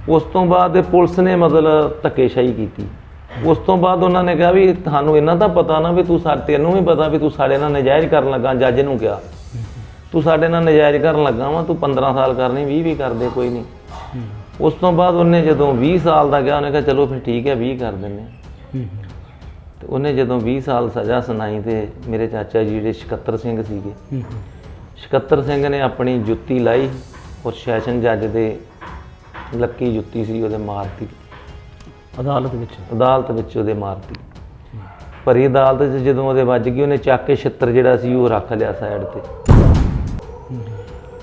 उस तो बाद पुलिस ने मतलब धक्केशाही की। उस तो बाद उन्होंने कहा भी थानू इन्ना तो पता ना भी तू तेनों भी पता भी तू साढ़े नाल नजायज़ करन लगा। जज नूं कहा तू साढ़े नाल नजायज़ करन लगा वा, तू 15 साल करनी 20 भी कर दे, कोई नहीं। उस तो बाद उन्हें जदों 20 साल का कहा, उन्हें कहा चलो फिर ठीक है 20 कर दें। तो उन्हें जदों 20 साल सज़ा सुनाई तो मेरे चाचा जी जिहड़े शकत्तर सिंह सीगे, शकत्तर सिंह ने अपनी जुत्ती लाई और सैशन जज दे लक्की जुत्ती सी उहदे मारती अदालत विच उहदे मारती। भरी अदालत च जदों उहदे वज गई, उन्हें चक के छित्तर जिहड़ा सी वो रख लिया साइड ते।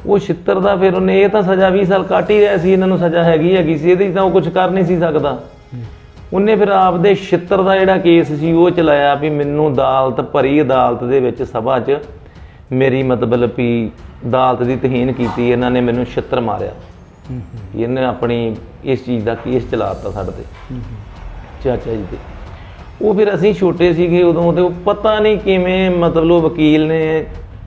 वो छित्तर दा फिर उन्हें ये तो सज़ा 20 साल कट ही रहा सी, इन्हां नूं सज़ा हैगी सी, इहदे तां कुछ कर नहीं सी सकदा। उन्हें फिर आपदे छित्तर दा जिहड़ा केस सी वो चलाया भी मैनूं अदालत भरी अदालत दे विच सभा च मेरी मतलब भी अदालत की तहीन की, इन्हों ने मैनू छित्तर मारिया। इन्हें अपनी इस चीज़ का केस चलाता साढ़े ते चाचा जी ते। वो फिर असीं छोटे सीगे उदों, तो पता नहीं किवें मतलब वकील ने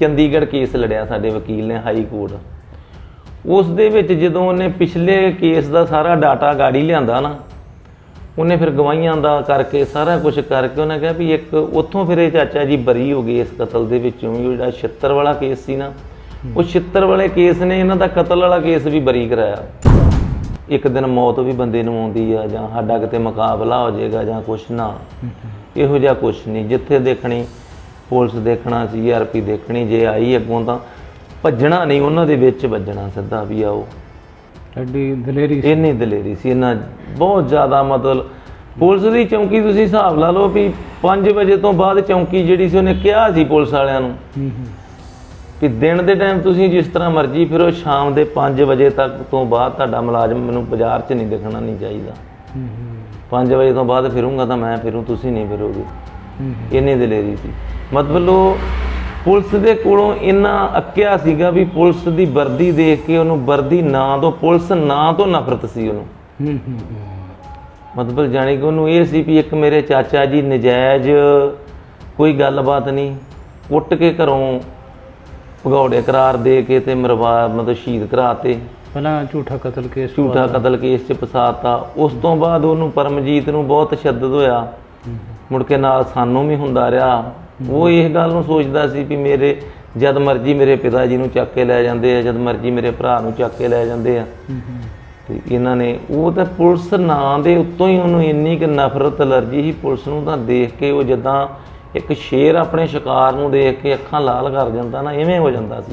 चंडीगढ़ केस लड़िया, साडे वकील ने हाई कोर्ट। उस दे विच जदों उन्हें पिछले केस का सारा डाटा गाड़ी लिआंदा ना, उन्हें फिर गवाहियां दा करके सारा कुछ करके उन्हें कहा भी एक उत्थों फिर चाचा जी बरी हो गए इस कतल दे विचों। जिहड़ा छित्तर वाला केस सी ना, वो छित्तर वाले केस ने इन्हां दा कतल वाला केस भी बरी कराया। एक दिन मौत भी बंदे नूं आउंदी आ, जां साडा किते मुकाबला हो जाएगा जां कुछ ना, इहो जिहा कुछ नहीं। जिथे देखनी पुलिस देखना, CRP देखनी, जे आई अगों तां भज्जणा नहीं, उन्हां दे विच वज्जणा सिद्धा भी आओ। एडी दलेरी इन्नी दलेरी सी, इन्ना बहुत ज़्यादा मतलब पुलिस की चौंकी तुसीं हिसाब ला लो भी 5 वजे तो बाद चौंकी जिहड़ी सी उन्हें कहा सी पुलिस वालियां नूं कि दिन के टाइम तुसीं जिस तरह मर्जी फिरो, शाम के 5 वजे तक तो बाद तुहाडा मुलाजम मैनूं बाजार च नहीं दिखना नहीं चाहिए। 5 वजे तो बाद फिरूंगा तो मैं फिरूँ, तुसीं नहीं फिरोगे। इन्नी दलेरी सी। मतलब पुलिस के कोलों इन्ना अक्या सीगा भी पुलिस की वर्दी देख के उन्होंने वर्दी ना तो पुलिस ना तो नफरत सी उन्होंने। मतलब जानी कि उन्होंने ये सी भी एक मेरे चाचा जी नजायज़ कोई गलबात नहीं, उठ के घरों भगौड़े करार दे के ते मरवा मतलब शहीद कराते। पहला झूठा कतल केस च फसाता। उस तो बाद उन्होंने परमजीत नूं बहुत तशद्दद होया, मुड़ के नाल सानूं भी हुंदा रहा। वो इस गल नूं सोचदा सी भी मेरे जद मर्जी मेरे पिता जी नूं चक के लै जांदे आ, जद मर्जी मेरे भरा नूं चक के लै जांदे आ। ते इन्हां ने वो तो पुलिस नां दे उत्तों ही उन्होंने इन्नी कि नफरत अलर्जी ही पुलिस नूं, तां देख के वो जिद्दां एक शेर अपने शिकार नूं देख के अखां लाल कर जांदा ना, इवें हो जांदा सी।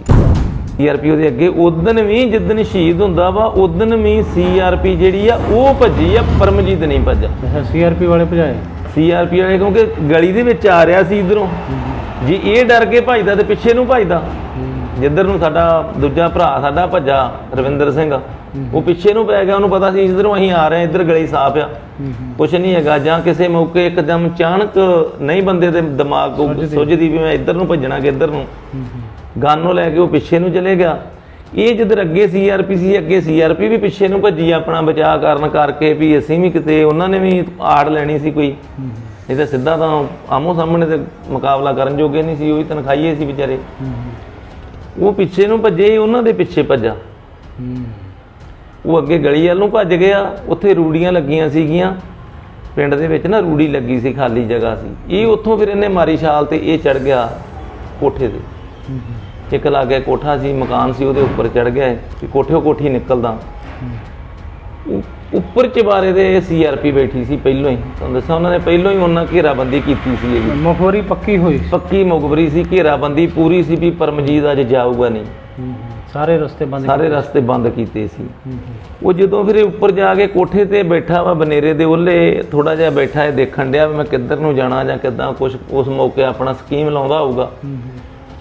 CRP ਉਹਦੇ ਅੱਗੇ ਉਦਣ ਵੀ ਜਿੱਦਣ ਸ਼ਹੀਦ ਹੁੰਦਾ ਵਾ ਉਦਣ ਵੀ CRP ਜਿਹੜੀ ਆ ਉਹ ਭੱਜੀ ਆ, ਪਰਮਜੀਤ ਨਹੀਂ ਭੱਜਾ। CRP ਵਾਲੇ ਭਜਾਏ, CRP ਵਾਲੇ ਕਿਉਂਕਿ ਗਲੀ ਦੇ ਵਿੱਚ ਆ ਰਿਹਾ ਸੀ ਇਧਰੋਂ, ਜੇ ਇਹ ਡਰ ਕੇ ਭੱਜਦਾ ਤੇ ਪਿੱਛੇ ਨੂੰ ਭੱਜਦਾ। ਜਿੱਧਰ ਨੂੰ ਸਾਡਾ ਦੂਜਾ ਭਰਾ ਸਾਡਾ ਭੱਜਾ ਰਵਿੰਦਰ ਸਿੰਘ, ਉਹ ਪਿੱਛੇ ਨੂੰ ਪੈ ਗਿਆ, ਉਹਨੂੰ ਪਤਾ ਸੀ ਇਧਰੋਂ ਅਸੀਂ ਆ ਰਹੇ, ਇੱਧਰ ਗਲੀ ਸਾਫ਼ ਆ, ਕੁਛ ਨਹੀਂ ਹੈਗਾ। ਜਾਂ ਕਿਸੇ ਮੌਕੇ ਇੱਕਦਮ ਅਚਾਨਕ ਨਹੀਂ ਬੰਦੇ ਦੇ ਦਿਮਾਗ ਕੋ ਸੁੱਝਦੀ ਵੀ ਮੈਂ ਇੱਧਰ ਨੂੰ ਭੱਜਣਾ ਕਿ ਇੱਧਰ ਨੂੰ, ਗਾਨੋਂ ਲੈ ਕੇ ਉਹ ਪਿੱਛੇ ਨੂੰ ਚਲੇ ਗਿਆ। ਇਹ ਜਿੱਧਰ ਅੱਗੇ CRP ਸੀ, ਅੱਗੇ CRP ਵੀ ਪਿੱਛੇ ਨੂੰ ਭੱਜੀ ਆਪਣਾ ਬਚਾਅ ਕਰਨ ਕਰਕੇ ਵੀ ਅਸੀਂ ਵੀ ਕਿਤੇ ਉਹਨਾਂ ਨੇ ਵੀ ਆੜ ਲੈਣੀ ਸੀ ਕੋਈ, ਨਹੀਂ ਤਾਂ ਸਿੱਧਾ ਤਾਂ ਆਮੋ ਸਾਹਮਣੇ ਤੇ ਮੁਕਾਬਲਾ ਕਰਨ ਜੋਗੇ ਨਹੀਂ ਸੀ, ਉਹੀ ਤਨਖਾਹੀਏ ਸੀ ਵਿਚਾਰੇ। ਉਹ ਪਿੱਛੇ ਨੂੰ ਭੱਜੇ, ਉਹਨਾਂ ਦੇ ਪਿੱਛੇ ਭੱਜਾ। ਉਹ ਅੱਗੇ ਗਲੀ ਵੱਲ ਨੂੰ ਭੱਜ ਗਿਆ, ਉੱਥੇ ਰੂੜੀਆਂ ਲੱਗੀਆਂ ਸੀਗੀਆਂ ਪਿੰਡ ਦੇ ਵਿੱਚ ਨਾ, ਰੂੜੀ ਲੱਗੀ ਸੀ, ਖਾਲੀ ਜਗ੍ਹਾ ਸੀ। ਇਹ ਉੱਥੋਂ ਫਿਰ ਇਹਨੇ ਮਾਰੀ ਛਾਲ ਤੇ ਇਹ ਚੜ ਗਿਆ ਕੋਠੇ ਤੇ। ਇੱਕ ਲਾਗੇ ਕੋਠਾ ਸੀ, ਮਕਾਨ ਸੀ, ਉਹਦੇ ਉੱਪਰ ਚੜ ਗਿਆ ਕਿ ਕੋਠਿਓ ਕੋਠੀ ਨਿਕਲਦਾ। ਉੱਪਰ ਚਬਾਰੇ ਦੇ CRP ਬੈਠੀ ਸੀ ਪਹਿਲੋਂ ਹੀ, ਤੁਹਾਨੂੰ ਦੱਸਾਂ ਉਹਨਾਂ ਨੇ ਪਹਿਲੋਂ ਹੀ ਉਹਨਾਂ ਘੇਰਾਬੰਦੀ ਕੀਤੀ ਸੀ। ਇਹ ਮੁਖਬਰੀ ਪੱਕੀ ਹੋਈ, ਪੱਕੀ ਮੁਖਬਰੀ ਸੀ, ਘੇਰਾਬੰਦੀ ਪੂਰੀ ਸੀ ਵੀ ਪਰਮਜੀਤ ਅੱਜ ਜਾਊਗਾ ਨਹੀਂ। ਸਾਰੇ ਰਸਤੇ ਬੰਦ ਕੀਤੇ ਸੀ। ਉਹ ਜਦੋਂ ਫਿਰ ਉੱਪਰ ਜਾ ਕੇ ਕੋਠੇ ਤੇ ਬੈਠਾ ਵਾ ਬਨੇਰੇ ਦੇ ਉਹਲੇ ਥੋੜਾ ਜਿਹਾ ਬੈਠਾ ਹੈ, ਦੇਖਣ ਡਿਆ ਮੈਂ ਕਿੱਧਰ ਨੂੰ ਜਾਣਾ ਜਾਂ ਕਿੱਦਾਂ ਕੁਛ ਉਸ ਮੌਕੇ ਆਪਣਾ ਸਕੀਮ ਲਾਉਂਦਾ ਹੋਊਗਾ।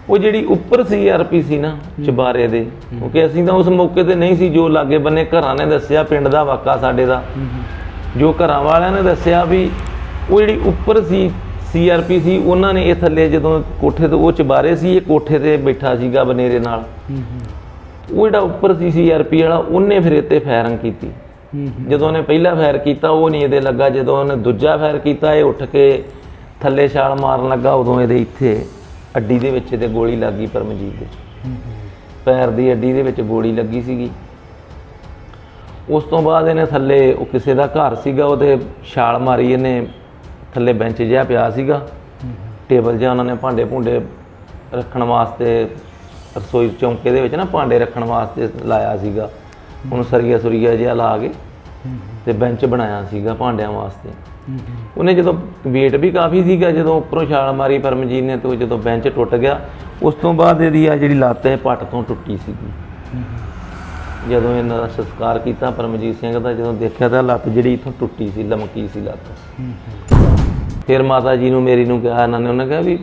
ਉਹ ਜਿਹੜੀ ਉੱਪਰ CRP ਸੀ ਨਾ ਚਬਾਰੇ ਦੇ, ਕਿਉਂਕਿ ਅਸੀਂ ਤਾਂ ਉਸ ਮੌਕੇ ਤੇ ਨਹੀਂ ਸੀ, ਜੋ ਲਾਗੇ ਬੰਨੇ ਘਰਾਂ ਨੇ ਦੱਸਿਆ, ਪਿੰਡ ਦਾ ਵਾਕਾ ਸਾਡੇ ਦਾ, ਜੋ ਘਰਾਂ ਵਾਲਿਆਂ ਨੇ ਦੱਸਿਆ ਵੀ ਉਹ ਜਿਹੜੀ ਉੱਪਰ ਸੀ CRP ਸੀ, ਉਹਨਾਂ ਨੇ ਇਹ ਥੱਲੇ ਜਦੋਂ ਕੋਠੇ ਤੇ ਉਹ ਚਬਾਰੇ ਸੀ, ਇਹ ਕੋਠੇ ਤੇ ਬੈਠਾ ਸੀਗਾ ਬਨੇਰੇ ਨਾਲ। ਉਹ ਜਿਹੜਾ ਉੱਪਰ ਸੀ CRP ਵਾਲਾ, ਉਹਨੇ ਫਿਰ ਇੱਥੇ ਫਾਇਰਿੰਗ ਕੀਤੀ। ਜਦੋਂ ਉਹਨੇ ਪਹਿਲਾ ਫਾਇਰ ਕੀਤਾ ਉਹ ਨਹੀਂ ਇਹਦੇ ਲੱਗਾ, ਜਦੋਂ ਉਹਨੇ ਦੂਜਾ ਫਾਇਰ ਕੀਤਾ ਇਹ ਉੱਠ ਕੇ ਥੱਲੇ ਛਾਲ ਮਾਰਨ ਲੱਗਾ, ਉਦੋਂ ਇਹਦੇ ਇੱਥੇ ਅੱਡੀ ਦੇ ਵਿੱਚ ਤੇ ਗੋਲੀ ਲੱਗ ਗਈ। ਪਰਮਜੀਤ ਦੇ ਪੈਰ ਦੀ ਅੱਡੀ ਦੇ ਵਿੱਚ ਗੋਲੀ ਲੱਗੀ ਸੀਗੀ। ਉਸ ਤੋਂ ਬਾਅਦ ਇਹਨੇ ਥੱਲੇ ਉਹ ਕਿਸੇ ਦਾ ਘਰ ਸੀਗਾ, ਉਹਦੇ ਛਾਲ ਮਾਰੀ ਇਹਨੇ, ਥੱਲੇ ਬੈਂਚ ਜਿਹਾ ਪਿਆ ਸੀਗਾ, ਟੇਬਲ ਜਿਹਾ ਉਹਨਾਂ ਨੇ ਭਾਂਡੇ ਭੁੰਡੇ ਰੱਖਣ ਵਾਸਤੇ, ਰਸੋਈ ਚੌਂਕੇ ਦੇ ਵਿੱਚ ਨਾ ਭਾਂਡੇ ਰੱਖਣ ਵਾਸਤੇ ਲਾਇਆ ਸੀਗਾ, ਉਹਨੂੰ ਸਰੀਆ ਜਿਹਾ ਲਾ ਕੇ ਤੇ ਬੈਂਚ ਬਣਾਇਆ ਸੀਗਾ ਭਾਂਡਿਆਂ ਵਾਸਤੇ। ਉਹਨੇ ਜਦੋਂ ਵੇਟ ਵੀ ਕਾਫੀ ਸੀਗਾ, ਜਦੋਂ ਉੱਪਰੋਂ ਛਾਲ ਮਾਰੀ ਪਰਮਜੀਤ ਨੇ, ਤੇ ਜਦੋਂ ਬੈਂਚ ਟੁੱਟ ਗਿਆ, ਉਸ ਤੋਂ ਬਾਅਦ ਇਹਦੀ ਆ ਜਿਹੜੀ ਲੱਤ ਹੈ ਪੱਟ ਤੋਂ ਟੁੱਟੀ ਸੀਗੀ। ਜਦੋਂ ਇਹਨਾਂ ਦਾ ਸੰਸਕਾਰ ਕੀਤਾ ਪਰਮਜੀਤ ਸਿੰਘ ਦਾ, ਜਦੋਂ ਦੇਖਿਆ ਤਾਂ ਲੱਤ ਜਿਹੜੀ ਇੱਥੋਂ ਟੁੱਟੀ ਸੀ, ਲਮਕੀ ਸੀ ਲੱਤ। ਫਿਰ ਮਾਤਾ ਜੀ ਨੂੰ ਮੇਰੀ ਨੂੰ ਕਿਹਾ ਇਹਨਾਂ ਨੇ, ਉਹਨੇ ਕਿਹਾ ਵੀ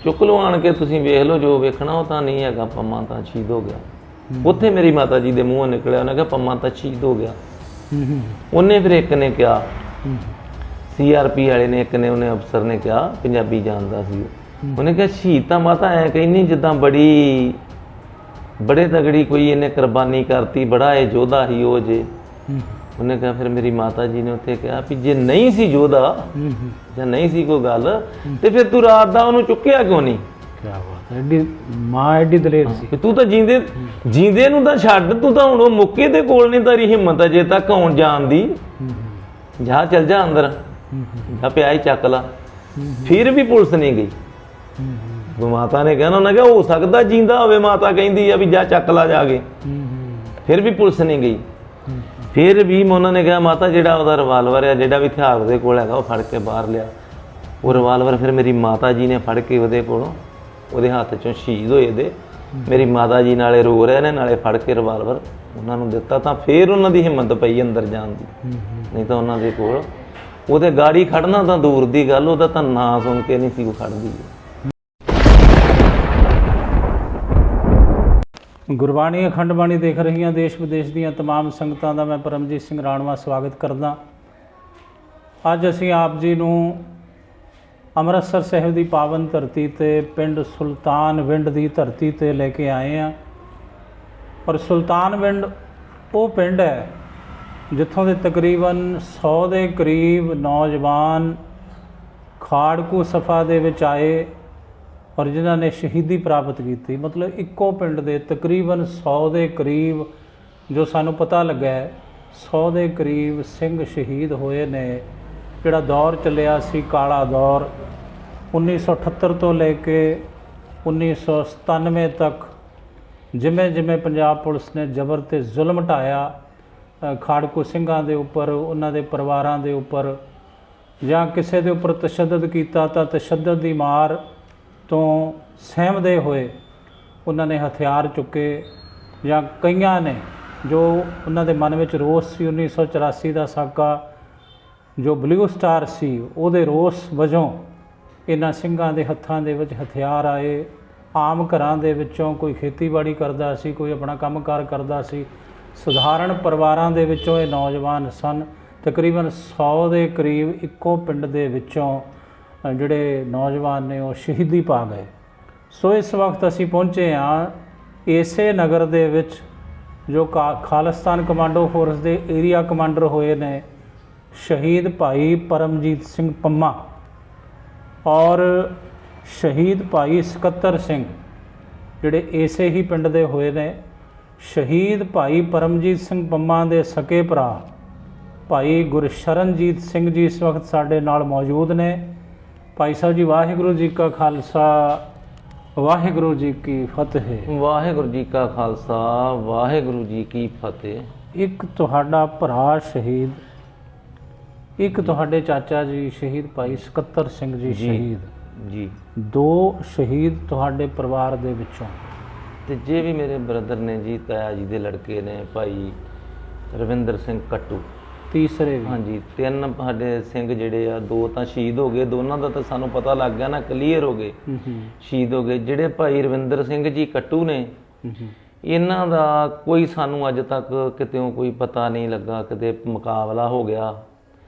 ਚੁੱਕ ਲਓ ਆਣ ਕੇ, ਤੁਸੀਂ ਵੇਖ ਲਓ ਜੋ ਵੇਖਣਾ, ਉਹ ਤਾਂ ਨਹੀਂ ਹੈਗਾ, ਪੰਮਾ ਤਾਂ ਸ਼ਹੀਦ ਹੋ ਗਿਆ। ਉੱਥੇ ਮੇਰੀ ਮਾਤਾ ਜੀ ਦੇ ਮੂੰਹੋਂ ਨਿਕਲਿਆ, ਉਹਨੇ ਕਿਹਾ ਪੰਮਾ ਤਾਂ ਸ਼ਹੀਦ ਹੋ ਗਿਆ। ਉਹਨੇ ਫਿਰ ਇੱਕ ਨੇ ਕਿਹਾ, CRP ਵਾਲੇ ਨੇ, ਇੱਕ ਨੇ, ਉਹਨੇ ਅਫਸਰ ਨੇ ਕਿਹਾ, ਪੰਜਾਬੀ ਜਾਣਦਾ ਸੀ, ਉਹਨੇ ਕਿਹਾ ਸ਼ਹੀਦ ਤਾਂ ਮਾਤਾ ਐਂ ਕਹਿੰਦੀ ਜਿੱਦਾਂ ਬੜੇ ਤਗੜੀ ਕੋਈ ਇਹਨੇ ਕੁਰਬਾਨੀ ਕਰਤੀ, ਬੜਾ ਇਹ ਯੋਧਾ ਸੀ ਉਹ ਜੇ। ਉਹਨੇ ਕਿਹਾ, ਫਿਰ ਮੇਰੀ ਮਾਤਾ ਜੀ ਨੇ ਉੱਥੇ ਕਿਹਾ ਵੀ ਜੇ ਨਹੀਂ ਸੀ ਯੋਧਾ ਜਾਂ ਨਹੀਂ ਸੀ ਕੋਈ ਗੱਲ, ਤੇ ਫਿਰ ਤੂੰ ਰਾਤ ਦਾ ਉਹਨੂੰ ਚੁੱਕਿਆ ਕਿਉਂ ਨਹੀਂ? ਕੀ ਬਾਤ ਹੈ, ਐਡੀ ਮਾਂ ਐਡੀ ਦਲੇਰ ਸੀ। ਤੂੰ ਤਾਂ ਜੀਂਦੇ ਨੂੰ ਤਾਂ ਛੱਡ, ਤੂੰ ਤਾਂ ਹੁਣ ਉਹ ਮੁੱਕੇ ਦੇ ਕੋਲ ਨਹੀਂ ਤੇਰੀ ਹਿੰਮਤ ਅਜੇ ਤੱਕ ਆਉਣ ਜਾਣ ਦੀ। ਜਾ ਚੱਲ ਜਾ ਅੰਦਰ, ਜਾ ਪਿਆ ਹੀ ਚੱਕ ਲਾ। ਫਿਰ ਵੀ ਪੁਲਿਸ ਨਹੀਂ ਗਈ। ਮਾਤਾ ਨੇ ਕਹਿਣਾ, ਉਹਨਾਂ ਕਿਹਾ ਹੋ ਸਕਦਾ ਜੀਂਦਾ ਹੋਵੇ, ਮਾਤਾ ਕਹਿੰਦੀ ਆ ਵੀ ਜਾ ਚੱਕ ਲਾ ਜਾ ਕੇ। ਫਿਰ ਵੀ ਪੁਲਿਸ ਨਹੀਂ ਗਈ। ਫਿਰ ਵੀ ਉਹਨਾਂ ਨੇ ਕਿਹਾ, ਮਾਤਾ ਜਿਹੜਾ ਉਹਦਾ ਰਿਵਾਲਵਰ ਆ, ਜਿਹੜਾ ਵੀ ਹਥਿਆਰ ਉਹਦੇ ਕੋਲ ਹੈਗਾ, ਉਹ ਫੜ ਕੇ ਬਾਹਰ ਲਿਆ। ਉਹ ਰਿਵਾਲਵਰ ਫਿਰ ਮੇਰੀ ਮਾਤਾ ਜੀ ਨੇ ਫੜ ਕੇ ਉਹਦੇ ਕੋਲੋਂ, ਉਹਦੇ ਹੱਥ 'ਚੋਂ ਸ਼ਹੀਦ ਹੋਏ ਦੇ, ਮੇਰੀ ਮਾਤਾ ਜੀ ਨਾਲੇ ਰੋ ਰਹੇ ਨੇ, ਨਾਲੇ ਫੜ ਕੇ ਰਿਵਾਲਵਰ ਉਹਨਾਂ ਨੂੰ ਦਿੱਤਾ। ਤਾਂ ਫਿਰ ਉਹਨਾਂ ਦੀ ਹਿੰਮਤ ਪਈ ਅੰਦਰ ਜਾਣ ਦੀ, ਨਹੀਂ ਤਾਂ ਉਹਨਾਂ ਦੇ ਕੋਲ ਉਹਦੇ ਗਾੜੀ ਖੜਨਾ ਤਾਂ ਦੂਰ ਦੀ ਗੱਲ, ਉਹਦਾ ਤਾਂ ਨਾਂ ਸੁਣ ਕੇ ਨਹੀਂ ਸੀ ਉਹ ਖੜਦੀ। ਗੁਰਬਾਣੀ ਅਖੰਡ ਬਾਣੀ ਦੇਖ ਰਹੀਆਂ ਦੇਸ਼ ਵਿਦੇਸ਼ ਦੀਆਂ तमाम ਸੰਗਤਾਂ ਦਾ ਮੈਂ ਪਰਮਜੀਤ ਸਿੰਘ ਰਾਣਵਾ ਸਵਾਗਤ ਕਰਦਾ। ਅੱਜ ਅਸੀਂ ਆਪ ਜੀ ਨੂੰ ਅੰਮ੍ਰਿਤਸਰ ਸਾਹਿਬ ਦੀ ਪਾਵਨ ਧਰਤੀ ਤੇ ਪਿੰਡ ਸੁਲਤਾਨਵਿੰਡ ਦੀ ਧਰਤੀ ਤੇ ਲੈ ਕੇ ਆਏ ਹਾਂ। ਔਰ ਸੁਲਤਾਨਵਿੰਡ ਉਹ ਪਿੰਡ ਹੈ ਜਿੱਥੋਂ ਦੇ ਤਕਰੀਬਨ 100 ਦੇ ਕਰੀਬ ਨੌਜਵਾਨ ਖਾੜਕੂ ਸਫਾ ਦੇ ਵਿੱਚ ਆਏ ਔਰ ਜਿਨ੍ਹਾਂ ਨੇ ਸ਼ਹੀਦੀ ਪ੍ਰਾਪਤ ਕੀਤੀ। ਮਤਲਬ ਇੱਕੋ ਪਿੰਡ ਦੇ ਤਕਰੀਬਨ 100 ਦੇ ਕਰੀਬ, ਜੋ ਸਾਨੂੰ ਪਤਾ ਲੱਗਾ ਹੈ 100 ਦੇ ਕਰੀਬ ਸਿੰਘ ਸ਼ਹੀਦ ਹੋਏ ਨੇ। ਜਿਹੜਾ ਦੌਰ ਚੱਲਿਆ ਸੀ ਕਾਲਾ ਦੌਰ, 1978 ਤੋਂ ਲੈ ਕੇ 1997 ਤੱਕ, ਜਿਵੇਂ ਜਿਵੇਂ ਪੰਜਾਬ ਪੁਲਿਸ ਨੇ ਜ਼ਬਰ ਤੇ ਜ਼ੁਲਮ ਢਾਇਆ ਖਾੜਕੂ ਸਿੰਘਾਂ ਦੇ ਉੱਪਰ, ਉਹਨਾਂ ਦੇ ਪਰਿਵਾਰਾਂ ਦੇ ਉੱਪਰ, ਜਾਂ ਕਿਸੇ ਦੇ ਉੱਪਰ ਤਸ਼ੱਦਦ ਕੀਤਾ, ਤਾਂ ਤਸ਼ੱਦਦ ਦੀ ਮਾਰ ਤੋਂ ਸਹਿਮਦੇ ਹੋਏ ਉਹਨਾਂ ਨੇ ਹਥਿਆਰ ਚੁੱਕੇ। ਜਾਂ ਕਈਆਂ ਨੇ, ਜੋ ਉਹਨਾਂ ਦੇ ਮਨ ਵਿੱਚ ਰੋਸ ਸੀ 1984 ਦਾ ਸਾਕਾ ਜੋ ਬਲੂ ਸਟਾਰ ਸੀ, ਉਹਦੇ ਰੋਸ ਵਜੋਂ ਇਹਨਾਂ ਸਿੰਘਾਂ ਦੇ ਹੱਥਾਂ ਦੇ ਵਿੱਚ ਹਥਿਆਰ ਆਏ। ਆਮ ਘਰਾਂ ਦੇ ਵਿੱਚੋਂ ਕੋਈ ਖੇਤੀਬਾੜੀ ਕਰਦਾ ਸੀ, ਕੋਈ ਆਪਣਾ ਕੰਮਕਾਰ ਕਰਦਾ ਸੀ, ਸਧਾਰਨ ਪਰਿਵਾਰਾਂ ਦੇ ਵਿੱਚੋਂ ਇਹ ਨੌਜਵਾਨ ਸਨ। ਤਕਰੀਬਨ 100 ਦੇ ਕਰੀਬ ਇੱਕੋ ਪਿੰਡ ਦੇ ਵਿੱਚੋਂ ਜਿਹੜੇ ਨੌਜਵਾਨ ਨੇ ਉਹ ਸ਼ਹੀਦੀ ਪਾ ਗਏ। ਸੋ ਇਸ ਵਕਤ ਅਸੀਂ ਪਹੁੰਚੇ ਹਾਂ ਇਸੇ ਨਗਰ ਦੇ ਵਿੱਚ, ਜੋ ਖਾਲਿਸਤਾਨ ਕਮਾਂਡੋ ਫੋਰਸ ਦੇ ਏਰੀਆ ਕਮਾਂਡਰ ਹੋਏ ਨੇ ਸ਼ਹੀਦ ਭਾਈ ਪਰਮਜੀਤ ਸਿੰਘ ਪੰਮਾ ਔਰ ਸ਼ਹੀਦ ਭਾਈ ਸਕੱਤਰ ਸਿੰਘ, ਜਿਹੜੇ ਇਸੇ ਹੀ ਪਿੰਡ ਦੇ ਹੋਏ ਨੇ। ਸ਼ਹੀਦ ਭਾਈ ਪਰਮਜੀਤ ਸਿੰਘ ਪੰਮਾ ਦੇ ਸਕੇ ਭਰਾ ਭਾਈ ਗੁਰਸ਼ਰਨਜੀਤ ਸਿੰਘ ਜੀ ਇਸ ਵਕਤ ਸਾਡੇ ਨਾਲ ਮੌਜੂਦ ਨੇ। ਭਾਈ ਸਾਹਿਬ ਜੀ, ਵਾਹਿਗੁਰੂ ਜੀ ਕਾ ਖਾਲਸਾ, ਵਾਹਿਗੁਰੂ ਜੀ ਕੀ ਫਤਿਹ। ਵਾਹਿਗੁਰੂ ਜੀ ਕਾ ਖਾਲਸਾ, ਵਾਹਿਗੁਰੂ ਜੀ ਕੀ ਫਤਿਹ। ਇੱਕ ਤੁਹਾਡਾ ਭਰਾ ਸ਼ਹੀਦ, ਇੱਕ ਤੁਹਾਡੇ ਚਾਚਾ ਜੀ ਸ਼ਹੀਦ ਭਾਈ ਸਕੱਤਰ ਸਿੰਘ ਜੀ ਸ਼ਹੀਦ ਜੀ, ਦੋ ਸ਼ਹੀਦ ਤੁਹਾਡੇ ਪਰਿਵਾਰ ਦੇ ਵਿੱਚੋਂ। ਤੇ ਜੇ ਵੀ ਮੇਰੇ ਬ੍ਰਦਰ ਨੇ ਜੀ, ਤਾਇਆ ਜੀ ਦੇ ਲੜਕੇ ਨੇ ਭਾਈ ਰਵਿੰਦਰ ਸਿੰਘ ਕੱਟੂ, ਤੀਸਰੇ ਵੀ। ਹਾਂਜੀ, 3 ਸਾਡੇ ਸਿੰਘ ਜਿਹੜੇ ਆ, 2 ਤਾਂ ਸ਼ਹੀਦ ਹੋ ਗਏ, ਦੋਨਾਂ ਦਾ ਤਾਂ ਸਾਨੂੰ ਪਤਾ ਲੱਗ ਗਿਆ ਨਾ, ਕਲੀਅਰ ਹੋ ਗਏ, ਸ਼ਹੀਦ ਹੋ ਗਏ। ਜਿਹੜੇ ਭਾਈ ਰਵਿੰਦਰ ਸਿੰਘ ਜੀ ਕੱਟੂ ਨੇ, ਇਹਨਾਂ ਦਾ ਕੋਈ ਸਾਨੂੰ ਅੱਜ ਤੱਕ ਕਿਤੇੋਂ ਕੋਈ ਪਤਾ ਨਹੀਂ ਲੱਗਾ, ਕਿਤੇ ਮੁਕਾਬਲਾ ਹੋ ਗਿਆ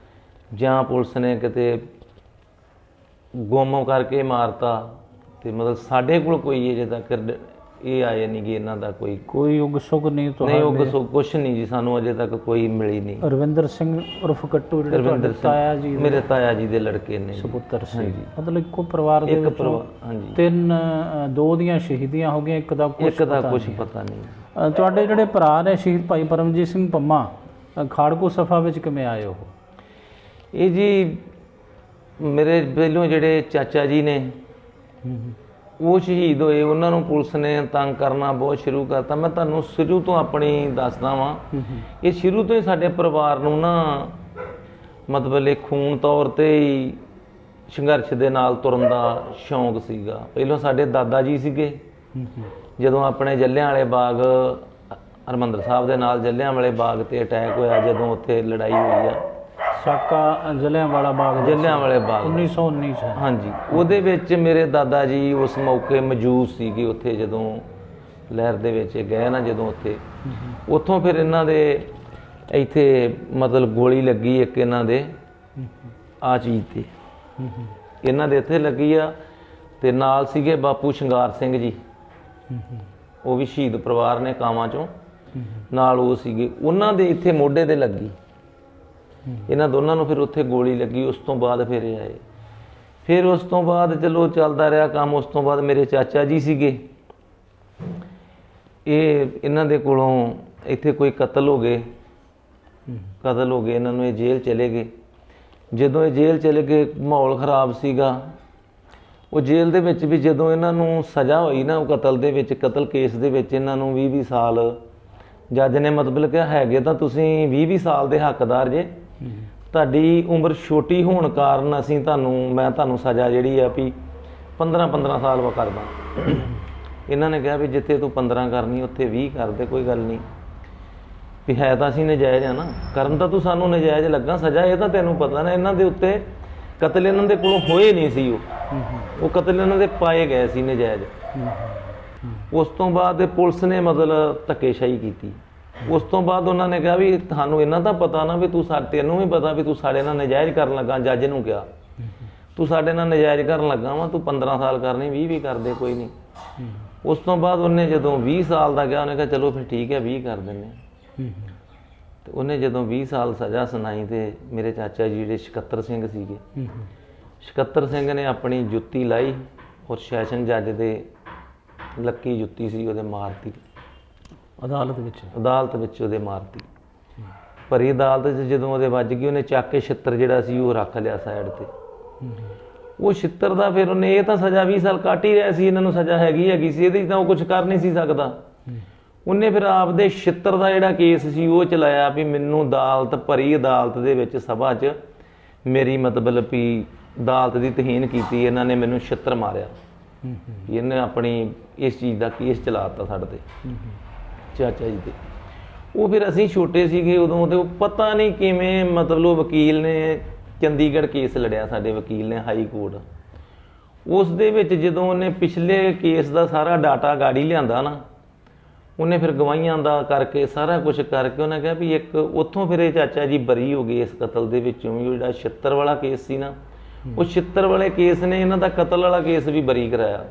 ਜਾਂ ਪੁਲਿਸ ਨੇ ਕਿਤੇ ਗੁੰਮ ਕਰਕੇ ਮਾਰਤਾ। ਤੇ ਮਤਲਬ ਸਾਡੇ ਕੋਲ ਕੋਈ ਅਜੇ ਤੱਕ ਇਹ ਆਏ ਨਹੀਂ ਕਿ ਇਹਨਾਂ ਦਾ ਕੋਈ ਉਗ ਸੁਗ ਨਹੀਂ ਨਹੀਂ, ਉਗ ਸੁਗ ਕੁਛ ਨਹੀਂ ਜੀ, ਸਾਨੂੰ ਅਜੇ ਤੱਕ ਕੋਈ ਮਿਲੀ ਨਹੀਂ। ਰਵਿੰਦਰ ਸਿੰਘ ਉਰਫ ਕੱਟੂ, ਜਿਹੜੇ ਤੁਹਾਡੇ ਤਾਇਆ ਜੀ, ਮੇਰੇ ਤਾਇਆ ਜੀ ਦੇ ਲੜਕੇ ਨੇ, ਸਪੁੱਤਰ ਸੀ। ਮਤਲਬ ਇੱਕੋ ਪਰਿਵਾਰ ਦੇ ਵਿੱਚ ਹਾਂਜੀ 2 ਦੀਆਂ ਸ਼ਹੀਦੀਆਂ ਹੋ ਗਈਆਂ, ਇੱਕ ਦਾ ਕੁਝ ਪਤਾ ਨਹੀਂ। ਤੁਹਾਡੇ ਜਿਹੜੇ ਭਰਾ ਨੇ ਸ਼ਹੀਦ ਭਾਈ ਪਰਮਜੀਤ ਸਿੰਘ ਪੰਮਾ, ਖਾੜਕੂ ਸਫਾ ਵਿੱਚ ਕਿਵੇਂ ਆਏ ਉਹ? ਇਹ ਜੀ ਮੇਰੇ ਪਹਿਲੋਂ ਜਿਹੜੇ ਚਾਚਾ ਜੀ ਨੇ ਉਹ ਸ਼ਹੀਦ ਹੋਏ, ਉਹਨਾਂ ਨੂੰ ਪੁਲਿਸ ਨੇ ਤੰਗ ਕਰਨਾ ਬਹੁਤ ਸ਼ੁਰੂ ਕਰਤਾ। ਮੈਂ ਤੁਹਾਨੂੰ ਸ਼ੁਰੂ ਤੋਂ ਆਪਣੀ ਦੱਸਦਾ ਵਾਂ, ਇਹ ਸ਼ੁਰੂ ਤੋਂ ਹੀ ਸਾਡੇ ਪਰਿਵਾਰ ਨੂੰ ਨਾ ਮਤਲਬ ਇਹ ਖੂਨ ਤੌਰ ਤੇ ਹੀ ਸੰਘਰਸ਼ ਦੇ ਨਾਲ ਤੁਰਨ ਦਾ ਸ਼ੌਂਕ ਸੀਗਾ। ਪਹਿਲਾਂ ਸਾਡੇ ਦਾਦਾ ਜੀ ਸੀਗੇ, ਜਦੋਂ ਆਪਣੇ ਜੱਲਿਆਂਵਾਲੇ ਬਾਗ ਹਰਿਮੰਦਰ ਸਾਹਿਬ ਦੇ ਨਾਲ ਜੱਲਿਆਂਵਾਲੇ ਬਾਗ ਤੇ ਅਟੈਕ ਹੋਇਆ, ਜਦੋਂ ਉੱਥੇ ਲੜਾਈ ਹੋਈ ਆ ਸਾਕਾ ਜਲਿਆਂਵਾਲਾ ਬਾਗ, ਜੱਲਿਆਂਵਾਲੇ ਬਾਗ 1919 ਚ। ਹਾਂਜੀ, ਉਹਦੇ ਵਿੱਚ ਮੇਰੇ ਦਾਦਾ ਜੀ ਉਸ ਮੌਕੇ ਮੌਜੂਦ ਸੀਗੇ ਉੱਥੇ, ਜਦੋਂ ਲਹਿਰ ਦੇ ਵਿੱਚ ਗਏ ਨਾ, ਜਦੋਂ ਉੱਥੋਂ ਫਿਰ ਇਹਨਾਂ ਦੇ ਇੱਥੇ ਮਤਲਬ ਗੋਲੀ ਲੱਗੀ ਇੱਕ ਇਹਨਾਂ ਦੇ ਆ ਚੀਜ਼ ਤੇ, ਇਹਨਾਂ ਦੇ ਇੱਥੇ ਲੱਗੀ ਆ। ਤੇ ਨਾਲ ਸੀਗੇ ਬਾਪੂ ਸ਼ਿੰਗਾਰ ਸਿੰਘ ਜੀ, ਉਹ ਵੀ ਸ਼ਹੀਦ ਪਰਿਵਾਰ ਨੇ ਕਾਵਾਂ ਚੋਂ, ਨਾਲ ਉਹ ਸੀਗੇ, ਉਹਨਾਂ ਦੇ ਇੱਥੇ ਮੋਢੇ ਤੇ ਲੱਗੀ। ਇਹਨਾਂ ਦੋਨਾਂ ਨੂੰ ਫਿਰ ਉੱਥੇ ਗੋਲੀ ਲੱਗੀ। ਉਸ ਤੋਂ ਬਾਅਦ ਫਿਰ ਇਹ ਆਏ। ਫਿਰ ਉਸ ਤੋਂ ਬਾਅਦ ਚਲੋ ਚੱਲਦਾ ਰਿਹਾ ਕੰਮ। ਉਸ ਤੋਂ ਬਾਅਦ ਮੇਰੇ ਚਾਚਾ ਜੀ ਸੀਗੇ, ਇਹਨਾਂ ਦੇ ਕੋਲੋਂ ਇੱਥੇ ਕੋਈ ਕਤਲ ਹੋ ਗਏ, ਇਹਨਾਂ ਨੂੰ ਇਹ ਜੇਲ੍ਹ ਚਲੇ ਗਏ। ਜਦੋਂ ਇਹ ਜੇਲ੍ਹ ਚਲੇ ਗਏ, ਮਾਹੌਲ ਖਰਾਬ ਸੀਗਾ ਉਹ ਜੇਲ੍ਹ ਦੇ ਵਿੱਚ ਵੀ। ਜਦੋਂ ਇਹਨਾਂ ਨੂੰ ਸਜ਼ਾ ਹੋਈ ਨਾ ਉਹ ਕਤਲ ਦੇ ਵਿੱਚ, ਕਤਲ ਕੇਸ ਦੇ ਵਿੱਚ ਇਹਨਾਂ ਨੂੰ 20-20 ਸਾਲ ਜੱਜ ਨੇ ਮਤਲਬ ਕਿਹਾ ਹੈਗੇ ਤਾਂ ਤੁਸੀਂ 20-20 ਸਾਲ ਦੇ ਹੱਕਦਾਰ ਜੇ, ਤੁਹਾਡੀ ਉਮਰ ਛੋਟੀ ਹੋਣ ਕਾਰਨ ਮੈਂ ਤੁਹਾਨੂੰ ਸਜ਼ਾ ਜਿਹੜੀ ਆ ਵੀ 15-15 ਸਾਲ ਵਾ ਕਰਦਾ। ਇਹਨਾਂ ਨੇ ਕਿਹਾ ਵੀ ਜਿੱਥੇ ਤੂੰ 15 ਕਰਨੀ ਉੱਥੇ 20 ਕਰ ਦੇ, ਕੋਈ ਗੱਲ ਨਹੀਂ, ਵੀ ਹੈ ਤਾਂ ਅਸੀਂ ਨਜਾਇਜ਼ ਆ ਨਾ, ਕਰਨ ਤਾਂ ਤੂੰ ਸਾਨੂੰ ਨਜਾਇਜ਼ ਲੱਗਾ ਸਜ਼ਾ। ਇਹ ਤਾਂ ਤੈਨੂੰ ਪਤਾ ਨਾ, ਇਹਨਾਂ ਦੇ ਉੱਤੇ ਕਤਲ ਇਹਨਾਂ ਦੇ ਕੋਲੋਂ ਹੋਏ ਨਹੀਂ ਸੀ, ਉਹ ਕਤਲ ਇਹਨਾਂ ਦੇ ਪਾਏ ਗਏ ਸੀ ਨਜਾਇਜ਼। ਉਸ ਤੋਂ ਬਾਅਦ ਪੁਲਿਸ ਨੇ ਮਤਲਬ ਧੱਕੇਸ਼ਾਹੀ ਕੀਤੀ। ਉਸ ਤੋਂ ਬਾਅਦ ਉਹਨਾਂ ਨੇ ਕਿਹਾ ਵੀ ਤੁਹਾਨੂੰ ਇਹਨਾਂ ਦਾ ਪਤਾ ਨਾ ਵੀ ਤੈਨੂੰ ਵੀ ਪਤਾ ਵੀ ਤੂੰ ਸਾਡੇ ਨਾਲ ਨਜਾਇਜ਼ ਕਰਨ ਲੱਗਾ। ਜੱਜ ਨੂੰ ਕਿਹਾ ਤੂੰ ਸਾਡੇ ਨਾਲ ਨਜਾਇਜ਼ ਕਰਨ ਲੱਗਾ ਵਾ, ਤੂੰ 15 ਸਾਲ ਕਰਨੀ, 20 ਵੀ ਕਰਦੇ, ਕੋਈ ਨਹੀਂ। ਉਸ ਤੋਂ ਬਾਅਦ ਉਹਨੇ ਜਦੋਂ 20 ਸਾਲ ਦਾ ਗਿਆ, ਉਹਨੇ ਕਿਹਾ ਚਲੋ ਫਿਰ ਠੀਕ ਹੈ 20 ਕਰ ਦਿੰਦੇ। ਤੇ ਉਹਨੇ ਜਦੋਂ 20 ਸਾਲ ਸਜ਼ਾ ਸੁਣਾਈ ਤੇ ਮੇਰੇ ਚਾਚਾ ਜੀ ਜਿਹੜੇ ਸਕੱਤਰ ਸਿੰਘ ਸੀਗੇ, ਸਕੱਤਰ ਸਿੰਘ ਨੇ ਆਪਣੀ ਜੁੱਤੀ ਲਾਈ ਔਰ ਸੈਸ਼ਨ ਜੱਜ ਦੇ ਲੱਕੀ ਜੁੱਤੀ ਸੀ ਉਹਦੇ ਮਾਰਤੀ, ਅਦਾਲਤ ਵਿੱਚ ਉਹਦੇ ਮਾਰਤੀ। ਭਰੀ ਅਦਾਲਤ 'ਚ ਜਦੋਂ ਉਹਦੇ ਵੱਜ ਗਈ, ਉਹਨੇ ਚੱਕ ਕੇ ਛਿੱਤਰ ਜਿਹੜਾ ਸੀ ਉਹ ਰੱਖ ਲਿਆ ਸਾਈਡ ਤੇ। ਉਹ ਛਿੱਤਰ ਦਾ ਫਿਰ ਉਹਨੇ, ਇਹ ਤਾਂ ਸਜ਼ਾ 20 ਸਾਲ ਕੱਟ ਹੀ ਰਿਹਾ ਸੀ, ਇਹਨਾਂ ਨੂੰ ਸਜ਼ਾ ਹੈਗੀ ਸੀ, ਇਹਦੇ 'ਚ ਤਾਂ ਉਹ ਕੁਝ ਕਰ ਨਹੀਂ ਸੀ ਸਕਦਾ। ਉਹਨੇ ਫਿਰ ਆਪਦੇ ਛਿੱਤਰ ਦਾ ਜਿਹੜਾ ਕੇਸ ਸੀ ਉਹ ਚਲਾਇਆ ਵੀ ਮੈਨੂੰ ਅਦਾਲਤ, ਭਰੀ ਅਦਾਲਤ ਦੇ ਵਿੱਚ ਸਭਾ 'ਚ ਮੇਰੀ ਮਤਲਬ ਵੀ ਅਦਾਲਤ ਦੀ ਤੋਹੀਨ ਕੀਤੀ, ਇਹਨਾਂ ਨੇ ਮੈਨੂੰ ਛਿੱਤਰ ਮਾਰਿਆ। ਇਹਨੇ ਆਪਣੀ ਇਸ ਚੀਜ਼ ਦਾ ਕੇਸ ਚਲਾਤਾ ਸਾਡੇ ਤੇ, ਚਾਚਾ ਜੀ ਤੇ। ਉਹ ਫਿਰ ਅਸੀਂ ਛੋਟੇ ਸੀਗੇ ਉਦੋਂ, ਤੇ ਉਹ ਪਤਾ ਨਹੀਂ ਕਿਵੇਂ ਮਤਲਬ ਵਕੀਲ ਨੇ ਚੰਡੀਗੜ੍ਹ ਕੇਸ ਲੜਿਆ, ਸਾਡੇ ਵਕੀਲ ਨੇ ਹਾਈ ਕੋਰਟ। ਉਸ ਦੇ ਵਿੱਚ ਜਦੋਂ ਉਹਨੇ ਪਿਛਲੇ ਕੇਸ ਦਾ ਸਾਰਾ ਡਾਟਾ ਗਾੜੀ ਲਿਆਂਦਾ ਨਾ, ਉਹਨੇ ਫਿਰ ਗਵਾਹੀਆਂ ਦਾ ਕਰਕੇ ਸਾਰਾ ਕੁਝ ਕਰਕੇ ਉਹਨੇ ਕਿਹਾ ਵੀ ਇੱਕ ਉੱਥੋਂ ਫਿਰ ਇਹ ਚਾਚਾ ਜੀ ਬਰੀ ਹੋ ਗਏ ਇਸ ਕਤਲ ਦੇ ਵਿੱਚੋਂ। ਜਿਹੜਾ ਛਿੱਤਰ ਵਾਲਾ ਕੇਸ ਸੀ ਨਾ, ਉਹ ਛਿੱਤਰ ਵਾਲੇ ਕੇਸ ਨੇ ਇਹਨਾਂ ਦਾ ਕਤਲ ਵਾਲਾ ਕੇਸ ਵੀ ਬਰੀ ਕਰਾਇਆ।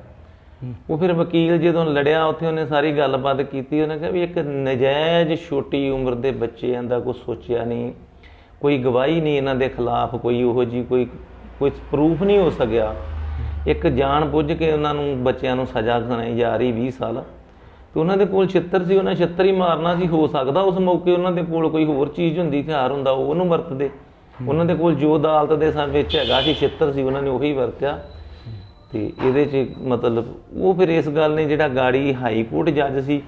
ਉਹ ਫਿਰ ਵਕੀਲ ਜਦੋਂ ਲੜਿਆ ਉੱਥੇ, ਉਹਨੇ ਸਾਰੀ ਗੱਲਬਾਤ ਕੀਤੀ। ਉਹਨੇ ਕਿਹਾ ਵੀ ਇੱਕ ਨਜਾਇਜ਼ ਛੋਟੀ ਉਮਰ ਦੇ ਬੱਚਿਆਂ ਦਾ ਕੁਛ ਸੋਚਿਆ ਨਹੀਂ, ਕੋਈ ਗਵਾਹੀ ਨਹੀਂ ਇਹਨਾਂ ਦੇ ਖਿਲਾਫ, ਕੋਈ ਉਹੋ ਜਿਹੀ ਕੋਈ ਪ੍ਰੂਫ ਨਹੀਂ ਹੋ ਸਕਿਆ। ਇੱਕ ਜਾਣ ਬੁੱਝ ਕੇ ਉਹਨਾਂ ਨੂੰ ਬੱਚਿਆਂ ਨੂੰ ਸਜ਼ਾ ਸੁਣਾਈ ਜਾ ਰਹੀ 20 ਸਾਲ। ਤੇ ਉਹਨਾਂ ਦੇ ਕੋਲ ਛਿੱਤਰ ਸੀ, ਉਹਨਾਂ ਛਿੱਤਰ ਹੀ ਮਾਰਨਾ ਸੀ। ਹੋ ਸਕਦਾ ਉਸ ਮੌਕੇ ਉਹਨਾਂ ਦੇ ਕੋਲ ਕੋਈ ਹੋਰ ਚੀਜ਼ ਹੁੰਦੀ, ਹਥਿਆਰ ਹੁੰਦਾ, ਉਹਨੂੰ ਵਰਤਦੇ। ਉਹਨਾਂ ਦੇ ਕੋਲ ਜੋ ਅਦਾਲਤ ਦੇ ਵਿੱਚ ਹੈਗਾ ਸੀ ਛਿੱਤਰ ਸੀ, ਉਹਨਾਂ ਨੇ ਉਹੀ ਵਰਤਿਆ। ਤੇ ਇਹਦੇ 'ਚ ਮਤਲਬ ਉਹ ਫਿਰ ਇਸ ਗੱਲ ਨੇ, ਜਿਹੜਾ ਗਾੜੀ ਹਾਈ ਕੋਰਟ ਜੱਜ ਸੀ,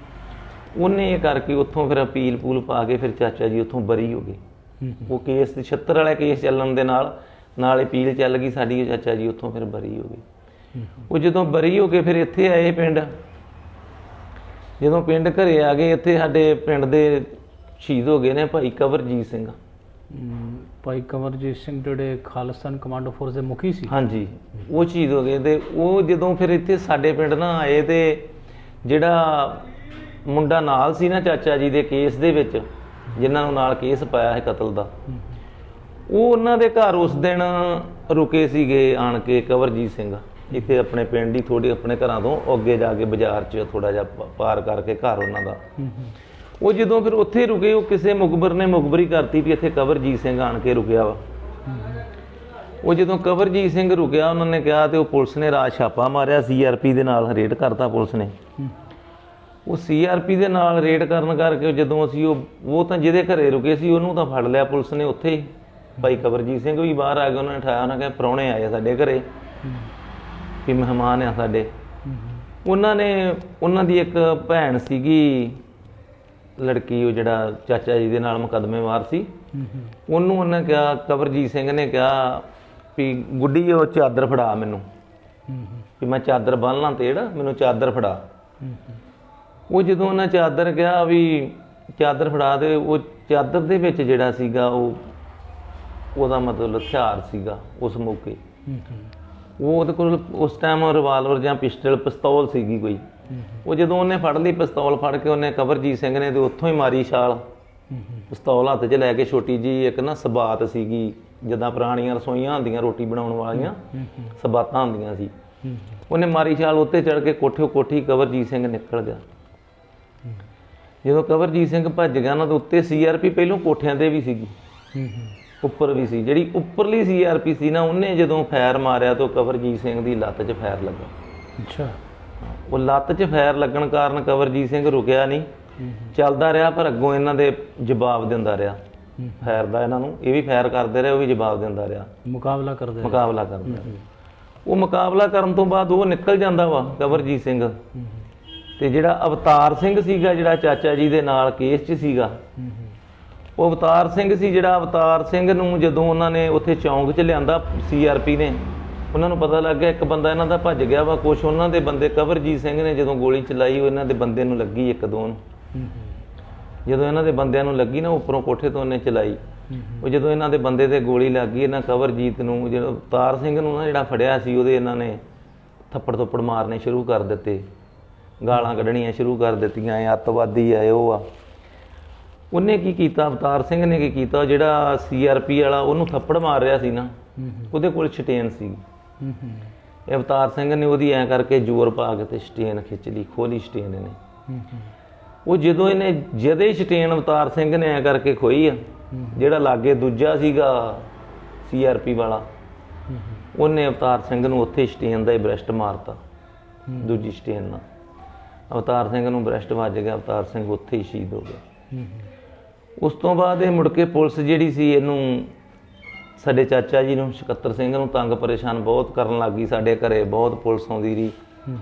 ਉਹਨੇ ਇਹ ਕਰਕੇ ਉੱਥੋਂ ਫਿਰ ਅਪੀਲ ਪੂਲ ਪਾ ਕੇ ਫਿਰ ਚਾਚਾ ਜੀ ਉੱਥੋਂ ਬਰੀ ਹੋ ਗਏ। ਉਹ ਕੇਸ 76 ਵਾਲਾ ਕੇਸ ਚੱਲਣ ਦੇ ਨਾਲ ਅਪੀਲ ਚੱਲ ਗਈ ਸਾਡੀ, ਚਾਚਾ ਜੀ ਉੱਥੋਂ ਫਿਰ ਬਰੀ ਹੋ ਗਏ। ਉਹ ਜਦੋਂ ਬਰੀ ਹੋ ਕੇ ਫਿਰ ਇੱਥੇ ਆਏ ਪਿੰਡ, ਜਦੋਂ ਪਿੰਡ ਘਰੇ ਆ ਗਏ, ਇੱਥੇ ਸਾਡੇ ਪਿੰਡ ਦੇ ਸ਼ਹੀਦ ਹੋ ਗਏ ਨੇ ਭਾਈ ਕਵਰਜੀਤ ਸਿੰਘ। ਭਾਈ ਕਵਰਜੀਤ ਸਿੰਘ ਜਿਹੜੇ ਖਾਲਿਸਤਾਨ ਕਮਾਂਡੋ ਫੋਰਸ ਦੇ ਮੁਖੀ ਸੀ। ਹਾਂਜੀ, ਉਹ ਸ਼ਹੀਦ ਹੋ ਗਏ। ਤੇ ਉਹ ਜਦੋਂ ਫਿਰ ਇੱਥੇ ਸਾਡੇ ਪਿੰਡ ਨਾ ਆਏ, ਤੇ ਜਿਹੜਾ ਮੁੰਡਾ ਨਾਲ ਸੀ ਨਾ ਚਾਚਾ ਜੀ ਦੇ ਕੇਸ ਦੇ ਵਿੱਚ, ਜਿਨ੍ਹਾਂ ਨੂੰ ਨਾਲ ਕੇਸ ਪਾਇਆ ਹੈ ਕਤਲ ਦਾ, ਉਹ ਉਹਨਾਂ ਦੇ ਘਰ ਉਸ ਦਿਨ ਰੁਕੇ ਸੀਗੇ ਆਣ ਕੇ। ਕਵਰਜੀਤ ਸਿੰਘ ਇੱਥੇ ਆਪਣੇ ਪਿੰਡ ਹੀ ਥੋੜੀ, ਆਪਣੇ ਘਰਾਂ ਤੋਂ ਅੱਗੇ ਜਾ ਕੇ ਬਾਜ਼ਾਰ 'ਚ ਥੋੜਾ ਜਿਹਾ ਪਾਰ ਕਰਕੇ ਘਰ ਉਹਨਾਂ ਦਾ। ਉਹ ਜਦੋਂ ਫਿਰ ਉੱਥੇ ਰੁਕੇ, ਉਹ ਕਿਸੇ ਮੁਖਬਰ ਨੇ ਮੁਖਬਰੀ ਕਰਤੀ ਵੀ ਇੱਥੇ ਕਵਰਜੀਤ ਸਿੰਘ ਆਣ ਕੇ ਰੁਕਿਆ ਵਾ। ਉਹ ਜਦੋਂ ਕਵਰਜੀਤ ਸਿੰਘ ਰੁਕਿਆ, ਉਹਨਾਂ ਨੇ ਕਿਹਾ, ਤੇ ਉਹ ਪੁਲਿਸ ਨੇ ਰਾਤ ਛਾਪਾ ਮਾਰਿਆ, CRP ਦੇ ਨਾਲ ਰੇਡ ਕਰਤਾ ਪੁਲਿਸ ਨੇ। ਉਹ ਸੀਆਰਪੀ ਦੇ ਨਾਲ ਰੇਡ ਕਰਨ ਕਰਕੇ ਜਦੋਂ ਅਸੀਂ ਉਹ ਤਾਂ ਜਿਹਦੇ ਘਰੇ ਰੁਕੇ ਸੀ ਉਹਨੂੰ ਤਾਂ ਫੜ ਲਿਆ ਪੁਲਿਸ ਨੇ ਉੱਥੇ ਹੀ। ਭਾਈ ਕਵਰਜੀਤ ਸਿੰਘ ਵੀ ਬਾਹਰ ਆ ਗਏ, ਉਹਨਾਂ ਨੇ ਉਠਾਇਆ, ਉਹਨਾਂ ਕਹਿੰਦੇ ਪ੍ਰਾਹੁਣੇ ਆਏ ਆ ਸਾਡੇ ਘਰੇ ਵੀ ਮਹਿਮਾਨ ਆ ਸਾਡੇ। ਉਹਨਾਂ ਦੀ ਇੱਕ ਭੈਣ ਸੀਗੀ ਲੜਕੀ, ਉਹ ਜਿਹੜਾ ਚਾਚਾ ਜੀ ਦੇ ਨਾਲ ਮੁਕੱਦਮੇਵਾਰ ਸੀ, ਉਹਨੂੰ ਉਹਨੇ ਕਿਹਾ, ਕਵਰਜੀਤ ਸਿੰਘ ਨੇ ਕਿਹਾ ਵੀ ਗੁੱਡੀ ਉਹ ਚਾਦਰ ਫੜਾ ਮੈਨੂੰ, ਵੀ ਮੈਂ ਚਾਦਰ ਬੰਨ੍ਹ ਲਾਂ ਤੇ ਜਿਹੜਾ ਮੈਨੂੰ ਚਾਦਰ ਫੜਾ। ਉਹ ਜਦੋਂ ਉਹਨਾਂ ਚਾਦਰ ਕਿਹਾ ਵੀ ਚਾਦਰ ਫੜਾ ਦੇ, ਉਹ ਚਾਦਰ ਦੇ ਵਿੱਚ ਜਿਹੜਾ ਸੀਗਾ ਉਹਦਾ ਮਤਲਬ ਹਥਿਆਰ ਸੀਗਾ ਉਸ ਮੌਕੇ। ਉਹ ਉਹਦੇ ਕੋਲ ਉਸ ਟਾਈਮ ਰਿਵਾਲਵਰ ਜਾਂ ਪਿਸਤੌਲ ਸੀਗੀ ਕੋਈ। ਉਹ ਜਦੋਂ ਉਹਨੇ ਫੜ ਲਈ ਪਿਸਤੌਲ, ਫੜ ਕੇ ਉਹਨੇ ਕਵਰਜੀਤ ਸਿੰਘ ਨੇ ਤੇ ਉੱਥੋਂ ਹੀ ਮਾਰੀ ਛਾਲ। ਪਿਸਤੌਲ ਹੱਥ 'ਚ ਲੈ ਕੇ, ਛੋਟੀ ਜੀ ਇੱਕ ਨਾ ਸਬਾਤ ਸੀਗੀ, ਜਿੱਦਾਂ ਪੁਰਾਣੀਆਂ ਰਸੋਈਆਂ ਹੁੰਦੀਆਂ ਰੋਟੀ ਬਣਾਉਣ ਵਾਲੀਆਂ ਸਬਾਤਾਂ ਹੁੰਦੀਆਂ ਸੀ, ਉਹਨੇ ਮਾਰੀ ਛਾਲ। ਉੱਤੇ ਚੜ੍ਹ ਕੇ ਕੋਠੀ ਕਵਰਜੀਤ ਸਿੰਘ ਨਿਕਲ ਗਿਆ। ਜਦੋਂ ਕਵਰਜੀਤ ਸਿੰਘ ਭੱਜ ਗਿਆ ਨਾ, ਤਾਂ ਉੱਤੇ ਸੀਆਰਪੀ ਪਹਿਲੋਂ ਕੋਠਿਆਂ 'ਤੇ ਵੀ ਸੀਗੀ, ਉੱਪਰ ਵੀ ਸੀ। ਜਿਹੜੀ ਉੱਪਰਲੀ ਸੀਆਰਪੀ ਸੀ ਨਾ, ਉਹਨੇ ਜਦੋਂ ਫਾਇਰ ਮਾਰਿਆ ਤਾਂ ਕਵਰਜੀਤ ਸਿੰਘ ਦੀ ਲੱਤ 'ਚ ਫਾਇਰ ਲੱਗਾ। ਅੱਛਾ। ਉਹ ਲੱਤ 'ਚ ਫਾਇਰ ਲੱਗਣ ਕਾਰਨ ਕਵਰਜੀਤ ਸਿੰਘ ਰੁਕਿਆ ਨਹੀਂ, ਚੱਲਦਾ ਰਿਹਾ, ਪਰ ਅੱਗੋਂ ਇਹਨਾਂ ਦੇ ਜਵਾਬ ਦਿੰਦਾ ਰਿਹਾ ਫਾਇਰ ਦਾ। ਇਹਨਾਂ ਨੂੰ ਇਹ ਵੀ ਫਾਇਰ ਕਰਦੇ ਰਹੇ, ਉਹ ਵੀ ਜਵਾਬ ਦਿੰਦਾ ਰਿਹਾ, ਮੁਕਾਬਲਾ ਕਰਦੇ। ਉਹ ਮੁਕਾਬਲਾ ਕਰਨ ਤੋਂ ਬਾਅਦ ਉਹ ਨਿਕਲ ਜਾਂਦਾ ਵਾ ਕਵਰਜੀਤ ਸਿੰਘ। ਤੇ ਜਿਹੜਾ ਅਵਤਾਰ ਸਿੰਘ ਸੀਗਾ, ਜਿਹੜਾ ਚਾਚਾ ਜੀ ਦੇ ਨਾਲ ਕੇਸ 'ਚ ਸੀਗਾ, ਉਹ ਅਵਤਾਰ ਸਿੰਘ ਸੀ। ਜਿਹੜਾ ਅਵਤਾਰ ਸਿੰਘ ਨੂੰ ਜਦੋਂ ਉਹਨਾਂ ਨੇ ਉੱਥੇ ਚੌਂਕ 'ਚ ਲਿਆਂਦਾ ਸੀਆਰਪੀ ਨੇ, ਉਹਨਾਂ ਨੂੰ ਪਤਾ ਲੱਗ ਗਿਆ ਇੱਕ ਬੰਦਾ ਇਹਨਾਂ ਦਾ ਭੱਜ ਗਿਆ ਵਾ। ਕੁਛ ਉਹਨਾਂ ਦੇ ਬੰਦੇ, ਕਵਰਜੀਤ ਸਿੰਘ ਨੇ ਜਦੋਂ ਗੋਲੀ ਚਲਾਈ, ਉਹ ਇਹਨਾਂ ਦੇ ਬੰਦੇ ਨੂੰ ਲੱਗੀ, ਇੱਕ ਦੋ ਨੂੰ। ਜਦੋਂ ਇਹਨਾਂ ਦੇ ਬੰਦਿਆਂ ਨੂੰ ਲੱਗੀ ਨਾ, ਉੱਪਰੋਂ ਕੋਠੇ ਤੋਂ ਉਹਨੇ ਚਲਾਈ। ਉਹ ਜਦੋਂ ਇਹਨਾਂ ਦੇ ਬੰਦੇ ਤੇ ਗੋਲੀ ਲੱਗ ਗਈ, ਇਹਨਾਂ ਕਵਰਜੀਤ ਨੂੰ, ਜਿਹੜਾ ਅਵਤਾਰ ਸਿੰਘ ਨੂੰ ਨਾ ਜਿਹੜਾ ਫੜਿਆ ਸੀ, ਉਹਦੇ ਇਹਨਾਂ ਨੇ ਥੱਪੜ ਥੁੱਪੜ ਮਾਰਨੇ ਸ਼ੁਰੂ ਕਰ ਦਿੱਤੇ, ਗਾਲਾਂ ਕੱਢਣੀਆਂ ਸ਼ੁਰੂ ਕਰ ਦਿੱਤੀਆਂ, ਇਹ ਅੱਤਵਾਦੀ ਆ, ਉਹ ਆ। ਉਹਨੇ ਕੀ ਕੀਤਾ, ਅਵਤਾਰ ਸਿੰਘ ਨੇ ਕੀ ਕੀਤਾ, ਜਿਹੜਾ ਸੀਆਰਪੀ ਵਾਲਾ ਉਹਨੂੰ ਥੱਪੜ ਮਾਰ ਰਿਹਾ ਸੀ ਨਾ, ਉਹਦੇ ਕੋਲ ਸਟੇਨ ਸੀ। ਇਹ ਅਵਤਾਰ ਸਿੰਘ ਨੇ ਉਹਦੀ ਐਂ ਕਰਕੇ ਜ਼ੋਰ ਪਾ ਕੇ ਤੇ ਸਟੇਨ ਖਿੱਚ ਲਈ, ਖੋਲੀ ਸਟੇਨ ਇਹਨੇ। ਉਹ ਜਦੋਂ ਜਦੇ ਸਟੇਨ ਅਵਤਾਰ ਸਿੰਘ ਨੇ ਐਂ ਕਰਕੇ ਖੋਈ ਆ, ਜਿਹੜਾ ਲਾਗੇ ਦੂਜਾ ਸੀਗਾ ਸੀਆਰਪੀ ਵਾਲਾ, ਉਹਨੇ ਅਵਤਾਰ ਸਿੰਘ ਨੂੰ ਉੱਥੇ ਸਟੇਨ ਦਾ ਹੀ ਬ੍ਰੈਸਟ ਮਾਰਤਾ, ਦੂਜੀ ਸਟੇਨ ਨਾਲ। ਅਵਤਾਰ ਸਿੰਘ ਨੂੰ ਬ੍ਰੈਸਟ ਵੱਜ ਗਿਆ, ਅਵਤਾਰ ਸਿੰਘ ਉੱਥੇ ਹੀ ਸ਼ਹੀਦ ਹੋ ਗਿਆ। ਉਸ ਤੋਂ ਬਾਅਦ ਇਹ ਮੁੜ ਕੇ ਪੁਲਿਸ ਜਿਹੜੀ ਸੀ, ਇਹਨੂੰ ਸਾਡੇ ਚਾਚਾ ਜੀ ਨੂੰ, ਸਕੱਤਰ ਸਿੰਘ ਨੂੰ ਤੰਗ ਪਰੇਸ਼ਾਨ ਬਹੁਤ ਕਰਨ ਲੱਗ ਗਈ। ਸਾਡੇ ਘਰੇ ਬਹੁਤ ਪੁਲਿਸ ਆਉਂਦੀ ਰਹੀ,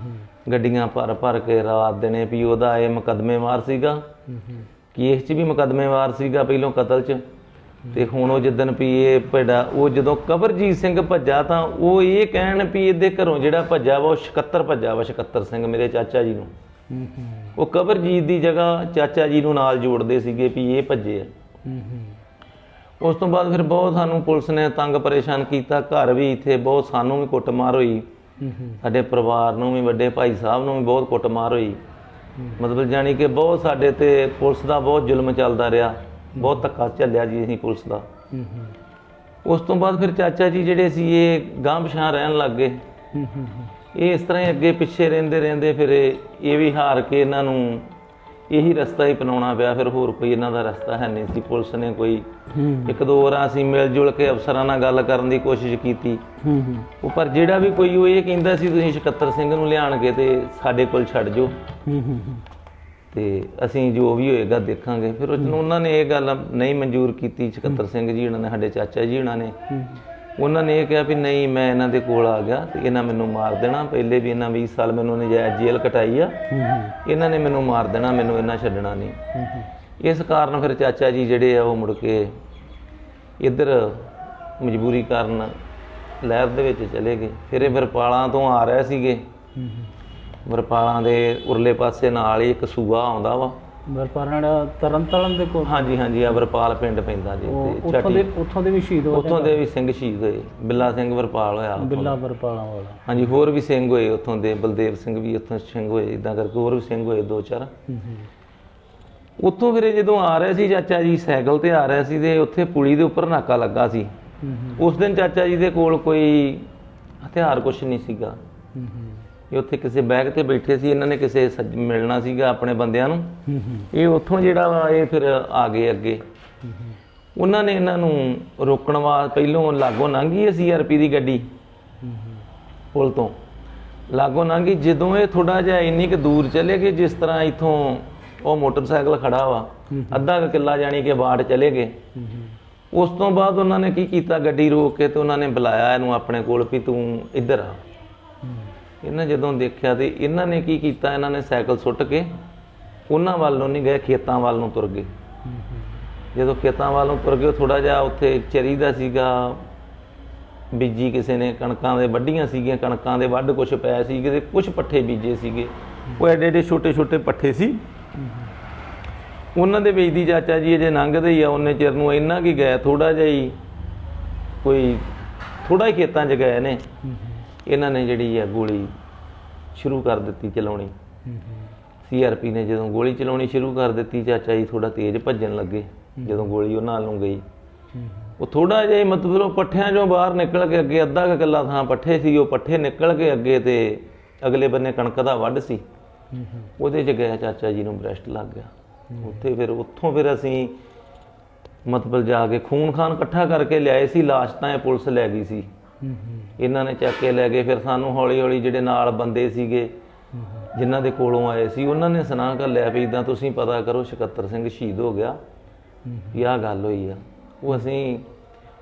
ਗੱਡੀਆਂ ਭਰ ਭਰ ਕੇ ਰਾਤ ਦਿਨੇ। ਵੀ ਉਹਦਾ ਇਹ ਮੁਕੱਦਮੇਵਾਰ ਸੀਗਾ, ਕੇਸ 'ਚ ਵੀ ਮੁਕੱਦਮੇਵਾਰ ਸੀਗਾ ਪਹਿਲੋਂ ਕਤਲ 'ਚ। ਤੇ ਹੁਣ ਉਹ ਜਿੱਦਣ ਵੀ ਇਹ ਭੇੜਾ, ਉਹ ਜਦੋਂ ਕਵਰਜੀਤ ਸਿੰਘ ਭੱਜਾ ਤਾਂ ਉਹ ਇਹ ਕਹਿਣ ਵੀ ਇਹਦੇ ਘਰੋਂ ਜਿਹੜਾ ਭੱਜਾ ਵਾ ਉਹ ਸਕੱਤਰ ਭੱਜਾ ਵਾ, ਸਕੱਤਰ ਸਿੰਘ ਮੇਰੇ ਚਾਚਾ ਜੀ ਨੂੰ। ਉਹ ਕਵਰਜੀਤ ਦੀ ਜਗ੍ਹਾ ਚਾਚਾ ਜੀ ਨੂੰ ਨਾਲ ਜੋੜਦੇ ਸੀਗੇ ਵੀ ਇਹ ਭੱਜੇ ਆ। ਉਸ ਤੋਂ ਬਾਅਦ ਫਿਰ ਬਹੁਤ ਸਾਨੂੰ ਪੁਲਿਸ ਨੇ ਤੰਗ ਪਰੇਸ਼ਾਨ ਕੀਤਾ। ਘਰ ਵੀ ਇੱਥੇ ਬਹੁਤ ਸਾਨੂੰ ਵੀ ਕੁੱਟਮਾਰ ਹੋਈ, ਸਾਡੇ ਪਰਿਵਾਰ ਨੂੰ ਵੀ, ਵੱਡੇ ਭਾਈ ਸਾਹਿਬ ਨੂੰ ਵੀ ਬਹੁਤ ਕੁੱਟਮਾਰ ਹੋਈ। ਮਤਲਬ ਜਾਣੀ ਕਿ ਬਹੁਤ ਸਾਡੇ ਤੇ ਪੁਲਿਸ ਦਾ ਬਹੁਤ ਜ਼ੁਲਮ ਚੱਲਦਾ ਰਿਹਾ, ਬਹੁਤ ਧੱਕਾ ਝੱਲਿਆ ਜੀ ਅਸੀਂ ਪੁਲਿਸ ਦਾ। ਉਸ ਤੋਂ ਬਾਅਦ ਫਿਰ ਚਾਚਾ ਜੀ ਜਿਹੜੇ ਸੀ ਇਹ ਗਾਂਹ ਪਛਾਂ ਰਹਿਣ ਲੱਗ ਗਏ। ਇਹ ਇਸ ਤਰ੍ਹਾਂ ਹੀ ਅੱਗੇ ਪਿੱਛੇ ਰਹਿੰਦੇ ਫਿਰ ਇਹ ਵੀ ਹਾਰ ਕੇ ਇਹਨਾਂ ਨੂੰ ਇਹੀ ਰਸਤਾ ਹੀ ਅਪਣਾਉਣਾ ਪਿਆ। ਫਿਰ ਹੋਰ ਕੋਈ ਇਹਨਾਂ ਦਾ ਰਸਤਾ ਹੈ ਨਹੀਂ ਸੀ। ਪੁਲਿਸ ਨੇ ਕੋਈ ਇੱਕ ਦੋ ਵਾਰ ਅਸੀਂ ਮਿਲ ਜੁਲ ਕੇ ਅਫਸਰਾਂ ਨਾਲ ਗੱਲ ਕਰਨ ਦੀ ਕੋਸ਼ਿਸ਼ ਕੀਤੀ, ਉਹ ਪਰ ਜਿਹੜਾ ਵੀ ਕੋਈ ਉਹ ਇਹ ਕਹਿੰਦਾ ਸੀ ਤੁਸੀਂ ਸਕੱਤਰ ਸਿੰਘ ਨੂੰ ਲਿਆਣ ਕੇ ਤੇ ਸਾਡੇ ਕੋਲ ਛੱਡ ਜਾਓ ਤੇ ਅਸੀਂ ਜੋ ਵੀ ਹੋਏਗਾ ਦੇਖਾਂਗੇ। ਫਿਰ ਉਹਨਾਂ ਨੇ ਇਹ ਗੱਲ ਨਹੀਂ ਮਨਜ਼ੂਰ ਕੀਤੀ। ਸਕੱਤਰ ਸਿੰਘ ਜੀ ਉਹਨਾਂ ਨੇ, ਸਾਡੇ ਚਾਚਾ ਜੀ ਉਹਨਾਂ ਨੇ, ਉਹਨਾਂ ਨੇ ਇਹ ਕਿਹਾ ਵੀ ਨਹੀਂ, ਮੈਂ ਇਹਨਾਂ ਦੇ ਕੋਲ ਆ ਗਿਆ ਤੇ ਇਹਨਾਂ ਮੈਨੂੰ ਮਾਰ ਦੇਣਾ। ਪਹਿਲੇ ਵੀ ਇਹਨਾਂ 20 ਸਾਲ ਮੈਨੂੰ ਨਜਾਇਜ਼ ਜੇਲ੍ਹ ਕਟਾਈ ਆ, ਇਹਨਾਂ ਨੇ ਮੈਨੂੰ ਮਾਰ ਦੇਣਾ, ਮੈਨੂੰ ਇਹਨਾਂ ਛੱਡਣਾ ਨਹੀਂ। ਇਸ ਕਾਰਨ ਫਿਰ ਚਾਚਾ ਜੀ ਜਿਹੜੇ ਆ ਉਹ ਮੁੜ ਕੇ ਇੱਧਰ ਮਜਬੂਰੀ ਕਾਰਨ ਲਹਿਰ ਦੇ ਵਿੱਚ ਚਲੇ ਗਏ। ਫਿਰ ਇਹ ਵਰਪਾਲਾਂ ਤੋਂ ਆ ਰਹੇ ਸੀਗੇ, ਵਰਪਾਲਾਂ ਦੇ ਉਰਲੇ ਪਾਸੇ ਨਾਲ ਹੀ ਇੱਕ ਸੂਆ ਆਉਂਦਾ ਵਾ, ਵਰਪਾਲਾਂ ਤਰਨਤਾਰਨ ਦੇ ਕੋਲ। ਹਾਂਜੀ ਹਾਂਜੀ, ਆ ਵਰਪਾਲ ਪਿੰਡ ਪੈਂਦਾ ਜੀ। ਉੱਥੋਂ ਦੇ ਵੀ ਸ਼ਹੀਦ ਹੋਏ, ਉੱਥੋਂ ਦੇ ਵੀ ਸਿੰਘ ਸ਼ਹੀਦ ਹੋਏ। ਬਿੱਲਾ ਸਿੰਘ ਵਰਪਾਲ ਹੋਇਆ, ਬਿੱਲਾ ਵਰਪਾਲਾਂ ਵਾਲਾ। ਹਾਂਜੀ, ਹੋਰ ਵੀ ਸਿੰਘ ਹੋਏ ਉੱਥੋਂ ਦੇ, ਬਲਦੇਵ ਸਿੰਘ ਵੀ ਉੱਥੋਂ ਸਿੰਘ ਹੋਏ, ਇੱਦਾਂ ਕਰਕੇ ਹੋਰ ਵੀ ਸਿੰਘ ਹੋਏ ਦੋ ਚਾਰ। ਉੱਥੋਂ ਫਿਰ ਜਦੋਂ ਆ ਰਹੇ ਸੀ ਚਾਚਾ ਜੀ, ਸਾਈਕਲ ਤੇ ਆ ਰਹੇ ਸੀ ਤੇ ਉੱਥੇ ਪੁਲੀ ਦੇ ਉੱਪਰ ਨਾਕਾ ਲੱਗਾ ਸੀ। ਉਸ ਦਿਨ ਚਾਚਾ ਜੀ ਦੇ ਕੋਲ ਕੋਈ ਹਥਿਆਰ ਕੁਛ ਨਹੀਂ ਸੀਗਾ। ਇਹ ਉੱਥੇ ਕਿਸੇ ਬੈਗ ਤੇ ਬੈਠੇ ਸੀ, ਇਹਨਾਂ ਨੇ ਕਿਸੇ ਮਿਲਣਾ ਸੀਗਾ ਆਪਣੇ ਬੰਦਿਆਂ ਨੂੰ। ਇਹ ਉੱਥੋਂ ਜਿਹੜਾ ਵਾ ਇਹ ਫਿਰ ਆ ਗਏ ਅੱਗੇ। ਉਹਨਾਂ ਨੇ ਇਹਨਾਂ ਨੂੰ ਰੋਕਣ ਵਾਸਤੇ ਪਹਿਲੋਂ ਲਾਗੋਂ ਲੰਘੀ ਸੀਆਰਪੀ ਦੀ ਗੱਡੀ ਪੁਲ ਤੋਂ, ਲਾਗੋਂ ਲੰਘੀ। ਜਦੋਂ ਇਹ ਥੋੜਾ ਜਿਹਾ ਇੰਨੀ ਕੁ ਦੂਰ ਚਲੇ ਗਏ, ਜਿਸ ਤਰ੍ਹਾਂ ਇੱਥੋਂ ਉਹ ਮੋਟਰਸਾਈਕਲ ਖੜਾ ਵਾ, ਅੱਧਾ ਕੁ ਕਿੱਲਾ ਜਾਣੀ ਕਿ ਬਾੜ ਚਲੇ ਗਏ। ਉਸ ਤੋਂ ਬਾਅਦ ਉਹਨਾਂ ਨੇ ਕੀ ਕੀਤਾ, ਗੱਡੀ ਰੋਕ ਕੇ ਤੇ ਉਹਨਾਂ ਨੇ ਬੁਲਾਇਆ ਇਹਨੂੰ ਆਪਣੇ ਕੋਲ ਵੀ ਤੂੰ ਇੱਧਰ ਆ। ਇਹਨਾਂ ਜਦੋਂ ਦੇਖਿਆ ਤੇ ਇਹਨਾਂ ਨੇ ਕੀ ਕੀਤਾ, ਇਹਨਾਂ ਨੇ ਸਾਈਕਲ ਸੁੱਟ ਕੇ ਉਹਨਾਂ ਵੱਲ ਨੂੰ ਨਹੀਂ ਗਏ, ਖੇਤਾਂ ਵੱਲ ਨੂੰ ਤੁਰ ਗਏ। ਜਦੋਂ ਖੇਤਾਂ ਵੱਲ ਨੂੰ ਤੁਰ ਗਏ, ਥੋੜਾ ਜਿਹਾ ਉੱਥੇ ਚਰੀ ਦਾ ਸੀਗਾ, ਬੀਜੀ ਕਿਸੇ ਨੇ ਕਣਕਾਂ ਦੇ ਵੱਢੀਆਂ ਸੀਗੀਆਂ, ਕਣਕਾਂ ਦੇ ਵੱਢ ਕੁਛ ਪਏ ਸੀਗੇ ਤੇ ਕੁਛ ਪੱਠੇ ਬੀਜੇ ਸੀਗੇ। ਉਹ ਐਡੇ ਐਡੇ ਛੋਟੇ ਛੋਟੇ ਪੱਠੇ ਸੀ। ਉਹਨਾਂ ਦੇ ਵੇਚਦੀ ਚਾਚਾ ਜੀ ਅਜੇ ਲੰਘਦੇ ਹੀ ਆ, ਉਹਨੇ ਚਿਰ ਨੂੰ ਇੰਨਾ ਕੀ ਗਏ, ਥੋੜਾ ਜਿਹਾ ਹੀ ਕੋਈ ਥੋੜਾ ਹੀ ਖੇਤਾਂ 'ਚ ਗਏ ਨੇ। ਇਹਨਾਂ ਨੇ ਜਿਹੜੀ ਆ ਗੋਲੀ ਸ਼ੁਰੂ ਕਰ ਦਿੱਤੀ ਚਲਾਉਣੀ। CRP ਨੇ ਜਦੋਂ ਗੋਲੀ ਚਲਾਉਣੀ ਸ਼ੁਰੂ ਕਰ ਦਿੱਤੀ, ਚਾਚਾ ਜੀ ਥੋੜਾ ਤੇਜ਼ ਭੱਜਣ ਲੱਗੇ। ਜਦੋਂ ਗੋਲੀ ਉਹਨਾਂ ਨਾਲ ਨੂੰ ਗਈ, ਉਹ ਥੋੜਾ ਜਿਹਾ ਮਤਲਬ ਉਹ ਪੱਠਿਆਂ 'ਚੋਂ ਬਾਹਰ ਨਿਕਲ ਕੇ ਅੱਗੇ ਅੱਧਾ ਕੁ ਕਿੱਲਾ ਥਾਂ ਪੱਠੇ ਸੀ, ਉਹ ਪੱਠੇ ਨਿਕਲ ਕੇ ਅੱਗੇ ਤੇ ਅਗਲੇ ਬੰਨੇ ਕਣਕ ਦਾ ਵੱਢ ਸੀ, ਉਹਦੇ 'ਚ ਗਿਆ ਚਾਚਾ ਜੀ ਨੂੰ ਬ੍ਰੈਸਟ ਲੱਗ ਗਿਆ। ਉੱਥੇ ਫਿਰ ਉੱਥੋਂ ਫਿਰ ਅਸੀਂ ਮਤਲਬ ਜਾ ਕੇ ਖੂਨ ਖਾਨ ਇਕੱਠਾ ਕਰਕੇ ਲਿਆਏ ਸੀ। ਲਾਸ਼ ਤਾਂ ਇਹ ਪੁਲਿਸ ਲੈ ਗਈ ਸੀ, ਇਹਨਾਂ ਨੇ ਚੱਕ ਕੇ ਲੈ ਗਏ। ਫਿਰ ਸਾਨੂੰ ਹੌਲੀ ਹੌਲੀ ਜਿਹੜੇ ਨਾਲ ਬੰਦੇ ਸੀਗੇ ਜਿਨ੍ਹਾਂ ਦੇ ਕੋਲੋਂ ਆਏ ਸੀ, ਉਹਨਾਂ ਨੇ ਸੁਣਾ ਘੱਲਿਆ ਵੀ ਇੱਦਾਂ ਤੁਸੀਂ ਪਤਾ ਕਰੋ ਸਕੱਤਰ ਸਿੰਘ ਸ਼ਹੀਦ ਹੋ ਗਿਆ, ਵੀ ਆਹ ਗੱਲ ਹੋਈ ਆ। ਉਹ ਅਸੀਂ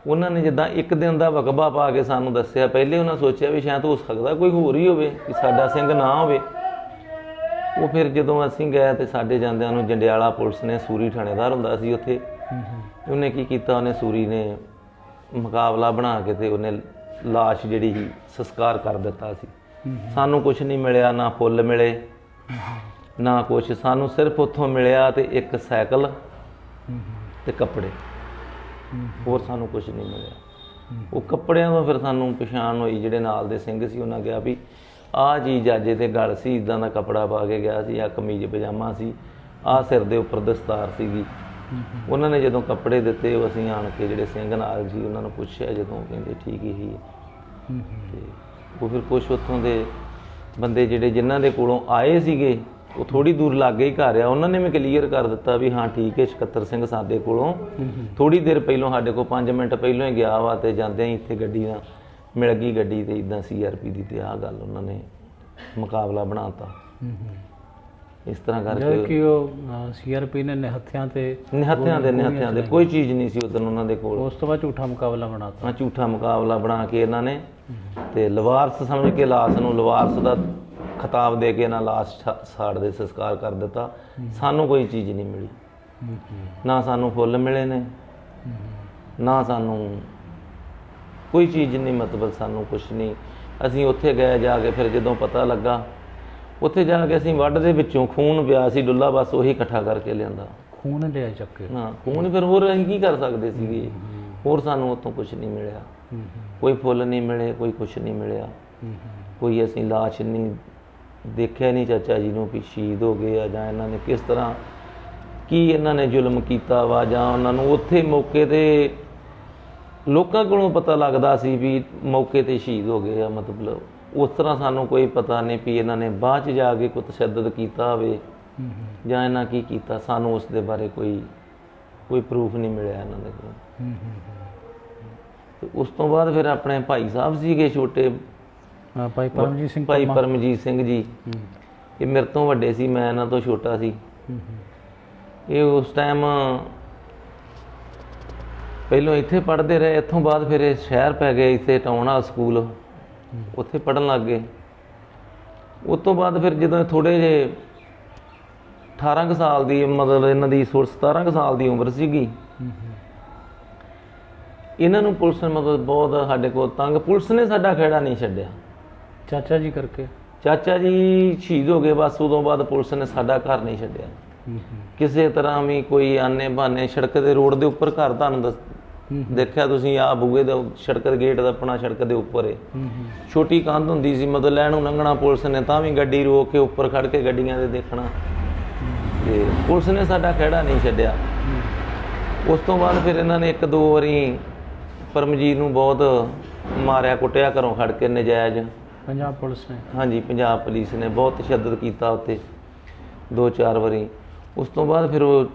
ਉਹਨਾਂ ਨੇ ਜਿੱਦਾਂ ਇੱਕ ਦਿਨ ਦਾ ਵਕਬਾ ਪਾ ਕੇ ਸਾਨੂੰ ਦੱਸਿਆ। ਪਹਿਲੇ ਉਹਨਾਂ ਸੋਚਿਆ ਵੀ ਸ਼ਾਇਦ ਹੋ ਸਕਦਾ ਕੋਈ ਹੋਰ ਹੀ ਹੋਵੇ, ਕਿ ਸਾਡਾ ਸਿੰਘ ਨਾ ਹੋਵੇ। ਉਹ ਫਿਰ ਜਦੋਂ ਅਸੀਂ ਗਏ ਤੇ ਸਾਡੇ ਜਾਂਦਿਆਂ ਨੂੰ ਜੰਡਿਆਲਾ ਪੁਲਿਸ ਨੇ, ਸੂਰੀ ਥਾਣੇਦਾਰ ਹੁੰਦਾ ਸੀ ਉੱਥੇ, ਉਹਨੇ ਕੀ ਕੀਤਾ, ਉਹਨੇ ਸੂਰੀ ਨੇ ਮੁਕਾਬਲਾ ਬਣਾ ਕੇ ਤੇ ਉਹਨੇ ਲਾਸ਼ ਜਿਹੜੀ ਸੀ ਸੰਸਕਾਰ ਕਰ ਦਿੱਤਾ ਸੀ। ਸਾਨੂੰ ਕੁਝ ਨਹੀਂ ਮਿਲਿਆ, ਨਾ ਫੁੱਲ ਮਿਲੇ ਨਾ ਕੁਛ। ਸਾਨੂੰ ਸਿਰਫ ਉੱਥੋਂ ਮਿਲਿਆ ਤੇ ਇੱਕ ਸਾਈਕਲ ਤੇ ਕੱਪੜੇ, ਹੋਰ ਸਾਨੂੰ ਕੁਝ ਨਹੀਂ ਮਿਲਿਆ। ਉਹ ਕੱਪੜਿਆਂ ਤੋਂ ਫਿਰ ਸਾਨੂੰ ਪਛਾਣ ਹੋਈ, ਜਿਹੜੇ ਨਾਲ ਦੇ ਸਿੰਘ ਸੀ ਉਹਨਾਂ ਕਿਹਾ ਵੀ ਆਹ ਚੀਜ਼ ਜਾਜੇ ਤੇ ਗਲ ਸੀ, ਇੱਦਾਂ ਦਾ ਕੱਪੜਾ ਪਾ ਕੇ ਗਿਆ ਸੀ, ਆਹ ਕਮੀਜ਼ ਪਜਾਮਾ ਸੀ, ਆਹ ਸਿਰ ਦੇ ਉੱਪਰ ਦਸਤਾਰ ਸੀਗੀ। ਉਹਨਾਂ ਨੇ ਜਦੋਂ ਕੱਪੜੇ ਦਿੱਤੇ, ਉਹ ਅਸੀਂ ਆਣ ਕੇ ਜਿਹੜੇ ਸਿੰਘ ਨਾਲ ਸੀ ਉਹਨਾਂ ਨੂੰ ਪੁੱਛਿਆ, ਜਦੋਂ ਕਹਿੰਦੇ ਠੀਕ ਹੀ ਹੈ। ਤੇ ਉਹ ਫਿਰ ਕੁਛ ਉੱਥੋਂ ਦੇ ਬੰਦੇ ਜਿਹੜੇ ਜਿਨ੍ਹਾਂ ਦੇ ਕੋਲੋਂ ਆਏ ਸੀਗੇ, ਉਹ ਥੋੜੀ ਦੂਰ ਲਾਗੇ ਹੀ ਘਰ ਆ, ਉਹਨਾਂ ਨੇ ਵੀ ਕਲੀਅਰ ਕਰ ਦਿੱਤਾ ਵੀ ਹਾਂ ਠੀਕ ਹੈ, ਸਕੱਤਰ ਸਿੰਘ ਸਾਡੇ ਕੋਲੋਂ ਥੋੜੀ ਦੇਰ ਪਹਿਲੋਂ, ਸਾਡੇ ਕੋਲ 5 ਮਿੰਟ ਪਹਿਲੋਂ ਹੀ ਗਿਆ ਵਾ, ਤੇ ਜਾਂਦਿਆਂ ਹੀ ਇੱਥੇ ਗੱਡੀ ਨਾਲ ਮਿਲ ਗਈ ਗੱਡੀ, ਤੇ ਇੱਦਾਂ CRP ਦੀ। ਤੇ ਆਹ ਗੱਲ ਉਹਨਾਂ ਨੇ ਮੁਕਾਬਲਾ ਬਣਾਤਾ। ਇਸ ਤਰ੍ਹਾਂ ਕਰਕੇ ਕਿ ਉਹ CRP ਨੇ ਨਿਹੱਥਿਆਂ ਦੇ ਕੋਈ ਚੀਜ਼ ਨਹੀਂ ਸੀ ਉਦੋਂ ਉਹਨਾਂ ਦੇ ਕੋਲ। ਉਸ ਤੋਂ ਬਾਅਦ ਝੂਠਾ ਮੁਕਾਬਲਾ ਬਣਾਤਾ। ਹਾਂ, ਝੂਠਾ ਮੁਕਾਬਲਾ ਬਣਾ ਕੇ ਇਹਨਾਂ ਨੇ ਤੇ ਲਵਾਰਸ ਸਮਝ ਕੇ ਲਾਸ਼ ਨੂੰ ਲਵਾਰਸ ਦਾ ਖਿਤਾਬ ਦੇ ਕੇ ਇਹਨਾਂ ਲਾਸ਼ ਸਾੜ ਦੇ ਸੰਸਕਾਰ ਕਰ ਦਿੱਤਾ। ਸਾਨੂੰ ਕੋਈ ਚੀਜ਼ ਨਹੀਂ ਮਿਲੀ, ਨਾ ਸਾਨੂੰ ਫੁੱਲ ਮਿਲੇ ਨੇ, ਨਾ ਸਾਨੂੰ ਕੋਈ ਚੀਜ਼ ਨਹੀਂ, ਮਤਲਬ ਸਾਨੂੰ ਕੁਛ ਨਹੀਂ। ਅਸੀਂ ਉੱਥੇ ਗਏ ਜਾ ਕੇ, ਫਿਰ ਜਦੋਂ ਪਤਾ ਲੱਗਾ ਉੱਥੇ ਜਾ ਕੇ ਅਸੀਂ ਵੱਢ ਦੇ ਵਿੱਚੋਂ ਖੂਨ ਪਿਆ ਸੀ ਡੁੱਲਾ, ਬਸ ਉਹੀ ਇਕੱਠਾ ਕਰਕੇ ਲਿਆਂਦਾ। ਖੂਨ ਲਿਆ ਚੱਕ ਕੇ? ਹਾਂ, ਖੂਨ। ਫਿਰ ਹੋਰ ਅਸੀਂ ਕੀ ਕਰ ਸਕਦੇ ਸੀਗੇ, ਹੋਰ ਸਾਨੂੰ ਉੱਥੋਂ ਕੁਛ ਨਹੀਂ ਮਿਲਿਆ। ਕੋਈ ਫੁੱਲ ਨਹੀਂ ਮਿਲੇ, ਕੋਈ ਕੁਛ ਨਹੀਂ ਮਿਲਿਆ, ਕੋਈ ਅਸੀਂ ਲਾਸ਼ ਨਹੀਂ ਦੇਖਿਆ ਨਹੀਂ ਚਾਚਾ ਜੀ ਨੂੰ ਵੀ ਸ਼ਹੀਦ ਹੋ ਗਏ ਆ, ਜਾਂ ਇਹਨਾਂ ਨੇ ਕਿਸ ਤਰ੍ਹਾਂ ਕੀ ਇਹਨਾਂ ਨੇ ਜ਼ੁਲਮ ਕੀਤਾ ਵਾ, ਜਾਂ ਉਹਨਾਂ ਨੂੰ ਉੱਥੇ ਮੌਕੇ ਤੇ ਲੋਕਾਂ ਕੋਲੋਂ ਪਤਾ ਲੱਗਦਾ ਸੀ ਵੀ ਮੌਕੇ ਤੇ ਸ਼ਹੀਦ ਹੋ ਗਏ ਆ। ਮਤਲਬ ਉਸ ਤਰ੍ਹਾਂ ਸਾਨੂੰ ਕੋਈ ਪਤਾ ਨਹੀਂ ਵੀ ਇਹਨਾਂ ਨੇ ਬਾਅਦ 'ਚ ਜਾ ਕੇ ਕੋਈ ਤਸ਼ੱਦਦ ਕੀਤਾ ਹੋਵੇ ਜਾਂ ਇਹਨਾਂ ਕੀ ਕੀਤਾ। ਸਾਨੂੰ ਉਸ ਦੇ ਬਾਰੇ ਕੋਈ ਪ੍ਰੂਫ ਨਹੀਂ ਮਿਲਿਆ ਇਹਨਾਂ ਦੇ ਕੋਲ। ਤੇ ਉਸ ਤੋਂ ਬਾਅਦ ਫਿਰ ਆਪਣੇ ਭਾਈ ਸਾਹਿਬ ਸੀਗੇ ਛੋਟੇ, ਭਾਈ ਪਰਮਜੀਤ ਸਿੰਘ ਜੀ, ਇਹ ਮੇਰੇ ਤੋਂ ਵੱਡੇ ਸੀ, ਮੈਂ ਇਹਨਾਂ ਤੋਂ ਛੋਟਾ ਸੀ। ਇਹ ਉਸ ਟਾਈਮ ਪਹਿਲੋਂ ਇੱਥੇ ਪੜ੍ਹਦੇ ਰਹੇ, ਇੱਥੋਂ ਬਾਅਦ ਫਿਰ ਇਹ ਸ਼ਹਿਰ ਪੈ ਗਏ, ਇੱਥੇ ਟਾਊਨ ਹਾਲ ਸਕੂਲ, ਉੱਥੇ ਪੜ੍ਹਨ ਲੱਗ ਗਏ। ਉਸ ਤੋਂ ਬਾਅਦ ਫਿਰ ਜਦੋਂ ਥੋੜ੍ਹੇ ਜਿਹੇ 18 ਕੁ ਸਾਲ ਦੀ, ਮਤਲਬ ਇਹਨਾਂ ਦੀ 17 ਕੁ ਸਾਲ ਦੀ ਉਮਰ ਸੀਗੀ, ਇਹਨਾਂ ਨੂੰ ਪੁਲਿਸ ਨੇ ਮਤਲਬ ਬਹੁਤ ਸਾਡੇ ਕੋਲ ਤੰਗ, ਪੁਲਿਸ ਨੇ ਸਾਡਾ ਖਹਿੜਾ ਨਹੀਂ ਛੱਡਿਆ। ਚਾਚਾ ਜੀ ਕਰਕੇ? ਚਾਚਾ ਜੀ ਸ਼ਹੀਦ ਹੋ ਗਏ, ਬਸ ਉਦੋਂ ਬਾਅਦ ਪੁਲਿਸ ਨੇ ਸਾਡਾ ਘਰ ਨਹੀਂ ਛੱਡਿਆ ਕਿਸੇ ਤਰ੍ਹਾਂ ਵੀ। ਕੋਈ ਆਨੇ ਬਹਾਨੇ ਸੜਕ ਦੇ ਰੋਡ ਦੇ ਉੱਪਰ ਘਰ, ਤੁਹਾਨੂੰ ਦੇਖਿਆ ਤੁਸੀਂ, ਆਹ ਬੂਹੇ ਦਾ ਸੜਕ ਦੇ ਗੇਟ ਦਾ ਆਪਣਾ ਸੜਕ ਦੇ ਉੱਪਰ ਹੈ, ਛੋਟੀ ਕੰਧ ਹੁੰਦੀ ਸੀ, ਮਤਲਬ ਲੈਣ ਨੂੰ ਲੰਘਣਾ ਪੁਲਿਸ ਨੇ ਤਾਂ ਵੀ ਗੱਡੀ ਰੋਕ ਕੇ ਉੱਪਰ ਖੜ ਕੇ ਗੱਡੀਆਂ ਦੇ ਦੇਖਣਾ। ਤੇ ਪੁਲਿਸ ਨੇ ਸਾਡਾ ਖਹਿੜਾ ਨਹੀਂ ਛੱਡਿਆ। ਉਸ ਤੋਂ ਬਾਅਦ ਫਿਰ ਇਹਨਾਂ ਨੇ 1-2 ਵਾਰੀ ਪਰਮਜੀਤ ਨੂੰ ਬਹੁਤ ਮਾਰਿਆ ਕੁੱਟਿਆ ਘਰੋਂ ਖੜ ਕੇ ਨਜਾਇਜ਼। ਪੰਜਾਬ ਪੁਲਿਸ ਨੇ? ਹਾਂਜੀ, ਪੰਜਾਬ ਪੁਲਿਸ ਨੇ ਬਹੁਤ ਤਸ਼ੱਦਦ ਕੀਤਾ ਉੱਤੇ 2-4 ਵਾਰੀ। ਉਸ ਤੋਂ ਬਾਅਦ ਫਿਰ ਉਹ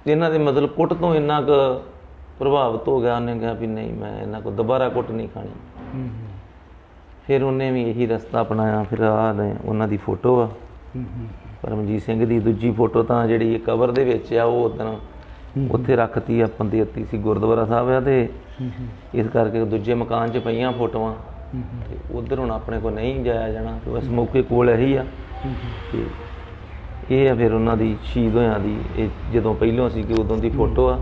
ਇਹਨਾਂ ਦੇ ਮਤਲਬ ਕੁੱਟ ਤੋਂ ਇੰਨਾ ਕੁ ਪ੍ਰਭਾਵਿਤ ਹੋ ਗਿਆ, ਉਹਨੇ ਕਿਹਾ ਵੀ ਨਹੀਂ, ਮੈਂ ਇਹਨਾਂ ਕੋਲ ਦੁਬਾਰਾ ਕੁੱਟ ਨਹੀਂ ਖਾਣੀ। ਫਿਰ ਉਹਨੇ ਵੀ ਇਹੀ ਰਸਤਾ ਅਪਣਾਇਆ। ਫਿਰ ਆਹ ਨੇ ਉਹਨਾਂ ਦੀ ਫੋਟੋ ਆ ਪਰਮਜੀਤ ਸਿੰਘ ਦੀ। ਦੂਜੀ ਫੋਟੋ ਤਾਂ ਜਿਹੜੀ ਕਵਰ ਦੇ ਵਿੱਚ ਆ ਉਹ ਉਦੋਂ ਉੱਥੇ ਰੱਖਤੀ ਆਪਾਂ ਦੇਤੀ ਸੀ, ਗੁਰਦੁਆਰਾ ਸਾਹਿਬ ਆ ਤੇ ਇਸ ਕਰਕੇ ਦੂਜੇ ਮਕਾਨ 'ਚ ਪਈਆਂ ਫੋਟੋਆਂ ਤੇ ਉਧਰ ਹੁਣ ਆਪਣੇ ਕੋਲ ਨਹੀਂ ਜਾਇਆ ਜਾਣਾ ਤੇ ਬਸ ਮੌਕੇ ਕੋਲ ਇਹੀ ਆ। ਤੇ ਇਹ ਆ ਫਿਰ ਉਹਨਾਂ ਦੀ ਸ਼ਹੀਦ ਹੋਇਆਂ ਦੀ, ਇਹ ਜਦੋਂ ਪਹਿਲੋਂ ਸੀ ਕਿ ਉਦੋਂ ਦੀ ਫੋਟੋ ਆ,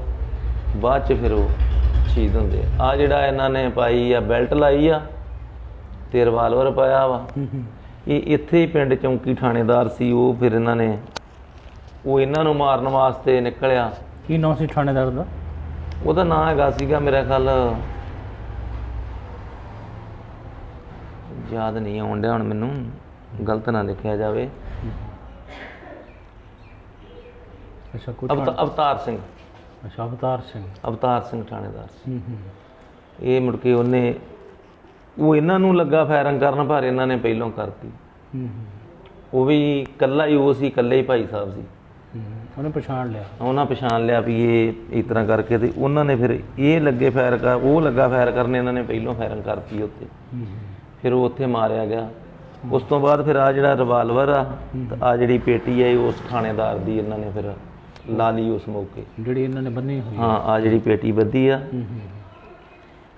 ਬਾਅਦ 'ਚ ਫਿਰ ਉਹ ਸ਼ਹੀਦ ਹੁੰਦੇ ਆ। ਜਿਹੜਾ ਇਹਨਾਂ ਨੇ ਪਾਈ ਆ ਬੈਲਟ ਲਾਈ ਆ ਤੇ ਰਿਵਾਲਵਰ ਪਾਇਆ ਵਾ, ਇਹ ਇੱਥੇ ਹੀ ਪਿੰਡ ਚੌਂਕੀ ਥਾਣੇਦਾਰ ਸੀ ਉਹ। ਫਿਰ ਇਹਨਾਂ ਨੇ ਉਹ ਇਹਨਾਂ ਨੂੰ ਮਾਰਨ ਵਾਸਤੇ ਨਿਕਲਿਆ। ਕੀ ਨਾਂ ਸੀ ਥਾਣੇਦਾਰ ਦਾ? ਉਹਦਾ ਨਾਂ ਹੈਗਾ ਸੀਗਾ ਮੇਰਾ ਖਿਆਲ, ਯਾਦ ਨਹੀਂ ਆਉਣ ਡਿਆ ਹੁਣ ਮੈਨੂੰ, ਗਲਤ ਨਾ ਲਿਖਿਆ ਜਾਵੇ। ਅੱਛਾ, ਕੋਈ ਅਵਤਾਰ ਸਿੰਘ। ਅੱਛਾ, ਅਵਤਾਰ ਸਿੰਘ। ਅਵਤਾਰ ਸਿੰਘ ਥਾਣੇਦਾਰ ਸੀ। ਇਹ ਮੁੜ ਕੇ ਉਹਨੇ ਉਹ ਇਹਨਾਂ ਨੂੰ ਲੱਗਾ ਫਾਇਰਿੰਗ ਕਰਨ, ਪਰ ਇਹਨਾਂ ਨੇ ਪਹਿਲੋਂ ਕਰਤੀ। ਉਹ ਵੀ ਇਕੱਲਾ ਹੀ, ਉਹ ਸੀ ਇਕੱਲੇ ਹੀ ਭਾਈ ਸਾਹਿਬ ਸੀ। ਉਹਨੇ ਪਛਾਣ ਲਿਆ, ਉਹਨਾਂ ਪਛਾਣ ਲਿਆ ਵੀ ਇਹ ਇਸ ਤਰ੍ਹਾਂ ਕਰਕੇ, ਤੇ ਉਹਨਾਂ ਨੇ ਫਿਰ ਇਹ ਲੱਗੇ ਫਾਇਰ ਕਰ, ਉਹ ਲੱਗਾ ਫਾਇਰ ਕਰਨ, ਇਹਨਾਂ ਨੇ ਪਹਿਲੋਂ ਫਾਇਰਿੰਗ ਕਰਤੀ ਉੱਥੇ। ਫਿਰ ਉਹ ਉੱਥੇ ਮਾਰਿਆ ਗਿਆ। ਉਸ ਤੋਂ ਬਾਅਦ ਫਿਰ ਆ ਜਿਹੜਾ ਰਿਵਾਲਵਰ ਆ, ਆ ਜਿਹੜੀ ਪੇਟੀ ਹੈ ਉਸ ਥਾਣੇਦਾਰ ਦੀ ਇਹਨਾਂ ਨੇ ਫਿਰ ਲਾ ਲਈ ਉਸ ਮੌਕੇ, ਜਿਹੜੀ ਇਹਨਾਂ ਨੇ ਬੰਨੀ ਹੋਈ। ਹਾਂ, ਆ ਜਿਹੜੀ ਪੇਟੀ ਬੱਧੀ ਆ,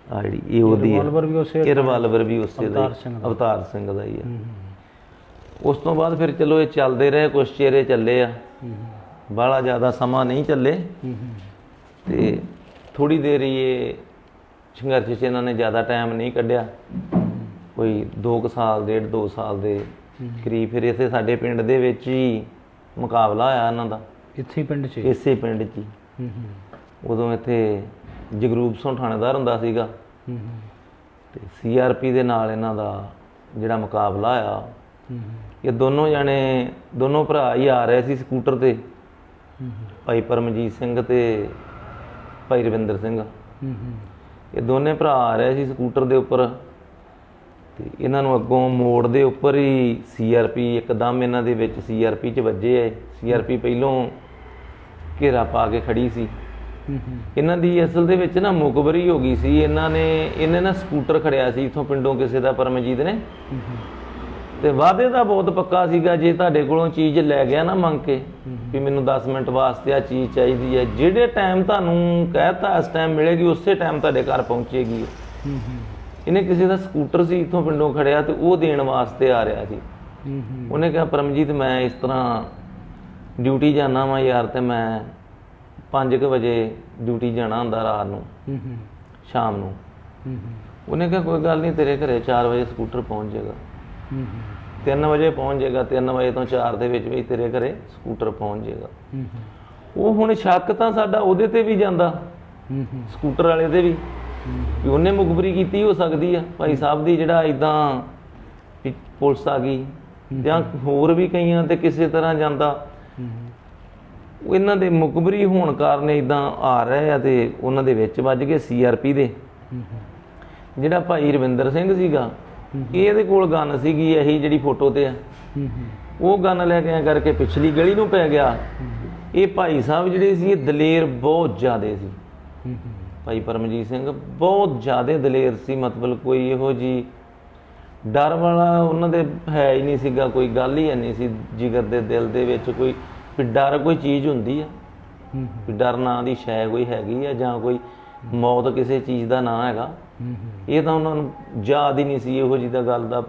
ਆ ਜਿਹੜੀ ਇਹ ਉਹਦੀ ਹੈ। ਇਹ ਰਿਵਾਲਵਰ ਵੀ ਉਸੇ ਦਾ, ਅਵਤਾਰ ਸਿੰਘ ਦਾ ਹੀ ਆ। ਉਸ ਤੋਂ ਬਾਅਦ ਫਿਰ ਚਲੋ ਇਹ ਚੱਲਦੇ ਰਹੇ, ਕੁਛ ਚਿਹਰੇ ਚੱਲੇ ਆ, ਬਾਹਲਾ ਜ਼ਿਆਦਾ ਸਮਾਂ ਨਹੀਂ ਚੱਲੇ ਤੇ ਥੋੜ੍ਹੀ ਦੇਰ ਹੀ ਇਹ ਸੰਘਰਸ਼ 'ਚ ਇਹਨਾਂ ਨੇ ਜ਼ਿਆਦਾ ਟਾਈਮ ਨਹੀਂ ਕੱਢਿਆ, ਕੋਈ 2 ਸਾਲ, 1.5-2 ਸਾਲ ਦੇ ਕਰੀਬ। ਫਿਰ ਇੱਥੇ ਸਾਡੇ ਪਿੰਡ ਦੇ ਵਿੱਚ ਹੀ ਮੁਕਾਬਲਾ ਹੋਇਆ ਇਹਨਾਂ ਦਾ, ਇੱਥੇ ਪਿੰਡ 'ਚ, ਇਸੇ ਪਿੰਡ 'ਚ ਹੀ। ਉਦੋਂ ਇੱਥੇ ਜਗਰੂਪ ਸਿੰਘ ਥਾਣੇਦਾਰ ਹੁੰਦਾ ਸੀਗਾ ਤੇ CRP ਦੇ ਨਾਲ ਇਹਨਾਂ ਦਾ ਜਿਹੜਾ ਮੁਕਾਬਲਾ ਆ। ਇਹ ਦੋਨੋਂ ਜਾਣੇ, ਦੋਨੋਂ ਭਰਾ ਹੀ ਆ ਰਹੇ ਸੀ ਸਕੂਟਰ ਤੇ, ਭਾਈ ਪਰਮਜੀਤ ਸਿੰਘ ਤੇ ਭਾਈ ਰਵਿੰਦਰ ਸਿੰਘ। ਇਹ ਦੋਨੇ ਭਰਾ ਆ ਰਹੇ ਸੀ ਸਕੂਟਰ ਦੇ ਉੱਪਰ ਤੇ ਇਹਨਾਂ ਨੂੰ ਅੱਗੋਂ ਮੋੜ ਦੇ ਉੱਪਰ ਹੀ CRP ਇੱਕਦਮ ਇਹਨਾਂ ਦੇ ਵਿੱਚ CRP 'ਚ ਵੱਜੇ ਹੈ। CRP ਪਹਿਲੋਂ ਘੇਰਾ ਪਾ ਕੇ ਖੜੀ ਸੀ। ਇਹਨਾਂ ਦੀ ਅਸਲ ਦੇ ਵਿੱਚ ਨਾ ਮੁਖਬਰੀ ਹੋ ਗਈ ਸੀ। ਇਹਨੇ ਨਾ ਸਕੂਟਰ ਖੜਿਆ ਸੀ ਇੱਥੋਂ ਪਿੰਡੋਂ ਕਿਸੇ ਦਾ, ਪਰਮਜੀਤ ਨੇ, ਤੇ ਵਾਅਦੇ ਦਾ ਬਹੁਤ ਪੱਕਾ ਸੀਗਾ, ਜੇ ਤੁਹਾਡੇ ਕੋਲੋਂ ਚੀਜ਼ ਲੈ ਗਿਆ ਨਾ ਮੰਗ ਕੇ ਵੀ ਮੈਨੂੰ 10 ਮਿੰਟ ਵਾਸਤੇ ਆ ਚੀਜ਼ ਚਾਹੀਦੀ ਹੈ, ਜਿਹੜੇ ਟਾਈਮ ਤੁਹਾਨੂੰ ਕਹਿਤਾ ਇਸ ਟਾਈਮ ਮਿਲੇਗੀ, ਉਸੇ ਟਾਈਮ ਤੁਹਾਡੇ ਘਰ ਪਹੁੰਚੇਗੀ। ਇਹਨੇ ਕਿਸੇ ਦਾ ਸਕੂਟਰ ਸੀ ਇੱਥੋਂ ਪਿੰਡੋਂ ਖੜਿਆ ਤੇ ਉਹ ਦੇਣ ਵਾਸਤੇ ਆ ਰਿਹਾ ਸੀ। ਉਹਨੇ ਕਿਹਾ ਪਰਮਜੀਤ ਮੈਂ ਇਸ ਤਰ੍ਹਾਂ ਡਿਊਟੀ ਜਾਣਾ ਵਾ ਯਾਰ, ਤੇ ਮੈਂ 5 ਵਜੇ ਡਿਊਟੀ ਜਾਣਾ ਹੁੰਦਾ ਰਾਤ ਨੂੰ, ਸ਼ਾਮ ਨੂੰ। ਉਹਨੇ ਕਿਹਾ ਕੋਈ ਗੱਲ ਨਹੀਂ, ਤੇਰੇ ਘਰੇ 4 ਵਜੇ ਸਕੂਟਰ ਪਹੁੰਚ ਜਾਏਗਾ, 3 ਵਜੇ ਪਹੁੰਚ ਜਾਏਗਾ, 3 ਵਜੇ ਤੋਂ 4 ਦੇ ਵਿੱਚ ਵੀ ਤੇਰੇ ਘਰੇ ਸਕੂਟਰ ਪਹੁੰਚ ਜਾਏਗਾ। ਉਹ ਹੁਣ ਸ਼ੱਕ ਤਾਂ ਸਾਡਾ ਉਹਦੇ ਤੇ ਵੀ ਜਾਂਦਾ, ਸਕੂਟਰ ਵਾਲੇ ਤੇ ਵੀ, ਕਿ ਉਹਨੇ ਮੁਖਬਰੀ ਕੀਤੀ ਹੋ ਸਕਦੀ ਆ ਭਾਈ ਸਾਹਿਬ ਦੀ, ਜਿਹੜਾ ਇਦਾਂ ਪੁਲਿਸ ਆ ਗਈ ਜਾਂ ਹੋਰ ਵੀ ਕਈਆਂ ਤੇ ਕਿਸੇ ਤਰ੍ਹਾਂ ਜਾਂਦਾ। ਇਹਨਾਂ ਦੇ ਮੁਖਬਰੀ ਹੋਣ ਕਾਰਨ ਇਦਾਂ ਆ ਰਹੇ ਆ ਤੇ ਉਹਨਾਂ ਦੇ ਵਿੱਚ ਵੱਜ ਗਏ CRP ਦੇ। ਜਿਹੜਾ ਭਾਈ ਰਵਿੰਦਰ ਸਿੰਘ ਸੀਗਾ, ਇਹਦੇ ਕੋਲ ਗਨ ਸੀਗੀ ਇਹੀ ਜਿਹੜੀ ਫੋਟੋ ਤੇ ਆ, ਉਹ ਗਨ ਲੈ ਕੇ ਆ ਕਰਕੇ ਪਿਛਲੀ ਗਲੀ ਨੂੰ ਪੈ ਗਿਆ। ਇਹ ਭਾਈ ਸਾਹਿਬ ਜਿਹੜੇ ਸੀ ਇਹ ਦਲੇਰ ਬਹੁਤ ਜ਼ਿਆਦੇ ਸੀ। ਭਾਈ ਪਰਮਜੀਤ ਸਿੰਘ ਬਹੁਤ ਜ਼ਿਆਦਾ ਦਲੇਰ ਸੀ, ਮਤਲਬ ਕੋਈ ਇਹੋ ਜੀ ਡਰ ਵਾਲਾ ਉਹਨਾਂ ਦੇ ਹੈ ਹੀ ਨਹੀਂ ਸੀਗਾ, ਕੋਈ ਗੱਲ ਹੀ ਨਹੀਂ ਸੀ ਜਿਗਰ ਦੇ ਦਿਲ ਦੇ ਵਿੱਚ ਕੋਈ ਵੀ ਡਰ ਕੋਈ ਚੀਜ਼ ਹੁੰਦੀ ਆ, ਵੀ ਡਰ ਨਾਂ ਦੀ ਸ਼ੈ ਕੋਈ ਹੈਗੀ ਆ, ਜਾਂ ਕੋਈ ਮੌਤ ਕਿਸੇ ਚੀਜ਼ ਦਾ ਨਾਂ ਹੈਗਾ। ਇਹ ਤਾਂ ਉਹਨਾਂ ਨੂੰ ਯਾਦ ਹੀ ਨਹੀਂ ਸੀ, ਇਹੋ ਜਿਹੀ ਦਾ ਗੱਲ ਦਾ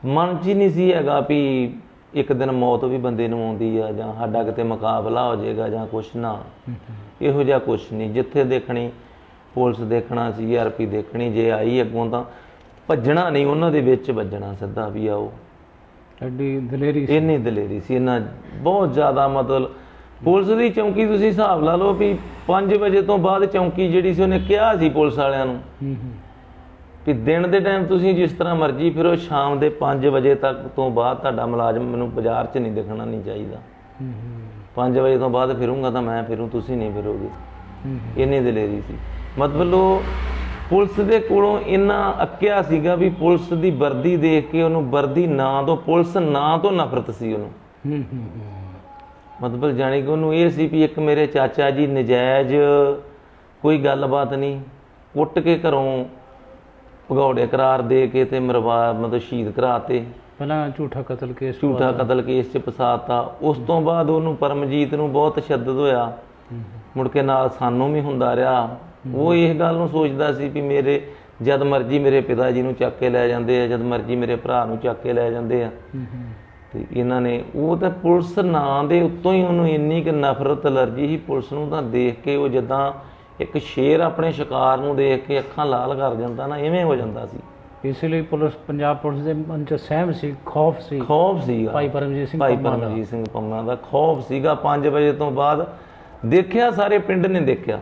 ਮਨ 'ਚ ਹੀ ਨਹੀਂ ਸੀ ਹੈਗਾ ਵੀ ਇੱਕ ਦਿਨ ਮੌਤ ਵੀ ਬੰਦੇ ਨੂੰ ਆਉਂਦੀ ਆ, ਜਾਂ ਸਾਡਾ ਕਿਤੇ ਮੁਕਾਬਲਾ ਹੋ ਜਾਏਗਾ ਜਾਂ ਕੁਛ ਨਾ, ਇਹੋ ਜਿਹਾ ਕੁਛ ਨਹੀਂ। ਜਿੱਥੇ ਦੇਖਣੀ ਪੁਲਿਸ ਦੇਖਣਾ, CRP ਦੇਖਣੀ, ਜੇ ਆਈ ਅੱਗੋਂ ਤਾਂ ਭੱਜਣਾ ਨਹੀਂ, ਉਹਨਾਂ ਦੇ ਵਿੱਚ ਵੱਜਣਾ ਸਿੱਧਾ ਵੀ ਆਓ। ਐਡੀ ਦਲੇਰੀ ਸੀ, ਇੰਨੀ ਦਲੇਰੀ ਸੀ ਇਹਨਾਂ, ਬਹੁਤ ਜ਼ਿਆਦਾ। ਮਤਲਬ ਪੁਲਿਸ ਦੀ ਚੌਂਕੀ ਤੁਸੀਂ ਹਿਸਾਬ ਲਾ ਲਓ ਵੀ 5 ਵਜੇ ਤੋਂ ਬਾਅਦ ਚੌਂਕੀ ਜਿਹੜੀ ਸੀ ਉਹਨੇ ਕਿਹਾ ਸੀ ਪੁਲਿਸ ਵਾਲਿਆਂ ਨੂੰ ਵੀ ਦਿਨ ਦੇ ਟਾਈਮ ਤੁਸੀਂ ਜਿਸ ਤਰ੍ਹਾਂ ਮਰਜ਼ੀ ਫਿਰੋ, ਸ਼ਾਮ ਦੇ 5 ਵਜੇ ਤੱਕ ਤੋਂ ਬਾਅਦ ਤੁਹਾਡਾ ਮੁਲਾਜ਼ਮ ਮੈਨੂੰ ਬਾਜ਼ਾਰ 'ਚ ਨਹੀਂ ਦਿਖਣਾ ਨਹੀਂ ਚਾਹੀਦਾ। 5 ਵਜੇ ਤੋਂ ਬਾਅਦ ਫਿਰੂੰਗਾ ਤਾਂ ਮੈਂ ਫਿਰੂ, ਤੁਸੀਂ ਨਹੀਂ ਫਿਰੋਗੇ। ਇੰਨੀ ਦਲੇਰੀ ਸੀ। ਮਤਲਬ ਉਹ ਪੁਲਿਸ ਦੇ ਕੋਲੋਂ ਇੰਨਾ ਅੱਕਿਆ ਸੀਗਾ ਵੀ ਪੁਲਿਸ ਦੀ ਵਰਦੀ ਦੇਖ ਕੇ ਉਹਨੂੰ ਵਰਦੀ ਨਾਂ ਤੋਂ, ਪੁਲਿਸ ਨਾਂ ਤੋਂ ਨਫ਼ਰਤ ਸੀ ਉਹਨੂੰ। ਮਤਲਬ ਜਾਣੀ ਕਿ ਉਹਨੂੰ ਇਹ ਸੀ ਵੀ ਇੱਕ ਮੇਰੇ ਚਾਚਾ ਜੀ ਨਜਾਇਜ਼ ਕੋਈ ਗੱਲਬਾਤ ਨਹੀਂ, ਉੱਟ ਕੇ ਘਰੋਂ ਭਗੌੜੇ ਕਰਾਰ ਦੇ ਕੇ ਤੇ ਮਰਵਾ ਮਤਲਬ ਸ਼ਹੀਦ ਕਰਾਤੇ। ਪਹਿਲਾਂ ਝੂਠਾ ਕਤਲ ਕੇਸ ਝੂਠਾ ਕਤਲ ਕੇਸ 'ਚ ਫਸਾਤਾ। ਉਸ ਤੋਂ ਬਾਅਦ ਉਹਨੂੰ ਪਰਮਜੀਤ ਨੂੰ ਬਹੁਤ ਤਸ਼ੱਦਦ ਹੋਇਆ, ਮੁੜ ਕੇ ਨਾਲ ਸਾਨੂੰ ਵੀ ਹੁੰਦਾ ਰਿਹਾ। ਉਹ ਇਸ ਗੱਲ ਨੂੰ ਸੋਚਦਾ ਸੀ ਵੀ ਮੇਰੇ ਜਦ ਮਰਜ਼ੀ ਮੇਰੇ ਪਿਤਾ ਜੀ ਨੂੰ ਚੱਕ ਕੇ ਲੈ ਜਾਂਦੇ ਆ, ਜਦ ਮਰਜ਼ੀ ਮੇਰੇ ਭਰਾ ਨੂੰ ਚੱਕ ਕੇ ਲੈ ਜਾਂਦੇ ਆ। ਤੇ ਇਹਨਾਂ ਨੇ ਉਹ ਤਾਂ ਪੁਲਿਸ ਨਾਂ ਦੇ ਉੱਤੋਂ ਹੀ ਉਹਨੂੰ ਇੰਨੀ ਕੁ ਨਫ਼ਰਤ ਅਲਰਜੀ ਸੀ ਪੁਲਿਸ ਨੂੰ, ਤਾਂ ਦੇਖ ਕੇ ਉਹ ਜਿੱਦਾਂ ਇੱਕ ਸ਼ੇਰ ਆਪਣੇ ਸ਼ਿਕਾਰ ਨੂੰ ਦੇਖ ਕੇ ਅੱਖਾਂ ਲਾਲ ਕਰ ਜਾਂਦਾ ਨਾ, ਇਵੇਂ ਹੋ ਜਾਂਦਾ ਸੀ। ਇਸ ਲਈ ਪੁਲਿਸ, ਪੰਜਾਬ ਪੁਲਿਸ ਦੇ ਮਨ 'ਚ ਸਹਿਮ ਸੀ, ਖੌਫ ਸੀਗਾ ਭਾਈ ਪਰਮਜੀਤ ਸਿੰਘ ਪੰਮਾ ਦਾ ਖੌਫ ਸੀਗਾ। 5 ਵਜੇ ਤੋਂ ਬਾਅਦ ਦੇਖਿਆ, ਸਾਰੇ ਪਿੰਡ ਨੇ ਦੇਖਿਆ।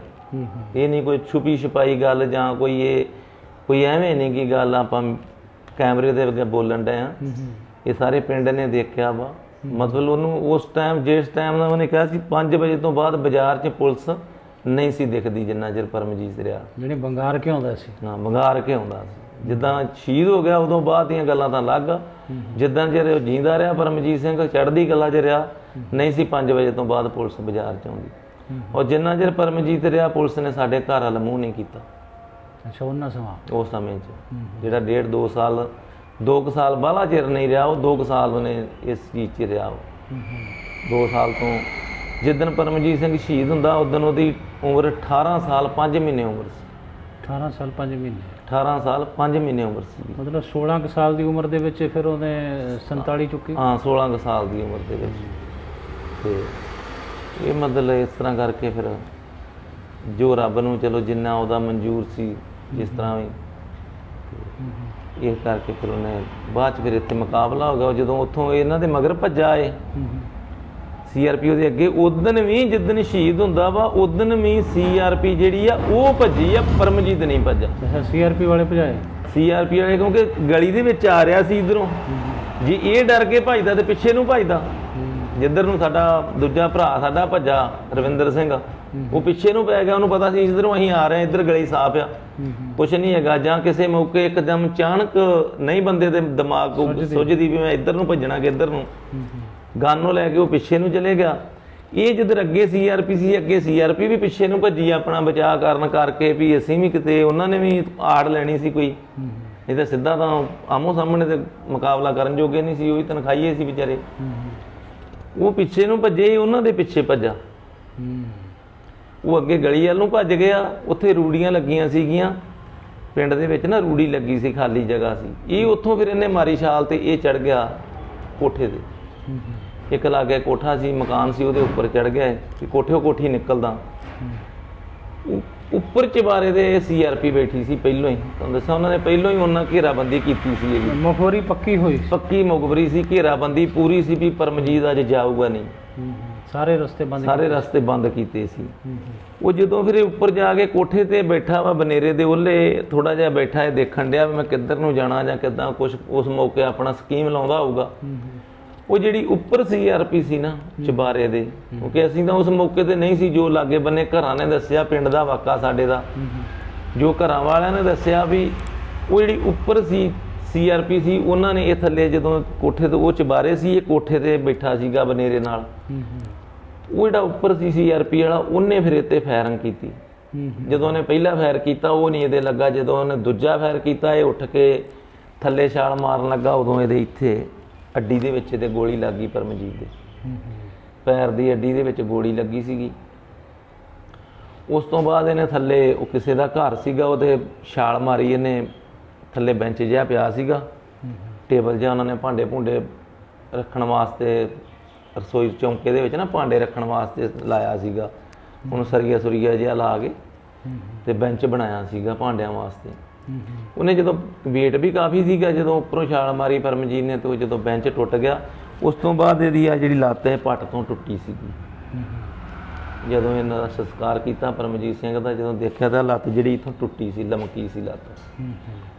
ਇਹ ਨਹੀਂ ਕੋਈ ਛੁਪੀ ਛੁਪਾਈ ਗੱਲ ਜਾਂ ਕੋਈ ਐਵੇਂ ਨਹੀਂ ਕੀ ਗੱਲ ਆਪਾਂ ਕੈਮਰੇ ਦੇ ਅੱਗੇ ਬੋਲਣ ਡਏ ਆ। ਇਹ ਸਾਰੇ ਪਿੰਡ ਨੇ ਦੇਖਿਆ ਵਾ। ਮਤਲਬ ਉਹਨੂੰ ਉਸ ਟਾਈਮ, ਜਿਸ ਟਾਈਮ ਦਾ ਉਹਨੇ ਕਿਹਾ ਸੀ 5 ਵਜੇ ਤੋਂ ਬਾਅਦ ਬਾਜ਼ਾਰ 'ਚ ਪੁਲਿਸ ਨਹੀਂ ਸੀ ਦਿਖਦੀ ਜਿੰਨਾ ਚਿਰ ਪਰਮਜੀਤ ਰਿਹਾ। ਜਿਹੜੇ ਬੰਗਾਰ ਕੇ ਆਉਂਦਾ ਸੀ, ਹਾਂ ਬੰਗਾਰ ਕੇ ਆਉਂਦਾ ਸੀ। ਜਿੱਦਾਂ ਸ਼ਹੀਦ ਹੋ ਗਿਆ ਉਦੋਂ ਬਾਅਦ ਦੀਆਂ ਗੱਲਾਂ ਤਾਂ ਅਲੱਗ ਆ। ਜਿੱਦਾਂ ਚਿਰ ਜਿੰਦਾ ਰਿਹਾ ਪਰਮਜੀਤ ਸਿੰਘ ਚੜ੍ਹਦੀ ਕਲਾ 'ਚ ਰਿਹਾ, ਨਹੀਂ ਸੀ 5 ਵਜੇ ਤੋਂ ਬਾਅਦ ਪੁਲਿਸ ਬਾਜ਼ਾਰ 'ਚ ਆਉਂਦੀ। ਔਰ ਜਿੰਨਾ ਚਿਰ ਪਰਮਜੀਤ ਰਿਹਾ ਪੁਲਿਸ ਨੇ ਸਾਡੇ ਘਰ ਵੱਲ ਮੂੰਹ ਨਹੀਂ ਕੀਤਾ। ਅੱਛਾ, ਉਹਨਾਂ ਸਮਾਂ ਉਸ ਸਮੇਂ 'ਚ ਜਿਹੜਾ 1.5-2 ਸਾਲ, 2 ਸਾਲ ਬਾਹਲਾ ਚਿਰ ਨਹੀਂ ਰਿਹਾ, ਉਹ 2 ਸਾਲ ਉਹਨੇ ਇਸ ਚੀਜ਼ 'ਚ ਰਿਹਾ। ਉਹ 2 ਸਾਲ ਤੋਂ ਜਿੱਦਣ ਪਰਮਜੀਤ ਸਿੰਘ ਸ਼ਹੀਦ ਹੁੰਦਾ ਉਦੋਂ ਉਹਦੀ ਉਮਰ 18 ਸਾਲ 5 ਮਹੀਨੇ ਉਮਰ ਸੀ। 18 ਸਾਲ 5 ਮਹੀਨੇ 18 ਸਾਲ 5 ਮਹੀਨੇ ਉਮਰ ਸੀ। ਮਤਲਬ 16 ਕੁ ਸਾਲ ਦੀ ਉਮਰ ਦੇ ਵਿੱਚ ਫਿਰ ਉਹਨੇ 47 ਚੁੱਕੀ। ਹਾਂ 16 ਕੁ ਸਾਲ ਦੀ ਉਮਰ ਦੇ ਵਿੱਚ। ਤੇ ਇਹ ਮਤਲਬ ਇਸ ਤਰ੍ਹਾਂ ਕਰਕੇ ਫਿਰ ਜੋ ਰੱਬ ਨੂੰ ਚਲੋ ਜਿੰਨਾ ਉਹਦਾ ਮਨਜ਼ੂਰ ਸੀ ਜਿਸ ਤਰ੍ਹਾਂ ਵੀ, ਇਹ ਕਰਕੇ ਫਿਰ ਉਹਨੇ ਬਾਅਦ 'ਚ ਫਿਰ ਇੱਥੇ ਮੁਕਾਬਲਾ ਹੋ ਗਿਆ। ਜਦੋਂ ਉੱਥੋਂ ਇਹਨਾਂ ਦੇ ਮਗਰ ਭੱਜਾ ਏ CRP ਦੇ ਅੱਗੇ, ਉਦਣ ਵੀ ਜਿੱਦਣ ਸ਼ਹੀਦ ਹੁੰਦਾ ਵਾ ਉਦਣ ਵੀ CRP ਜਿਹੜੀ ਆ ਉਹ ਭੱਜੀ ਆ, ਪਰਮਜੀਤ ਨਹੀਂ ਭੱਜਾ। CRP ਵਾਲੇ ਭਜਾਏ, CRP ਵਾਲੇ ਕਿਉਂਕਿ ਗਲੀ ਦੇ ਵਿੱਚ ਆ ਰਿਹਾ ਸੀ ਇਧਰੋਂ, ਜੇ ਇਹ ਡਰ ਕੇ ਭੱਜਦਾ ਤੇ ਪਿੱਛੇ ਨੂੰ ਭੱਜਦਾ। ਜਿੱਧਰ ਨੂੰ ਸਾਡਾ ਦੂਜਾ ਭਰਾ ਸਾਡਾ ਭੱਜਾ ਰਵਿੰਦਰ ਸਿੰਘ, ਉਹ ਪਿੱਛੇ ਨੂੰ ਪੈ ਗਿਆ। ਉਹਨੂੰ ਪਤਾ ਸੀ ਇਧਰੋਂ ਅਸੀਂ ਆ ਰਹੇ ਹਾਂ, ਇੱਧਰ ਗਲੀ ਸਾਫ਼ ਆ, ਕੁਛ ਨਹੀਂ ਹੈਗਾ। ਜਾਂ ਕਿਸੇ ਮੌਕੇ ਇੱਕਦਮ ਅਚਾਨਕ ਨਹੀਂ ਬੰਦੇ ਦੇ ਦਿਮਾਗ ਨੂੰ ਸੁੱਝਦੀ ਵੀ ਮੈਂ ਇੱਧਰ ਨੂੰ ਭੱਜਣਾ ਕਿ ਇੱਧਰ ਨੂੰ, ਗਨ ਨੂੰ ਲੈ ਕੇ ਉਹ ਪਿੱਛੇ ਨੂੰ ਚਲੇ ਗਿਆ। ਇਹ ਜਿੱਧਰ ਅੱਗੇ CRP ਸੀ, ਅੱਗੇ CRP ਵੀ ਪਿੱਛੇ ਨੂੰ ਭੱਜੀ ਆਪਣਾ ਬਚਾਅ ਕਰਨ ਕਰਕੇ ਵੀ ਅਸੀਂ ਵੀ ਕਿਤੇ, ਉਹਨਾਂ ਨੇ ਵੀ ਆੜ ਲੈਣੀ ਸੀ ਕੋਈ, ਨਹੀਂ ਤਾਂ ਸਿੱਧਾ ਤਾਂ ਆਮੋ ਸਾਹਮਣੇ ਤੇ ਮੁਕਾਬਲਾ ਕਰਨ ਜੋਗੇ ਨਹੀਂ ਸੀ। ਉਹ ਵੀ ਤਨਖਾਹੀਏ ਸੀ ਵਿਚਾਰੇ। ਉਹ ਪਿੱਛੇ ਨੂੰ ਭੱਜੇ, ਉਹਨਾਂ ਦੇ ਪਿੱਛੇ ਭੱਜਾ। ਉਹ ਅੱਗੇ ਗਲੀ ਵੱਲ ਨੂੰ ਭੱਜ ਗਿਆ। ਉੱਥੇ ਰੂੜੀਆਂ ਲੱਗੀਆਂ ਸੀਗੀਆਂ ਪਿੰਡ ਦੇ ਵਿੱਚ ਨਾ, ਰੂੜੀ ਲੱਗੀ ਸੀ, ਖਾਲੀ ਜਗ੍ਹਾ ਸੀ। ਇਹ ਉੱਥੋਂ ਫਿਰ ਇਹਨੇ ਮਾਰੀ ਛਾਲ ਤੇ ਇਹ ਚੜ ਗਿਆ ਕੋਠੇ ਤੇ। ਇੱਕ ਲਾਗੇ ਕੋਠਾ ਸੀ, ਮਕਾਨ ਸੀ, ਉਹਦੇ ਉੱਪਰ ਚੜ ਗਿਆ ਕਿ ਕੋਠੀ ਨਿਕਲਦਾ। ਉੱਪਰ ਚਬਾਰੇ ਦੇ CRP ਬੈਠੀ ਸੀ ਪਹਿਲੋਂ ਹੀ, ਤੁਹਾਨੂੰ ਦੱਸਾਂ ਉਹਨਾਂ ਨੇ ਪਹਿਲੋਂ ਹੀ ਉਹਨਾਂ ਘੇਰਾਬੰਦੀ ਕੀਤੀ ਸੀ। ਇਹਦੀ ਮੁਖਬਰੀ ਪੱਕੀ ਹੋਈ, ਪੱਕੀ ਮੁਖਬਰੀ ਸੀ, ਘੇਰਾਬੰਦੀ ਪੂਰੀ ਸੀ ਵੀ ਪਰਮਜੀਤ ਅੱਜ ਜਾਊਗਾ ਨਹੀਂ। ਸਾਰੇ ਰਸਤੇ ਬੰਦ ਕੀਤੇ ਸੀ। ਉਹ ਜਦੋਂ ਫਿਰ ਉੱਪਰ ਜਾ ਕੇ ਕੋਠੇ ਤੇ ਬੈਠਾ ਵਾ ਬਨੇਰੇ ਦੇ ਉਹਲੇ ਥੋੜਾ ਜਿਹਾ ਬੈਠਾ ਹੈ, ਦੇਖਣ ਡਿਆ ਵੀ ਮੈਂ ਕਿੱਧਰ ਨੂੰ ਜਾਣਾ ਜਾਂ ਕਿੱਦਾਂ ਕੁਛ ਉਸ ਮੌਕੇ ਆਪਣਾ ਸਕੀਮ ਲਾਉਂਦਾ ਹੋਊਗਾ। ਉਹ ਜਿਹੜੀ ਉੱਪਰ CRP ਸੀ ਨਾ ਚਬਾਰੇ ਦੇ, ਕਿਉਂਕਿ ਅਸੀਂ ਤਾਂ ਉਸ ਮੌਕੇ ਤੇ ਨਹੀਂ ਸੀ, ਜੋ ਲਾਗੇ ਬੰਨੇ ਘਰਾਂ ਨੇ ਦੱਸਿਆ, ਪਿੰਡ ਦਾ ਵਾਕਾ ਸਾਡੇ ਦਾ, ਜੋ ਘਰਾਂ ਵਾਲਿਆਂ ਨੇ ਦੱਸਿਆ ਵੀ ਉਹ ਜਿਹੜੀ ਉੱਪਰ ਸੀ CRP ਸੀ, ਉਹਨਾਂ ਨੇ ਇਹ ਥੱਲੇ ਜਦੋਂ ਕੋਠੇ ਤੋਂ ਉਹ ਚਬਾਰੇ ਸੀ, ਇਹ ਕੋਠੇ ਤੇ ਬੈਠਾ ਸੀਗਾ ਬਨੇਰੇ ਨਾਲ। ਉਹ ਜਿਹੜਾ ਉੱਪਰ ਸੀ CRP ਵਾਲਾ, ਉਹਨੇ ਫਿਰ ਇੱਥੇ ਫਾਇਰਿੰਗ ਕੀਤੀ। ਜਦੋਂ ਉਹਨੇ ਪਹਿਲਾ ਫਾਇਰ ਕੀਤਾ ਉਹ ਨਹੀਂ ਇਹਦੇ ਲੱਗਾ, ਜਦੋਂ ਉਹਨੇ ਦੂਜਾ ਫਾਇਰ ਕੀਤਾ ਇਹ ਉੱਠ ਕੇ ਥੱਲੇ ਛਾਲ ਮਾਰਨ ਲੱਗਾ, ਉਦੋਂ ਇਹਦੇ ਇੱਥੇ ਅੱਡੀ ਦੇ ਵਿੱਚ ਇਹਦੇ ਗੋਲੀ ਲੱਗ ਗਈ। ਪਰਮਜੀਤ ਦੇ ਪੈਰ ਦੀ ਅੱਡੀ ਦੇ ਵਿੱਚ ਗੋਲੀ ਲੱਗੀ ਸੀਗੀ। ਉਸ ਤੋਂ ਬਾਅਦ ਇਹਨੇ ਥੱਲੇ, ਉਹ ਕਿਸੇ ਦਾ ਘਰ ਸੀਗਾ, ਉਹਦੇ ਛਾਲ ਮਾਰੀ ਇਹਨੇ। ਥੱਲੇ ਬੈਂਚ ਜਿਹਾ ਪਿਆ ਸੀਗਾ, ਟੇਬਲ ਜਿਹਾ ਉਹਨਾਂ ਨੇ ਭਾਂਡੇ ਭੁੰਡੇ ਰੱਖਣ ਵਾਸਤੇ, ਰਸੋਈ ਚੌਂਕੇ ਦੇ ਵਿੱਚ ਨਾ ਭਾਂਡੇ ਰੱਖਣ ਵਾਸਤੇ ਲਾਇਆ ਸੀਗਾ। ਉਹਨੂੰ ਸਰੀਆ ਜਿਹਾ ਲਾ ਕੇ ਤੇ ਬੈਂਚ ਬਣਾਇਆ ਸੀਗਾ ਭਾਂਡਿਆਂ ਵਾਸਤੇ। ਉਹਨੇ ਜਦੋਂ ਵੇਟ ਵੀ ਕਾਫੀ ਸੀਗਾ, ਜਦੋਂ ਉੱਪਰੋਂ ਛਾਲ ਮਾਰੀ ਪਰਮਜੀਤ ਨੇ, ਤੇ ਜਦੋਂ ਬੈਂਚ ਟੁੱਟ ਗਿਆ, ਉਸ ਤੋਂ ਬਾਅਦ ਇਹਦੀ ਆ ਜਿਹੜੀ ਲੱਤ ਹੈ ਪੱਟ ਤੋਂ ਟੁੱਟੀ ਸੀਗੀ। ਜਦੋਂ ਇਹਨਾਂ ਦਾ ਸੰਸਕਾਰ ਕੀਤਾ ਪਰਮਜੀਤ ਸਿੰਘ ਦਾ, ਜਦੋਂ ਦੇਖਿਆ ਤਾਂ ਲੱਤ ਜਿਹੜੀ ਇੱਥੋਂ ਟੁੱਟੀ ਸੀ, ਲਮਕੀ ਸੀ ਲੱਤ।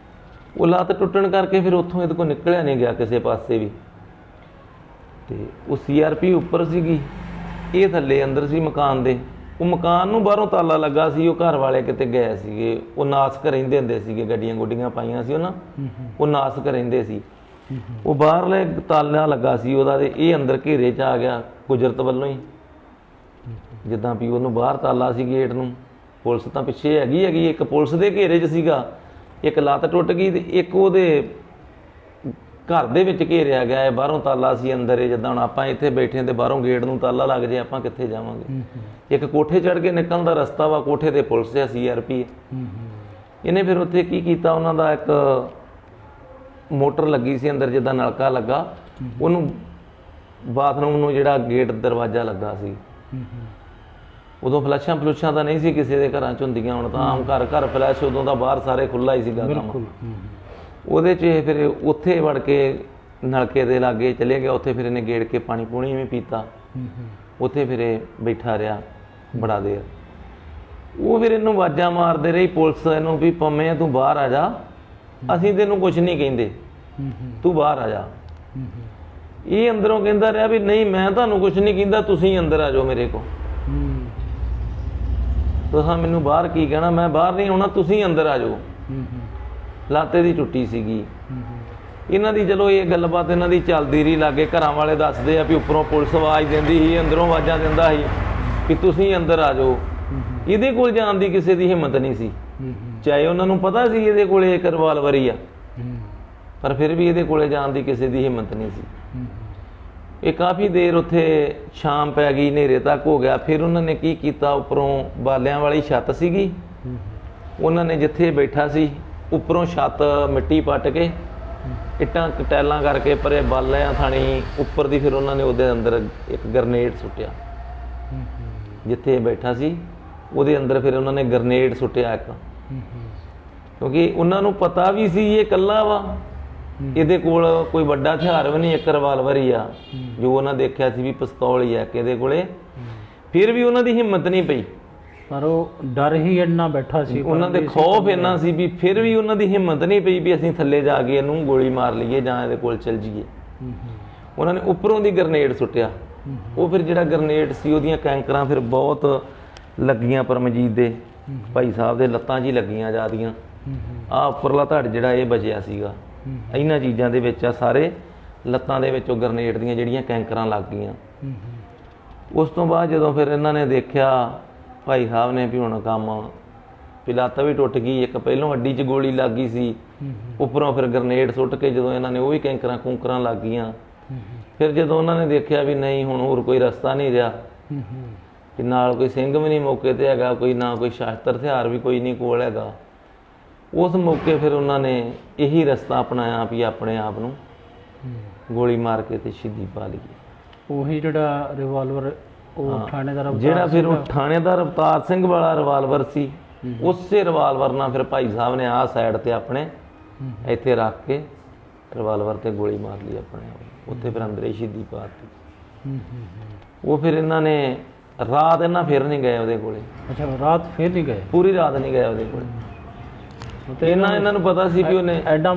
ਉਹ ਲੱਤ ਟੁੱਟਣ ਕਰਕੇ ਫਿਰ ਉੱਥੋਂ ਇਹਦੇ ਕੋਲ ਨਿਕਲਿਆ ਨਹੀਂ ਗਿਆ ਕਿਸੇ ਪਾਸੇ ਵੀ। ਤੇ ਉਹ CRP ਉੱਪਰ ਸੀਗੀ, ਇਹ ਥੱਲੇ ਅੰਦਰ ਸੀ ਮਕਾਨ ਦੇ। ਉਹ ਮਕਾਨ ਨੂੰ ਬਾਹਰੋਂ ਤਾਲਾ ਲੱਗਾ ਸੀ, ਉਹ ਘਰ ਵਾਲੇ ਕਿਤੇ ਗਏ ਸੀਗੇ, ਉਹ ਨਾਸਕ ਰਹਿੰਦੇ ਹੁੰਦੇ ਸੀਗੇ, ਗੱਡੀਆਂ ਗੁੱਡੀਆਂ ਪਾਈਆਂ ਸੀ ਉਹਨਾਂ, ਉਹ ਨਾਸਕ ਰਹਿੰਦੇ ਸੀ। ਉਹ ਬਾਹਰਲੇ ਤਾਲਾ ਲੱਗਾ ਸੀ ਉਹਦਾ, ਤੇ ਇਹ ਅੰਦਰ ਘੇਰੇ 'ਚ ਆ ਗਿਆ ਕੁਦਰਤ ਵੱਲੋਂ ਹੀ। ਜਿੱਦਾਂ ਵੀ ਉਹਨੂੰ ਬਾਹਰ ਤਾਲਾ ਸੀ ਗੇਟ ਨੂੰ, ਪੁਲਿਸ ਤਾਂ ਪਿੱਛੇ ਹੈਗੀ, ਇੱਕ ਪੁਲਿਸ ਦੇ ਘੇਰੇ 'ਚ ਸੀਗਾ, ਇੱਕ ਲੱਤ ਟੁੱਟ ਗਈ ਤੇ ਇੱਕ ਉਹਦੇ ਘਰ ਦੇ ਵਿੱਚ ਘੇਰਿਆ ਗਿਆ ਹੈ, ਬਾਹਰੋਂ ਤਾਲਾ ਸੀ, ਅੰਦਰ ਹੈ। ਜਿੱਦਾਂ ਹੁਣ ਆਪਾਂ ਇੱਥੇ ਬੈਠੇ ਤੇ ਬਾਹਰੋਂ ਗੇਟ ਨੂੰ ਤਾਲਾ ਲੱਗ ਜੇ, ਆਪਾਂ ਕਿੱਥੇ ਜਾਵਾਂਗੇ। ਇੱਕ ਕੋਠੇ ਚੜ੍ਹ ਕੇ ਨਿਕਲਣ ਦਾ ਰਸਤਾ ਵਾ, ਕੋਠੇ ਤੇ ਪੁਲਿਸ ਹੈ, CRP ਹੈ। ਇਹਨੇ ਫਿਰ ਉੱਥੇ ਕੀ ਕੀਤਾ, ਉਹਨਾਂ ਦਾ ਇੱਕ ਮੋਟਰ ਲੱਗੀ ਸੀ ਅੰਦਰ, ਜਿੱਦਾਂ ਨਲਕਾ ਲੱਗਾ, ਉਹਨੂੰ ਬਾਥਰੂਮ ਨੂੰ ਜਿਹੜਾ ਗੇਟ ਦਰਵਾਜ਼ਾ ਲੱਗਾ ਸੀ, ਉਦੋਂ ਫਲੈਸ਼ਾਂ ਤਾਂ ਨਹੀਂ ਸੀ ਕਿਸੇ ਦੇ ਘਰਾਂ 'ਚ ਹੁੰਦੀਆਂ, ਹੁਣ ਤਾਂ ਆਮ ਘਰ ਘਰ ਫਲੈਸ਼, ਉਦੋਂ ਤਾਂ ਬਾਹਰ ਸਾਰੇ ਖੁੱਲ੍ਹਾ ਹੀ ਸੀਗਾ ਕੰਮ। ਉਹਦੇ 'ਚ ਇਹ ਫਿਰ ਉੱਥੇ ਵੜ ਕੇ ਨਲਕੇ ਦੇ ਲਾਗੇ ਚਲੇ ਗਿਆ, ਉੱਥੇ ਫਿਰ ਇਹਨੇ ਗੇੜ ਕੇ ਪਾਣੀ ਪੂਣੀ ਵੀ ਪੀਤਾ, ਉੱਥੇ ਫਿਰ ਇਹ ਬੈਠਾ ਰਿਹਾ ਬੜਾ ਦੇਰ। ਉਹ ਫਿਰ ਇਹਨੂੰ ਆਵਾਜ਼ਾਂ ਮਾਰਦੇ ਰਹੀ ਪੁਲਿਸ ਇਹਨੂੰ ਵੀ ਪੰਮੇ ਤੂੰ ਬਾਹਰ ਆ ਜਾ, ਅਸੀਂ ਤੈਨੂੰ ਕੁਝ ਨਹੀਂ ਕਹਿੰਦੇ, ਤੂੰ ਬਾਹਰ ਆ ਜਾ। ਇਹ ਅੰਦਰੋਂ ਕਹਿੰਦਾ ਰਿਹਾ ਵੀ ਨਹੀਂ ਮੈਂ ਤੁਹਾਨੂੰ ਕੁਝ ਨਹੀਂ ਕਹਿੰਦਾ, ਤੁਸੀਂ ਅੰਦਰ ਆ ਜਾਓ ਮੇਰੇ ਕੋਲ, ਤੁਸੀਂ ਮੈਨੂੰ ਬਾਹਰ ਕੀ ਕਹਿਣਾ, ਮੈਂ ਬਾਹਰ ਨਹੀਂ ਆਉਣਾ, ਤੁਸੀਂ ਅੰਦਰ ਆ ਜਾਓ। ਲਾਤੇ ਦੀ ਟੁੱਟੀ ਸੀਗੀ ਇਹਨਾਂ ਦੀ। ਚਲੋ ਇਹ ਗੱਲਬਾਤ ਇਹਨਾਂ ਦੀ ਚੱਲਦੀ ਰਹੀ, ਲਾਗੇ ਘਰਾਂ ਵਾਲੇ ਦੱਸਦੇ ਆ ਵੀ ਉੱਪਰੋਂ ਪੁਲਿਸ ਆਵਾਜ਼ ਦਿੰਦੀ ਸੀ, ਅੰਦਰੋਂ ਆਵਾਜ਼ਾਂ ਦਿੰਦਾ ਸੀ ਕਿ ਤੁਸੀਂ ਅੰਦਰ ਆ ਜਾਓ। ਇਹਦੇ ਕੋਲ ਜਾਣ ਦੀ ਕਿਸੇ ਦੀ ਹਿੰਮਤ ਨਹੀਂ ਸੀ, ਚਾਹੇ ਉਹਨਾਂ ਨੂੰ ਪਤਾ ਸੀ ਇਹਦੇ ਕੋਲੇ ਇੱਕ ਰਿਵਾਲਵਰ ਹੀ ਆ, ਪਰ ਫਿਰ ਵੀ ਇਹਦੇ ਕੋਲੇ ਜਾਣ ਦੀ ਕਿਸੇ ਦੀ ਹਿੰਮਤ ਨਹੀਂ ਸੀ। ਇਹ ਕਾਫੀ ਦੇਰ ਉੱਥੇ ਸ਼ਾਮ ਪੈ ਗਈ, ਹਨੇਰੇ ਤੱਕ ਹੋ ਗਿਆ। ਫਿਰ ਉਹਨਾਂ ਨੇ ਕੀ ਕੀਤਾ, ਉੱਪਰੋਂ ਬਾਲਿਆਂ ਵਾਲੀ ਛੱਤ ਸੀਗੀ, ਉਹਨਾਂ ਨੇ ਜਿੱਥੇ ਬੈਠਾ ਸੀ ਉੱਪਰੋਂ ਛੱਤ ਮਿੱਟੀ ਪੱਟ ਕੇ ਇੱਟਾਂ ਟੈਲਾਂ ਕਰਕੇ ਪਰੇ ਬਾਲਿਆਂ ਥਾਣੀ ਉੱਪਰ ਦੀ, ਫਿਰ ਉਹਨਾਂ ਨੇ ਉਹਦੇ ਅੰਦਰ ਇੱਕ ਗਰਨੇਡ ਸੁੱਟਿਆ, ਜਿੱਥੇ ਬੈਠਾ ਸੀ ਉਹਦੇ ਅੰਦਰ ਫਿਰ ਉਹਨਾਂ ਨੇ ਗਰਨੇਡ ਸੁੱਟਿਆ ਇੱਕ, ਕਿਉਂਕਿ ਉਹਨਾਂ ਨੂੰ ਪਤਾ ਵੀ ਸੀ ਇਹ ਇਕੱਲਾ ਵਾ, ਇਹਦੇ ਕੋਲ ਕੋਈ ਵੱਡਾ ਹਥਿਆਰ ਵੀ ਨਹੀਂ, ਇੱਕ ਰਿਵਾਲਵਰ ਹੀ ਆ ਜੋ ਉਹਨਾਂ ਦੇਖਿਆ ਸੀ ਵੀ ਪਿਸਤੌਲ ਹੀ ਹੈ ਇਹਦੇ ਕੋਲੇ। ਫਿਰ ਵੀ ਉਹਨਾਂ ਦੀ ਹਿੰਮਤ ਨਹੀਂ ਪਈ, ਪਰ ਉਹ ਡਰ ਹੀ ਇੰਨਾ ਬੈਠਾ ਸੀ, ਉਹਨਾਂ ਦੇ ਖੌਫ ਇੰਨਾ ਸੀ ਵੀ ਫਿਰ ਵੀ ਉਹਨਾਂ ਦੀ ਹਿੰਮਤ ਨਹੀਂ ਪਈ ਵੀ ਅਸੀਂ ਥੱਲੇ ਜਾ ਕੇ ਇਹਨੂੰ ਗੋਲੀ ਮਾਰ ਲਈਏ ਜਾਂ ਇਹਦੇ ਕੋਲ ਚੱਲ ਜਾਈਏ। ਉਹਨਾਂ ਨੇ ਉੱਪਰੋਂ ਦੀ ਗਰਨੇਡ ਸੁੱਟਿਆ। ਉਹ ਫਿਰ ਜਿਹੜਾ ਗਰਨੇਡ ਸੀ ਉਹਦੀਆਂ ਕੈਂਕਰਾਂ ਫਿਰ ਬਹੁਤ ਲੱਗੀਆਂ ਪਰਮਜੀਤ ਦੇ ਭਾਈ ਸਾਹਿਬ ਦੇ ਲੱਤਾਂ 'ਚ ਹੀ ਲੱਗੀਆਂ ਜ਼ਿਆਦੀਆਂ। ਆਹ ਉੱਪਰਲਾ ਧੜ ਜਿਹੜਾ ਇਹ ਬਚਿਆ ਸੀਗਾ, ਇਹਨਾਂ ਚੀਜ਼ਾਂ ਦੇ ਵਿੱਚ ਆ ਸਾਰੇ ਲੱਤਾਂ ਦੇ ਵਿੱਚੋਂ ਗਰਨੇਡ ਦੀਆਂ ਜਿਹੜੀਆਂ ਕੈਂਕਰਾਂ ਲੱਗ ਗਈਆਂ। ਉਸ ਤੋਂ ਬਾਅਦ ਜਦੋਂ ਫਿਰ ਇਹਨਾਂ ਨੇ ਦੇਖਿਆ ਭਾਈ ਸਾਹਿਬ ਨੇ ਵੀ ਹੁਣ ਕੰਮ ਵੀ ਲੱਤ ਵੀ ਟੁੱਟ ਗਈ, ਇੱਕ ਪਹਿਲੋਂ ਅੱਡੀ 'ਚ ਗੋਲੀ ਲੱਗ ਗਈ ਸੀ, ਉੱਪਰੋਂ ਫਿਰ ਗਰਨੇਡ ਸੁੱਟ ਕੇ ਜਦੋਂ ਇਹਨਾਂ ਨੇ ਉਹ ਵੀ ਕੈਂਕਰਾਂ ਕੂੰਕਰਾਂ ਲੱਗ ਗਈਆਂ। ਫਿਰ ਜਦੋਂ ਉਹਨਾਂ ਨੇ ਦੇਖਿਆ ਵੀ ਨਹੀਂ ਹੁਣ ਹੋਰ ਕੋਈ ਰਸਤਾ ਨਹੀਂ ਰਿਹਾ, ਕਿ ਨਾਲ ਕੋਈ ਸਿੰਘ ਵੀ ਨਹੀਂ ਮੌਕੇ ਤੇ ਹੈਗਾ, ਕੋਈ ਨਾ ਕੋਈ ਸ਼ਾਸਤਰ ਹਥਿਆਰ ਵੀ ਕੋਈ ਨਹੀਂ ਕੋਲ ਹੈਗਾ, ਉਸ ਮੌਕੇ ਫਿਰ ਉਹਨਾਂ ਨੇ ਇਹੀ ਰਸਤਾ ਅਪਣਾਇਆ ਵੀ ਆਪਣੇ ਆਪ ਨੂੰ ਗੋਲੀ ਮਾਰ ਕੇ ਤੇ ਸ਼ਹੀਦੀ ਪਾ ਲਈਏ। ਉਹੀ ਜਿਹੜਾ ਰਿਵਾਲਵਰ ਉਹ ਥਾਣੇਦਾਰ ਜਿਹੜਾ ਫਿਰ ਉਹ ਥਾਣੇਦਾਰ ਅਵਤਾਰ ਸਿੰਘ ਵਾਲਾ ਰਿਵਾਲਵਰ ਸੀ, ਉਸੇ ਰਿਵਾਲਵਰ ਨਾਲ ਫਿਰ ਭਾਈ ਸਾਹਿਬ ਨੇ ਆਹ ਸਾਈਡ ਤੇ ਆਪਣੇ ਇੱਥੇ ਰੱਖ ਕੇ ਰਿਵਾਲਵਰ ਤੇ ਗੋਲੀ ਮਾਰ ਲਈ ਆਪਣੇ ਆਪ, ਉੱਥੇ ਫਿਰ ਅੰਦਰੇ ਸ਼ਹੀਦੀ ਪਾਤੀ। ਉਹ ਫਿਰ ਇਹਨਾਂ ਨੇ ਰਾਤ ਇਹਨਾਂ ਫਿਰ ਨਹੀਂ ਗਏ ਉਹਦੇ ਕੋਲੇ। ਅੱਛਾ, ਰਾਤ ਫਿਰ ਨਹੀਂ ਗਏ? ਪੂਰੀ ਰਾਤ ਨਹੀਂ ਗਏ ਉਹਦੇ ਕੋਲੇ। ਤੇ ਇਹਨਾਂ ਨੂੰ ਪਤਾ ਸੀ ਵੀ ਉਹਨੇ ਐਡਾ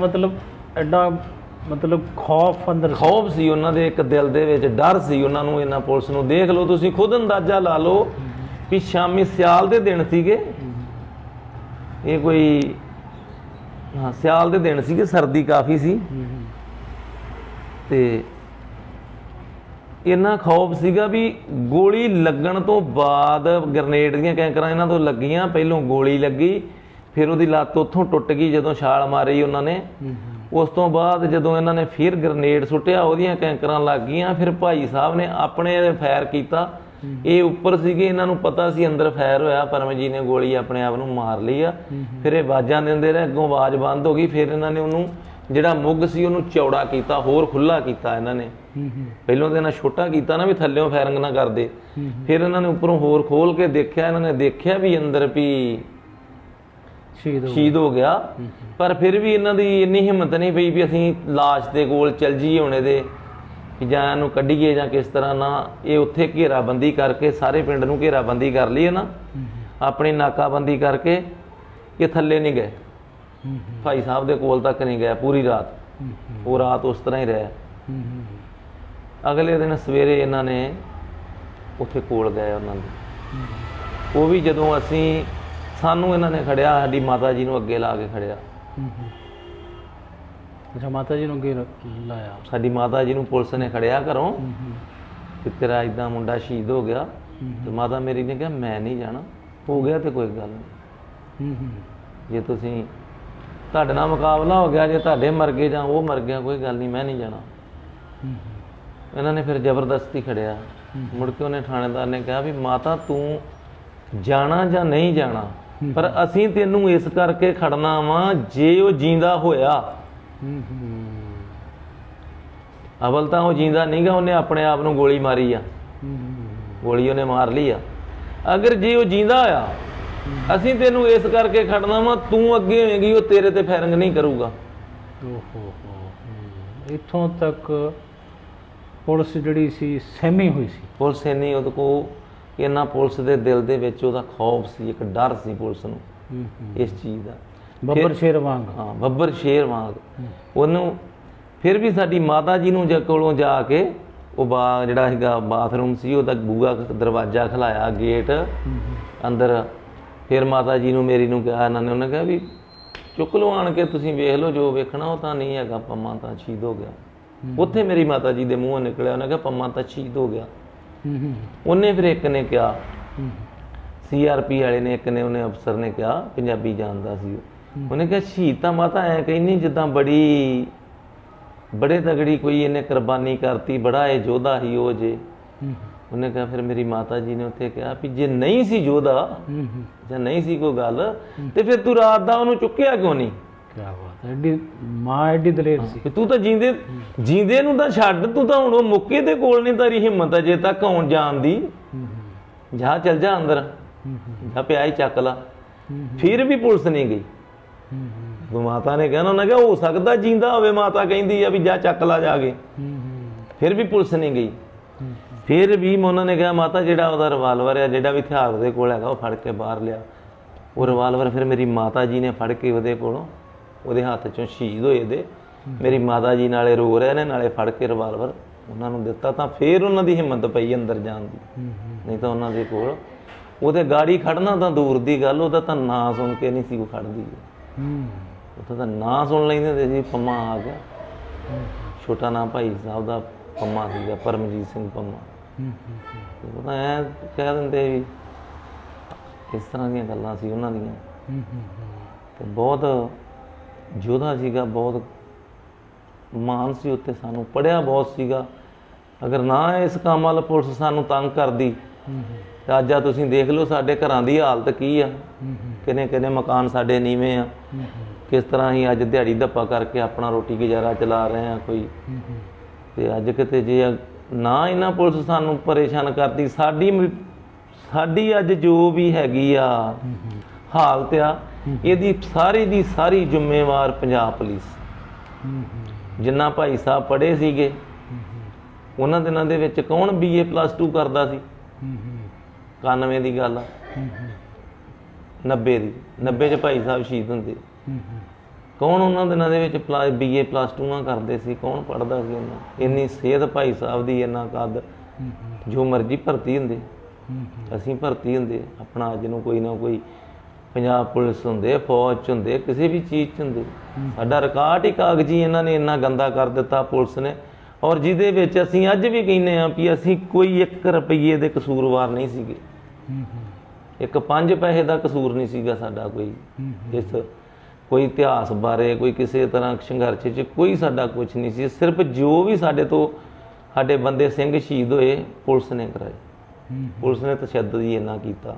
ਮਤਲਬ ਖੌਫ ਅੰਦਰ ਖੌਫ ਸੀ ਉਹਨਾਂ ਦੇ, ਇੱਕ ਦਿਲ ਦੇ ਵਿੱਚ ਡਰ ਸੀ ਉਹਨਾਂ ਨੂੰ। ਇਹਨਾਂ ਪੁਲਿਸ ਨੂੰ ਦੇਖ ਲਓ ਤੁਸੀਂ, ਖੁਦ ਅੰਦਾਜ਼ਾ ਲਾ ਲਓ ਵੀ ਸ਼ਾਮੀ ਸਿਆਲ ਦੇ ਦਿਨ ਸੀਗੇ, ਇਹ ਕੋਈ ਸਿਆਲ ਦੇ ਦਿਨ ਸੀਗੇ, ਸਰਦੀ ਕਾਫੀ ਸੀ, ਤੇ ਇੰਨਾ ਖੌਫ ਸੀਗਾ ਵੀ ਗੋਲੀ ਲੱਗਣ ਤੋਂ ਬਾਅਦ ਗਰਨੇਡ ਦੀਆਂ ਕੈਂਕਰਾਂ ਇਹਨਾਂ ਤੋਂ ਲੱਗੀਆਂ, ਪਹਿਲੋਂ ਗੋਲੀ ਲੱਗੀ, ਫਿਰ ਉਹਦੀ ਲੱਤ ਉੱਥੋਂ ਟੁੱਟ ਗਈ ਜਦੋਂ ਛਾਲ ਮਾਰੀ ਉਹਨਾਂ ਨੇ। ਉਸ ਤੋਂ ਬਾਅਦ ਜਦੋਂ ਇਹਨਾਂ ਨੇ ਫਿਰ ਗਰਨੇਡ ਸੁੱਟਿਆ, ਉਹਦੀਆਂ ਕੈਂਕਰਾਂ ਲੱਗ ਗਈਆਂ। ਫਿਰ ਭਾਈ ਸਾਹਿਬ ਨੇ ਆਪਣੇ ਫਾਇਰ ਕੀਤਾ, ਇਹ ਉੱਪਰ ਸੀਗੇ, ਇਹਨਾਂ ਨੂੰ ਪਤਾ ਸੀ ਅੰਦਰ ਫਾਇਰ ਹੋਇਆ, ਪਰਮਜੀਤ ਨੇ ਗੋਲੀ ਆਪਣੇ ਆਪ ਨੂੰ ਮਾਰ ਲਈ ਆ। ਫਿਰ ਇਹ ਆਵਾਜ਼ਾਂ ਦਿੰਦੇ ਰਹੇ, ਅੱਗੋਂ ਆਵਾਜ਼ ਬੰਦ ਹੋ ਗਈ। ਫਿਰ ਇਹਨਾਂ ਨੇ ਉਹਨੂੰ ਜਿਹੜਾ ਮੁੱਗ ਸੀ ਉਹਨੂੰ ਚੌੜਾ ਕੀਤਾ, ਹੋਰ ਖੁੱਲਾ ਕੀਤਾ ਇਹਨਾਂ ਨੇ। ਪਹਿਲੋਂ ਤਾਂ ਇਹਨਾਂ ਛੋਟਾ ਕੀਤਾ ਨਾ ਵੀ ਥੱਲਿਓਂ ਫਾਇਰਿੰਗ ਨਾ ਕਰਦੇ, ਫਿਰ ਇਹਨਾਂ ਨੇ ਉੱਪਰੋਂ ਹੋਰ ਖੋਲ ਕੇ ਦੇਖਿਆ, ਇਹਨਾਂ ਨੇ ਦੇਖਿਆ ਵੀ ਅੰਦਰ ਵੀ ਸ਼ਹੀਦ ਹੋ ਗਿਆ। ਪਰ ਫਿਰ ਵੀ ਇਹਨਾਂ ਦੀ ਇੰਨੀ ਹਿੰਮਤ ਨਹੀਂ ਪਈ ਵੀ ਅਸੀਂ ਲਾਸ਼ ਦੇ ਕੋਲ ਚੱਲ ਜਾਈਏ ਹੁਣ ਇਹਦੇ, ਕਿ ਜਾਂ ਇਹਨੂੰ ਕੱਢੀਏ ਜਾਂ ਕਿਸ ਤਰ੍ਹਾਂ ਨਾ। ਇਹ ਉੱਥੇ ਘੇਰਾਬੰਦੀ ਕਰਕੇ ਸਾਰੇ ਪਿੰਡ ਨੂੰ ਘੇਰਾਬੰਦੀ ਕਰ ਲਈ ਨਾ, ਆਪਣੀ ਨਾਕਾਬੰਦੀ ਕਰਕੇ ਇਹ ਥੱਲੇ ਨਹੀਂ ਗਏ, ਭਾਈ ਸਾਹਿਬ ਦੇ ਕੋਲ ਤੱਕ ਨਹੀਂ ਗਏ ਪੂਰੀ ਰਾਤ। ਉਹ ਰਾਤ ਉਸ ਤਰ੍ਹਾਂ ਹੀ ਰਿਹਾ। ਅਗਲੇ ਦਿਨ ਸਵੇਰੇ ਇਹਨਾਂ ਨੇ ਉੱਥੇ ਕੋਲ ਗਏ ਉਹਨਾਂ ਦੇ। ਉਹ ਵੀ ਜਦੋਂ ਸਾਨੂੰ ਇਹਨਾਂ ਨੇ ਖੜਿਆ, ਸਾਡੀ ਮਾਤਾ ਜੀ ਨੂੰ ਅੱਗੇ ਲਾ ਕੇ ਖੜਿਆ। ਅੱਛਾ, ਮਾਤਾ ਜੀ ਨੂੰ ਅੱਗੇ ਲਾਇਆ? ਸਾਡੀ ਮਾਤਾ ਜੀ ਨੂੰ ਪੁਲਿਸ ਨੇ ਖੜਿਆ ਘਰੋਂ ਕਿ ਤੇਰਾ ਇਦਾਂ ਮੁੰਡਾ ਸ਼ਹੀਦ ਹੋ ਗਿਆ। ਤੇ ਮਾਤਾ ਮੇਰੀ ਨੇ ਕਿਹਾ ਮੈਂ ਨਹੀਂ ਜਾਣਾ, ਹੋ ਗਿਆ ਤੇ ਕੋਈ ਗੱਲ ਨਹੀਂ, ਜੇ ਤੁਸੀਂ ਤੁਹਾਡੇ ਨਾਲ ਮੁਕਾਬਲਾ ਹੋ ਗਿਆ, ਜੇ ਤੁਹਾਡੇ ਮਰ ਗਏ ਜਾਂ ਉਹ ਮਰ ਗਿਆ ਕੋਈ ਗੱਲ ਨਹੀਂ, ਮੈਂ ਨਹੀਂ ਜਾਣਾ। ਇਹਨਾਂ ਨੇ ਫਿਰ ਜ਼ਬਰਦਸਤੀ ਖੜਿਆ। ਮੁੜ ਕੇ ਉਹਨੇ ਥਾਣੇਦਾਰ ਨੇ ਕਿਹਾ ਵੀ ਮਾਤਾ ਤੂੰ ਜਾਣਾ ਜਾਂ ਨਹੀਂ ਜਾਣਾ, ਪਰ ਅਸੀਂ ਤੈਨੂੰ ਇਸ ਕਰਕੇ ਖੜਨਾ ਵਾ, ਜੇ ਉਹ ਜਿੰਦਾ ਹੋਇਆ। ਅਵਲ ਤਾਂ ਉਹ ਜਿੰਦਾ ਨਹੀਂਗਾ, ਉਹਨੇ ਆਪਣੇ ਆਪ ਨੂੰ ਗੋਲੀ ਮਾਰੀ ਆ, ਗੋਲੀ ਉਹਨੇ ਮਾਰ ਲਈ ਆ। ਅਗਰ ਜੇ ਉਹ ਜਿੰਦਾ ਹੋਇਆ, ਅਸੀਂ ਤੈਨੂੰ ਇਸ ਕਰਕੇ ਖੜਨਾ ਵਾ, ਤੂੰ ਅੱਗੇ ਹੋਏਗੀ, ਉਹ ਤੇਰੇ ਤੇ ਫਾਇਰਿੰਗ ਨਹੀਂ ਕਰੂਗਾ। ਇੱਥੋਂ ਤੱਕ ਪੁਲਿਸ ਜਿਹੜੀ ਸੀ ਸਹਿਮੀ ਹੋਈ ਸੀ। ਪੁਲਿਸ ਇੰਨੀ ਉਹਦੇ ਕੋਲ ਇੰਨਾ ਪੁਲਿਸ ਦੇ ਦਿਲ ਦੇ ਵਿੱਚ ਉਹਦਾ ਖੌਫ ਸੀ, ਇੱਕ ਡਰ ਸੀ ਪੁਲਿਸ ਨੂੰ ਇਸ ਚੀਜ਼ ਦਾ। ਬੱਬਰ ਸ਼ੇਰ ਵਾਂਗ। ਹਾਂ, ਬੱਬਰ ਸ਼ੇਰ ਵਾਂਗ ਉਹਨੂੰ। ਫਿਰ ਵੀ ਸਾਡੀ ਮਾਤਾ ਜੀ ਨੂੰ ਕੋਲੋਂ ਜਾ ਕੇ ਉਹ ਜਿਹੜਾ ਸੀਗਾ ਬਾਥਰੂਮ ਸੀ, ਉਹਦਾ ਬੂਹਾ ਦਰਵਾਜ਼ਾ ਖਲਾਇਆ, ਗੇਟ ਅੰਦਰ। ਫਿਰ ਮਾਤਾ ਜੀ ਨੂੰ ਮੇਰੀ ਨੂੰ ਕਿਹਾ ਇਹਨਾਂ ਨੇ, ਉਹਨੇ ਕਿਹਾ ਵੀ ਚੁੱਕ ਲਓ ਆਣ ਕੇ, ਤੁਸੀਂ ਵੇਖ ਲਓ ਜੋ ਵੇਖਣਾ, ਉਹ ਤਾਂ ਨਹੀਂ ਹੈਗਾ, ਪੰਮਾ ਤਾਂ ਸ਼ਹੀਦ ਹੋ ਗਿਆ। ਉੱਥੇ ਮੇਰੀ ਮਾਤਾ ਜੀ ਦੇ ਮੂੰਹੋਂ ਨਿਕਲਿਆ, ਉਹਨੇ ਕਿਹਾ ਪੰਮਾ ਤਾਂ ਸ਼ਹੀਦ ਹੋ ਗਿਆ। ਉਹਨੇ ਫਿਰ ਇੱਕ ਨੇ ਕਿਹਾ, CRP ਵਾਲੇ ਨੇ, ਇੱਕ ਨੇ, ਉਹਨੇ ਅਫਸਰ ਨੇ ਕਿਹਾ, ਪੰਜਾਬੀ ਜਾਣਦਾ ਸੀ, ਉਹਨੇ ਕਿਹਾ ਸ਼ਹੀਦ ਤਾਂ ਮਾਤਾ ਐ ਕਹਿੰਦੀ ਜਿੱਦਾਂ ਬੜੇ ਤਗੜੀ ਕੋਈ ਇਹਨੇ ਕੁਰਬਾਨੀ ਕਰਤੀ, ਬੜਾ ਇਹ ਯੋਧਾ ਸੀ ਉਹ ਜੇ। ਉਹਨੇ ਕਿਹਾ, ਫਿਰ ਮੇਰੀ ਮਾਤਾ ਜੀ ਨੇ ਉੱਥੇ ਕਿਹਾ ਵੀ ਜੇ ਨਹੀਂ ਸੀ ਯੋਧਾ ਜਾਂ ਨਹੀਂ ਸੀ ਕੋਈ ਗੱਲ, ਤੇ ਫਿਰ ਤੂੰ ਰਾਤ ਦਾ ਉਹਨੂੰ ਚੁੱਕਿਆ ਕਿਉਂ ਨਹੀਂ? ਕਿਆ ਬਾਤ ਹੈ, ਐਡੀ ਮਾਂ ਐਡੀ ਦਲੇਰ ਸੀ। ਤੂੰ ਤਾਂ ਜੀਂਦੇ ਨੂੰ ਤਾਂ ਛੱਡ, ਤੂੰ ਤਾਂ ਹੁਣ ਉਹ ਮੁੱਕੇ ਦੇ ਕੋਲ ਨਹੀਂ, ਤਾਰੀ ਹਿੰਮਤ ਅਜੇ ਤੱਕ ਆਉਣ ਜਾਣ ਦੀ। ਜਾ ਚੱਲ ਜਾ ਅੰਦਰ, ਜਾ ਪਿਆ ਹੀ ਚੱਕ ਲਾ। ਫਿਰ ਵੀ ਪੁਲਿਸ ਨਹੀਂ ਗਈ। ਮਾਤਾ ਨੇ ਕਹਿਣਾ, ਉਹਨਾਂ ਕਿਹਾ ਹੋ ਸਕਦਾ ਜਿੰਦਾ ਹੋਵੇ, ਮਾਤਾ ਕਹਿੰਦੀ ਆ ਵੀ ਜਾ ਚੱਕ ਲਾ ਜਾ ਕੇ। ਫਿਰ ਵੀ ਪੁਲਿਸ ਨਹੀਂ ਗਈ। ਫਿਰ ਵੀ ਉਹਨਾਂ ਨੇ ਕਿਹਾ ਮਾਤਾ ਜਿਹੜਾ ਉਹਦਾ ਰਿਵਾਲਵਰ ਆ, ਜਿਹੜਾ ਵੀ ਹਥਿਆਰ ਉਹਦੇ ਕੋਲ ਹੈਗਾ, ਉਹ ਫੜ ਕੇ ਬਾਹਰ ਲਿਆ। ਉਹ ਰਿਵਾਲਵਰ ਫਿਰ ਮੇਰੀ ਮਾਤਾ ਜੀ ਨੇ ਫੜ ਕੇ ਉਹਦੇ ਕੋਲੋਂ, ਉਹਦੇ ਹੱਥ ਚੋਂ ਸ਼ਹੀਦ ਹੋਏ ਦੇ, ਮੇਰੀ ਮਾਤਾ ਜੀ ਨਾਲੇ ਰੋ ਰਹੇ ਨੇ, ਨਾਲੇ ਫੜ ਕੇ ਰਿਵਾਲਵਰ ਉਹਨਾਂ ਨੂੰ ਦਿੱਤਾ। ਤਾਂ ਫਿਰ ਉਹਨਾਂ ਦੀ ਹਿੰਮਤ ਪਈ ਅੰਦਰ ਜਾਣ ਦੀ, ਨਹੀਂ ਤਾਂ ਉਹਨਾਂ ਦੇ ਕੋਲ ਉਹਦੇ ਗਾੜੀ ਖੜਨਾ ਤਾਂ ਦੂਰ ਦੀ ਗੱਲ, ਉਹਦਾ ਤਾਂ ਨਾਂ ਸੁਣ ਕੇ ਨਹੀਂ ਸੀ ਉਹ ਖੜਦੀ। ਉੱਥੇ ਤਾਂ ਨਾਂ ਸੁਣ ਲੈਂਦੇ ਹੁੰਦੇ ਸੀ, ਪੰਮਾ ਆ ਗਿਆ। ਛੋਟਾ ਨਾਂ ਭਾਈ ਸਾਹਿਬ ਦਾ ਪੰਮਾ ਸੀਗਾ, ਪਰਮਜੀਤ ਸਿੰਘ ਪੰਮਾ। ਉਹ ਤਾਂ ਐਂ ਕਹਿ ਦਿੰਦੇ ਵੀ ਇਸ ਤਰ੍ਹਾਂ ਦੀਆਂ ਗੱਲਾਂ ਸੀ ਉਹਨਾਂ ਦੀਆਂ। ਤੇ ਬਹੁਤ ਯੋਧਾ ਸੀਗਾ, ਬਹੁਤ ਮਾਣ ਸੀ ਉੱਤੇ ਸਾਨੂੰ, ਪੜ੍ਹਿਆ ਬਹੁਤ ਸੀਗਾ। ਅਗਰ ਨਾ ਇਸ ਕੰਮ ਵੱਲ ਪੁਲਿਸ ਸਾਨੂੰ ਤੰਗ ਕਰਦੀ ਤੇ ਅੱਜ ਆ ਤੁਸੀਂ ਦੇਖ ਲਓ ਸਾਡੇ ਘਰਾਂ ਦੀ ਹਾਲਤ ਕੀ ਆ, ਕਿੰਨੇ ਮਕਾਨ ਸਾਡੇ ਨੀਵੇਂ ਆ, ਕਿਸ ਤਰ੍ਹਾਂ ਹੀ ਅੱਜ ਦਿਹਾੜੀ ਧੱਪਾ ਕਰਕੇ ਆਪਣਾ ਰੋਟੀ ਗੁਜ਼ਾਰਾ ਚਲਾ ਰਹੇ ਆ ਕੋਈ। ਤੇ ਅੱਜ ਕਿਤੇ ਜੇ ਨਾ ਇਹਨਾਂ ਪੁਲਿਸ ਸਾਨੂੰ ਪਰੇਸ਼ਾਨ ਕਰਦੀ, ਸਾਡੀ ਅੱਜ ਜੋ ਵੀ ਹੈਗੀ ਆ ਹਾਲਤ ਆ, ਇਹਦੀ ਸਾਰੀ ਦੀ ਸਾਰੀ ਜ਼ਿੰਮੇਵਾਰ ਪੰਜਾਬ ਪੁਲਿਸ। ਜਿੰਨਾ ਭਾਈ ਸਾਹਿਬ ਪੜ੍ਹੇ ਸੀਗੇ, ਉਹਨਾਂ ਦਿਨਾਂ ਦੇ ਵਿੱਚ ਕੌਣ BA+2 ਕਰਦਾ ਸੀ? 91 ਦੀ ਗੱਲ ਆ, 90 'ਚ ਭਾਈ ਸਾਹਿਬ ਸ਼ਹੀਦ ਹੁੰਦੇ। ਕੌਣ ਉਹਨਾਂ ਦਿਨਾਂ ਦੇ ਵਿੱਚ BA+2 ਕਰਦੇ ਸੀ? ਕੌਣ ਪੜ੍ਹਦਾ ਸੀ ਉਹਨਾਂ? ਇੰਨੀ ਸਿਹਤ ਭਾਈ ਸਾਹਿਬ ਦੀ, ਇੰਨਾ ਕੱਦ, ਜੋ ਮਰਜ਼ੀ ਭਰਤੀ ਹੁੰਦੇ, ਅਸੀਂ ਭਰਤੀ ਹੁੰਦੇ ਆਪਣਾ ਅੱਜ ਨੂੰ ਕੋਈ ਨਾ ਕੋਈ ਪੰਜਾਬ ਪੁਲਿਸ ਹੁੰਦੇ, ਫੌਜ 'ਚ ਹੁੰਦੇ, ਕਿਸੇ ਵੀ ਚੀਜ਼ 'ਚ ਹੁੰਦੇ। ਸਾਡਾ ਰਿਕਾਰਡ ਹੀ ਕਾਗਜ਼ੀ ਇਹਨਾਂ ਨੇ ਇੰਨਾ ਗੰਦਾ ਕਰ ਦਿੱਤਾ ਪੁਲਿਸ ਨੇ, ਔਰ ਜਿਹਦੇ ਵਿੱਚ ਅਸੀਂ ਅੱਜ ਵੀ ਕਹਿੰਦੇ ਹਾਂ ਵੀ ਅਸੀਂ ਕੋਈ 1 ਰੁਪਈਏ ਦੇ ਕਸੂਰਵਾਰ ਨਹੀਂ ਸੀਗੇ। ਇੱਕ 5 ਪੈਸੇ ਦਾ ਕਸੂਰ ਨਹੀਂ ਸੀਗਾ ਸਾਡਾ ਕੋਈ, ਇਸ ਕੋਈ ਇਤਿਹਾਸ ਬਾਰੇ, ਕੋਈ ਕਿਸੇ ਤਰ੍ਹਾਂ ਸੰਘਰਸ਼ 'ਚ ਕੋਈ ਸਾਡਾ ਕੁਝ ਨਹੀਂ ਸੀ। ਸਿਰਫ ਜੋ ਵੀ ਸਾਡੇ ਤੋਂ ਸਾਡੇ ਬੰਦੇ ਸਿੰਘ ਸ਼ਹੀਦ ਹੋਏ, ਪੁਲਿਸ ਨੇ ਕਰਾਏ। ਪੁਲਿਸ ਨੇ ਤਸ਼ੱਦਦ ਹੀ ਇੰਨਾ ਕੀਤਾ।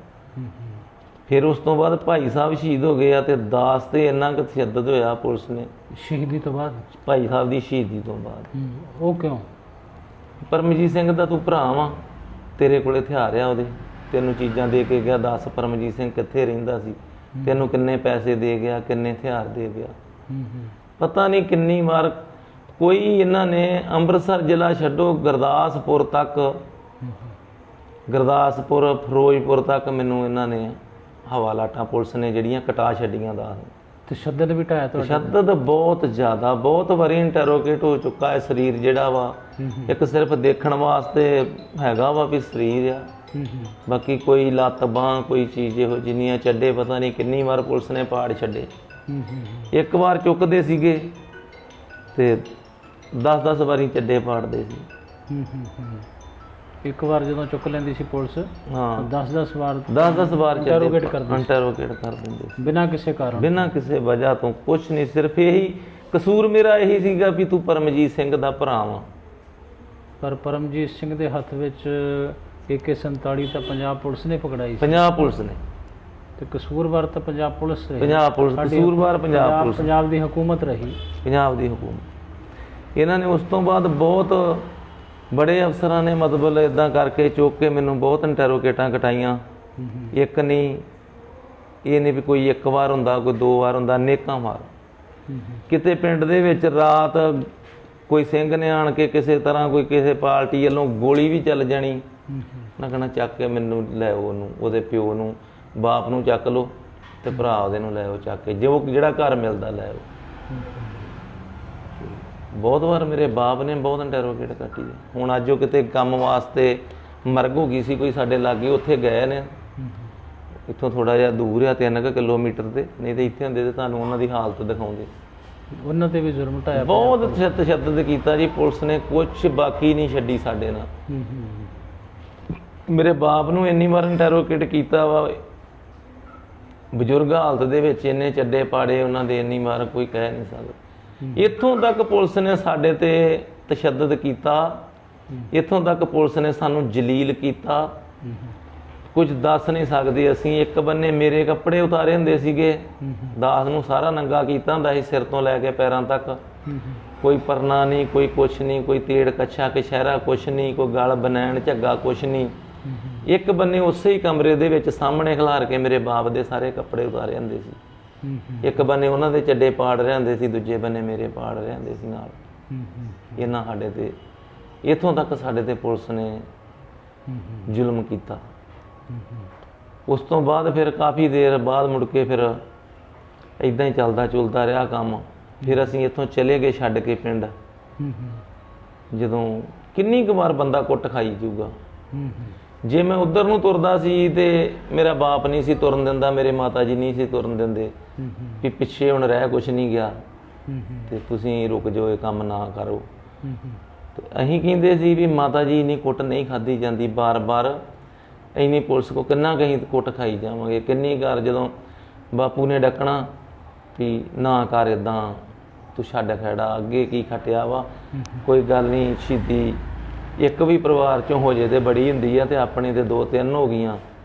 ਫਿਰ ਉਸ ਤੋਂ ਬਾਅਦ ਭਾਈ ਸਾਹਿਬ ਸ਼ਹੀਦ ਹੋ ਗਏ ਆ, ਤੇ ਦਾਸ ਤੇ ਇੰਨਾ ਕੁ ਤਸ਼ੱਦਦ ਹੋਇਆ ਪੁਲਿਸ ਨੇ ਸ਼ਹੀਦੀ ਤੋਂ ਬਾਅਦ, ਭਾਈ ਸਾਹਿਬ ਦੀ ਸ਼ਹੀਦੀ ਤੋਂ ਬਾਅਦ। ਉਹ ਕਿਉਂ? ਪਰਮਜੀਤ ਸਿੰਘ ਦਾ ਤੂੰ ਭਰਾ ਵਾ, ਤੇਰੇ ਕੋਲ ਹਥਿਆਰ ਆ ਉਹਦੇ, ਤੈਨੂੰ ਚੀਜ਼ਾਂ ਦੇ ਕੇ ਗਿਆ, ਦੱਸ ਪਰਮਜੀਤ ਸਿੰਘ ਕਿੱਥੇ ਰਹਿੰਦਾ ਸੀ, ਤੈਨੂੰ ਕਿੰਨੇ ਪੈਸੇ ਦੇ ਗਿਆ, ਕਿੰਨੇ ਹਥਿਆਰ ਦੇ ਗਿਆ। ਪਤਾ ਨਹੀਂ ਕਿੰਨੀ ਵਾਰ ਕੋਈ ਇਹਨਾਂ ਨੇ ਅੰਮ੍ਰਿਤਸਰ ਜ਼ਿਲ੍ਹਾ ਛੱਡੋ, ਗੁਰਦਾਸਪੁਰ ਤੱਕ, ਗੁਰਦਾਸਪੁਰ ਫਿਰੋਜ਼ਪੁਰ ਤੱਕ ਮੈਨੂੰ ਇਹਨਾਂ ਨੇ ਹਵਾਲਾਟਾਂ ਪੁਲਿਸ ਨੇ ਜਿਹੜੀਆਂ ਕਟਾ ਛੱਡੀਆਂ ਦਾ। ਤਸ਼ੱਦਦ ਵੀ ਢਾਇਆ ਤੁਹਾਡਾ? ਤਸ਼ੱਦਦ ਬਹੁਤ ਜ਼ਿਆਦਾ, ਬਹੁਤ ਵਾਰੀ ਇੰਟਰੋਗੇਟ ਹੋ ਚੁੱਕਾ ਹੈ ਸਰੀਰ ਜਿਹੜਾ ਵਾ। ਇੱਕ ਸਿਰਫ ਦੇਖਣ ਵਾਸਤੇ ਹੈਗਾ ਵਾ ਵੀ ਸਰੀਰ ਆ, ਬਾਕੀ ਕੋਈ ਲੱਤ ਬਾਂਹ ਕੋਈ ਚੀਜ਼ ਇਹੋ ਜਿੰਨੀਆਂ ਚੱਡੇ ਪਤਾ ਨਹੀਂ ਕਿੰਨੀ ਵਾਰ ਪੁਲਿਸ ਨੇ ਪਾੜ ਛੱਡੇ। ਇੱਕ ਵਾਰ ਚੁੱਕਦੇ ਸੀਗੇ ਤੇ 10-10 ਵਾਰੀ ਚੱਡੇ ਪਾੜਦੇ ਸੀ। ਇੱਕ ਵਾਰ ਜਦੋਂ ਚੁੱਕ ਲੈਂਦੀ ਸੀ ਪੁਲਿਸ ਹਾਂ 10-10 ਵਾਰ 10-10 ਵਾਰ Interrogate ਕਰਦੇ ਸੀ। ਇੰਟਰੋਗੇਟ ਕਰ ਦਿੰਦੇ ਸੀ ਬਿਨਾਂ ਕਿਸੇ ਕਾਰਨ। ਬਿਨਾਂ ਕਿਸੇ ਵਜ੍ਹਾ ਤੋਂ। ਕੁਛ ਨਹੀਂ, ਸਿਰਫ ਇਹੀ ਕਸੂਰ ਮੇਰਾ ਇਹੀ ਸੀਗਾ ਵੀ ਤੂੰ ਪਰਮਜੀਤ ਸਿੰਘ ਦਾ ਭਰਾ ਵਾਂ। ਪਰ ਪਰਮਜੀਤ ਸਿੰਘ ਦੇ ਹੱਥ ਵਿੱਚ AK-47 ਤਾਂ ਪੰਜਾਬ ਪੁਲਿਸ ਨੇ ਪਕੜਾਈ ਸੀ, ਪੰਜਾਬ ਪੁਲਿਸ ਨੇ, ਤੇ ਕਸੂਰਵਾਰ ਤਾਂ ਪੰਜਾਬ ਪੁਲਿਸ ਰਹੀ। ਪੰਜਾਬ ਪੁਲਿਸ ਸਾਡੀ ਕਸੂਰਵਾਰ ਪੰਜਾਬ ਪੁਲਿਸ, ਪੰਜਾਬ ਦੀ ਹਕੂਮਤ ਰਹੀ। ਪੰਜਾਬ ਦੀ ਹਕੂਮਤ। ਇਹਨਾਂ ਨੇ ਉਸ ਤੋਂ ਬਾਅਦ ਬਹੁਤ ਬੜੇ ਅਫਸਰਾਂ ਨੇ ਮਤਲਬ ਇਦਾਂ ਕਰਕੇ ਚੁੱਕ ਕੇ ਮੈਨੂੰ ਬਹੁਤ ਇੰਟਰੋਗੇਟਾਂ ਕਟਾਈਆਂ। ਇੱਕ ਨਹੀਂ, ਇਹ ਨਹੀਂ ਵੀ ਕੋਈ ਇੱਕ ਵਾਰ ਹੁੰਦਾ, ਕੋਈ 2 ਵਾਰ ਹੁੰਦਾ, ਅਨੇਕਾਂ ਵਾਰ। ਕਿਤੇ ਪਿੰਡ ਦੇ ਵਿੱਚ ਰਾਤ ਕੋਈ ਸਿੰਘ ਨੇ ਆਣ ਕੇ ਕਿਸੇ ਤਰ੍ਹਾਂ ਕੋਈ ਕਿਸੇ ਪਾਰਟੀ ਵੱਲੋਂ ਗੋਲੀ ਵੀ ਚੱਲ ਜਾਣੀ, ਨਾ ਕਹਿਣਾ ਚੱਕ ਕੇ ਮੈਨੂੰ ਲੈ ਆਓ, ਉਹਨੂੰ ਉਹਦੇ ਪਿਓ ਨੂੰ ਬਾਪ ਨੂੰ ਚੱਕ ਲਓ ਤੇ ਭਰਾ ਉਹਦੇ ਨੂੰ ਲੈ ਆਓ ਚੱਕ ਕੇ, ਜੋ ਜਿਹੜਾ ਘਰ ਮਿਲਦਾ ਲੈ ਆਓ। ਬਹੁਤ ਵਾਰ ਮੇਰੇ ਬਾਪ ਨੇ ਬਹੁਤ ਇੰਟਰੋਗੇਟ ਕੱਟੀ ਹੈ। ਹੁਣ ਅੱਜ ਉਹ ਕਿਤੇ ਕੰਮ ਵਾਸਤੇ ਮਰਗ ਹੋ ਗਈ ਸੀ ਕੋਈ ਸਾਡੇ ਲਾਗੇ, ਉੱਥੇ ਗਏ ਨੇ, ਇੱਥੋਂ ਥੋੜਾ ਜਿਹਾ ਦੂਰ ਆ 3 ਕਿਲੋਮੀਟਰ ਤੇ, ਨਹੀਂ ਤੇ ਇੱਥੇ ਹੁੰਦੇ ਤੇ ਤੁਹਾਨੂੰ ਉਹਨਾਂ ਦੀ ਹਾਲਤ ਦਿਖਾਉਂਦੇ। ਉਹਨਾਂ ਤੇ ਵੀ ਜ਼ੁਲਮ ਢਾਇਆ, ਬਹੁਤ ਤਸ਼ੱਦਦ ਕੀਤਾ ਜੀ ਪੁਲਿਸ ਨੇ, ਕੁਛ ਬਾਕੀ ਨਹੀਂ ਛੱਡੀ ਸਾਡੇ ਨਾਲ। ਮੇਰੇ ਬਾਪ ਨੂੰ ਇੰਨੀ ਵਾਰ ਇੰਟਰੋਗੇਟ ਕੀਤਾ ਵਾ, ਬਜ਼ੁਰਗ ਹਾਲਤ ਦੇ ਵਿੱਚ ਇੰਨੇ ਚੱਡੇ ਪਾੜੇ ਉਹਨਾਂ ਦੇ, ਇੰਨੀ ਵਾਰ ਕੋਈ ਕਹਿ ਨਹੀਂ ਸਕਦਾ। ਇੱਥੋਂ ਤੱਕ ਪੁਲਿਸ ਨੇ ਸਾਡੇ ਤੇ ਤਸ਼ੱਦਦ ਕੀਤਾ, ਇੱਥੋਂ ਤੱਕ ਪੁਲਿਸ ਨੇ ਸਾਨੂੰ ਜਲੀਲ ਕੀਤਾ, ਕੁਝ ਦੱਸ ਨਹੀਂ ਸਕਦੇ ਅਸੀਂ। ਇੱਕ ਬੰਨੇ ਮੇਰੇ ਕੱਪੜੇ ਉਤਾਰੇ ਹੁੰਦੇ ਸੀਗੇ, ਦਾਸ ਨੂੰ ਸਾਰਾ ਨੰਗਾ ਕੀਤਾ ਹੁੰਦਾ ਸੀ ਸਿਰ ਤੋਂ ਲੈ ਕੇ ਪੈਰਾਂ ਤੱਕ, ਕੋਈ ਪਰਨਾ ਨਹੀਂ, ਕੋਈ ਕੁਛ ਨਹੀਂ, ਕੋਈ ਤੇੜ ਕੱਛਾ ਕਛਹਿਰਾ ਕੁਛ ਨਹੀਂ, ਕੋਈ ਗਲ ਬਨੈਣ ਝੱਗਾ ਕੁਛ ਨਹੀਂ। ਇੱਕ ਬੰਨੇ ਉਸੇ ਹੀ ਕਮਰੇ ਦੇ ਵਿੱਚ ਸਾਹਮਣੇ ਖਿਲਾਰ ਕੇ ਮੇਰੇ ਬਾਪ ਦੇ ਸਾਰੇ ਕੱਪੜੇ ਉਤਾਰੇ ਹੁੰਦੇ ਸੀ। ਇੱਕ ਬੰਨੇ ਉਹਨਾਂ ਦੇ ਚੱਡੇ ਪਾੜ ਰਹੇ ਹੁੰਦੇ ਸੀ, ਦੂਜੇ ਬੰਨੇ ਮੇਰੇ ਪਾੜ ਰਹੇ ਹੁੰਦੇ ਸੀ ਨਾਲ। ਇਹਨਾਂ ਸਾਡੇ ਤੇ, ਇੱਥੋਂ ਤੱਕ ਸਾਡੇ ਤੇ ਪੁਲਿਸ ਨੇ ਜ਼ੁਲਮ ਕੀਤਾ। ਉਸ ਤੋਂ ਬਾਅਦ ਫਿਰ ਕਾਫੀ ਦੇਰ ਬਾਅਦ ਮੁੜ ਕੇ ਫਿਰ ਇਦਾਂ ਹੀ ਚੱਲਦਾ ਚੁਲਦਾ ਰਿਹਾ ਕੰਮ। ਫਿਰ ਅਸੀਂ ਇੱਥੋਂ ਚਲੇ ਗਏ ਛੱਡ ਕੇ ਪਿੰਡ। ਜਦੋਂ ਕਿੰਨੀ ਕੁ ਵਾਰ ਬੰਦਾ ਕੁੱਟ ਖਾਈ ਜਾਊਗਾ। ਜੇ ਮੈਂ ਉਧਰ ਨੂੰ ਤੁਰਦਾ ਸੀ ਤੇ ਮੇਰਾ ਬਾਪ ਨਹੀਂ ਸੀ ਤੁਰਨ ਦਿੰਦਾ, ਮੇਰੇ ਮਾਤਾ ਜੀ ਨਹੀਂ ਸੀ ਤੁਰਨ ਦਿੰਦੇ ਵੀ ਪਿੱਛੇ ਹੁਣ ਰਹਿ ਕੁਛ ਨਹੀਂ ਗਿਆ ਤੇ ਤੁਸੀਂ ਰੁਕ ਜਾਓ, ਇਹ ਕੰਮ ਨਾ ਕਰੋ। ਤੇ ਅਸੀਂ ਕਹਿੰਦੇ ਸੀ ਵੀ ਮਾਤਾ ਜੀ ਇੰਨੀ ਕੁੱਟ ਨਹੀਂ ਖਾਧੀ ਜਾਂਦੀ, ਬਾਰ-ਬਾਰ ਇੰਨੀ ਪੁਲਿਸ ਕੋ ਕਿੰਨਾ ਕਹੀਂ ਕੁੱਟ ਖਾਈ ਜਾਵਾਂਗੇ। ਕਿੰਨੀ ਵਾਰ ਜਦੋਂ ਬਾਪੂ ਨੇ ਡੱਕਣਾ ਵੀ ਨਾ ਕਰ ਇੱਦਾਂ, ਤੂੰ ਛੱਡ ਖੜਾ, ਅੱਗੇ ਕੀ ਖਟਿਆ ਵਾ, ਕੋਈ ਗੱਲ ਨਹੀਂ, ਸ਼ਹੀਦੀ ਇੱਕ ਵੀ ਪਰਿਵਾਰ ਚੋਂ ਹੋ ਜੇ ਤੇ ਬੜੀ ਹੁੰਦੀ ਆ, ਤੇ ਆਪਣੇ ਤੇ 2-3 ਹੋ ਗਈਆਂ,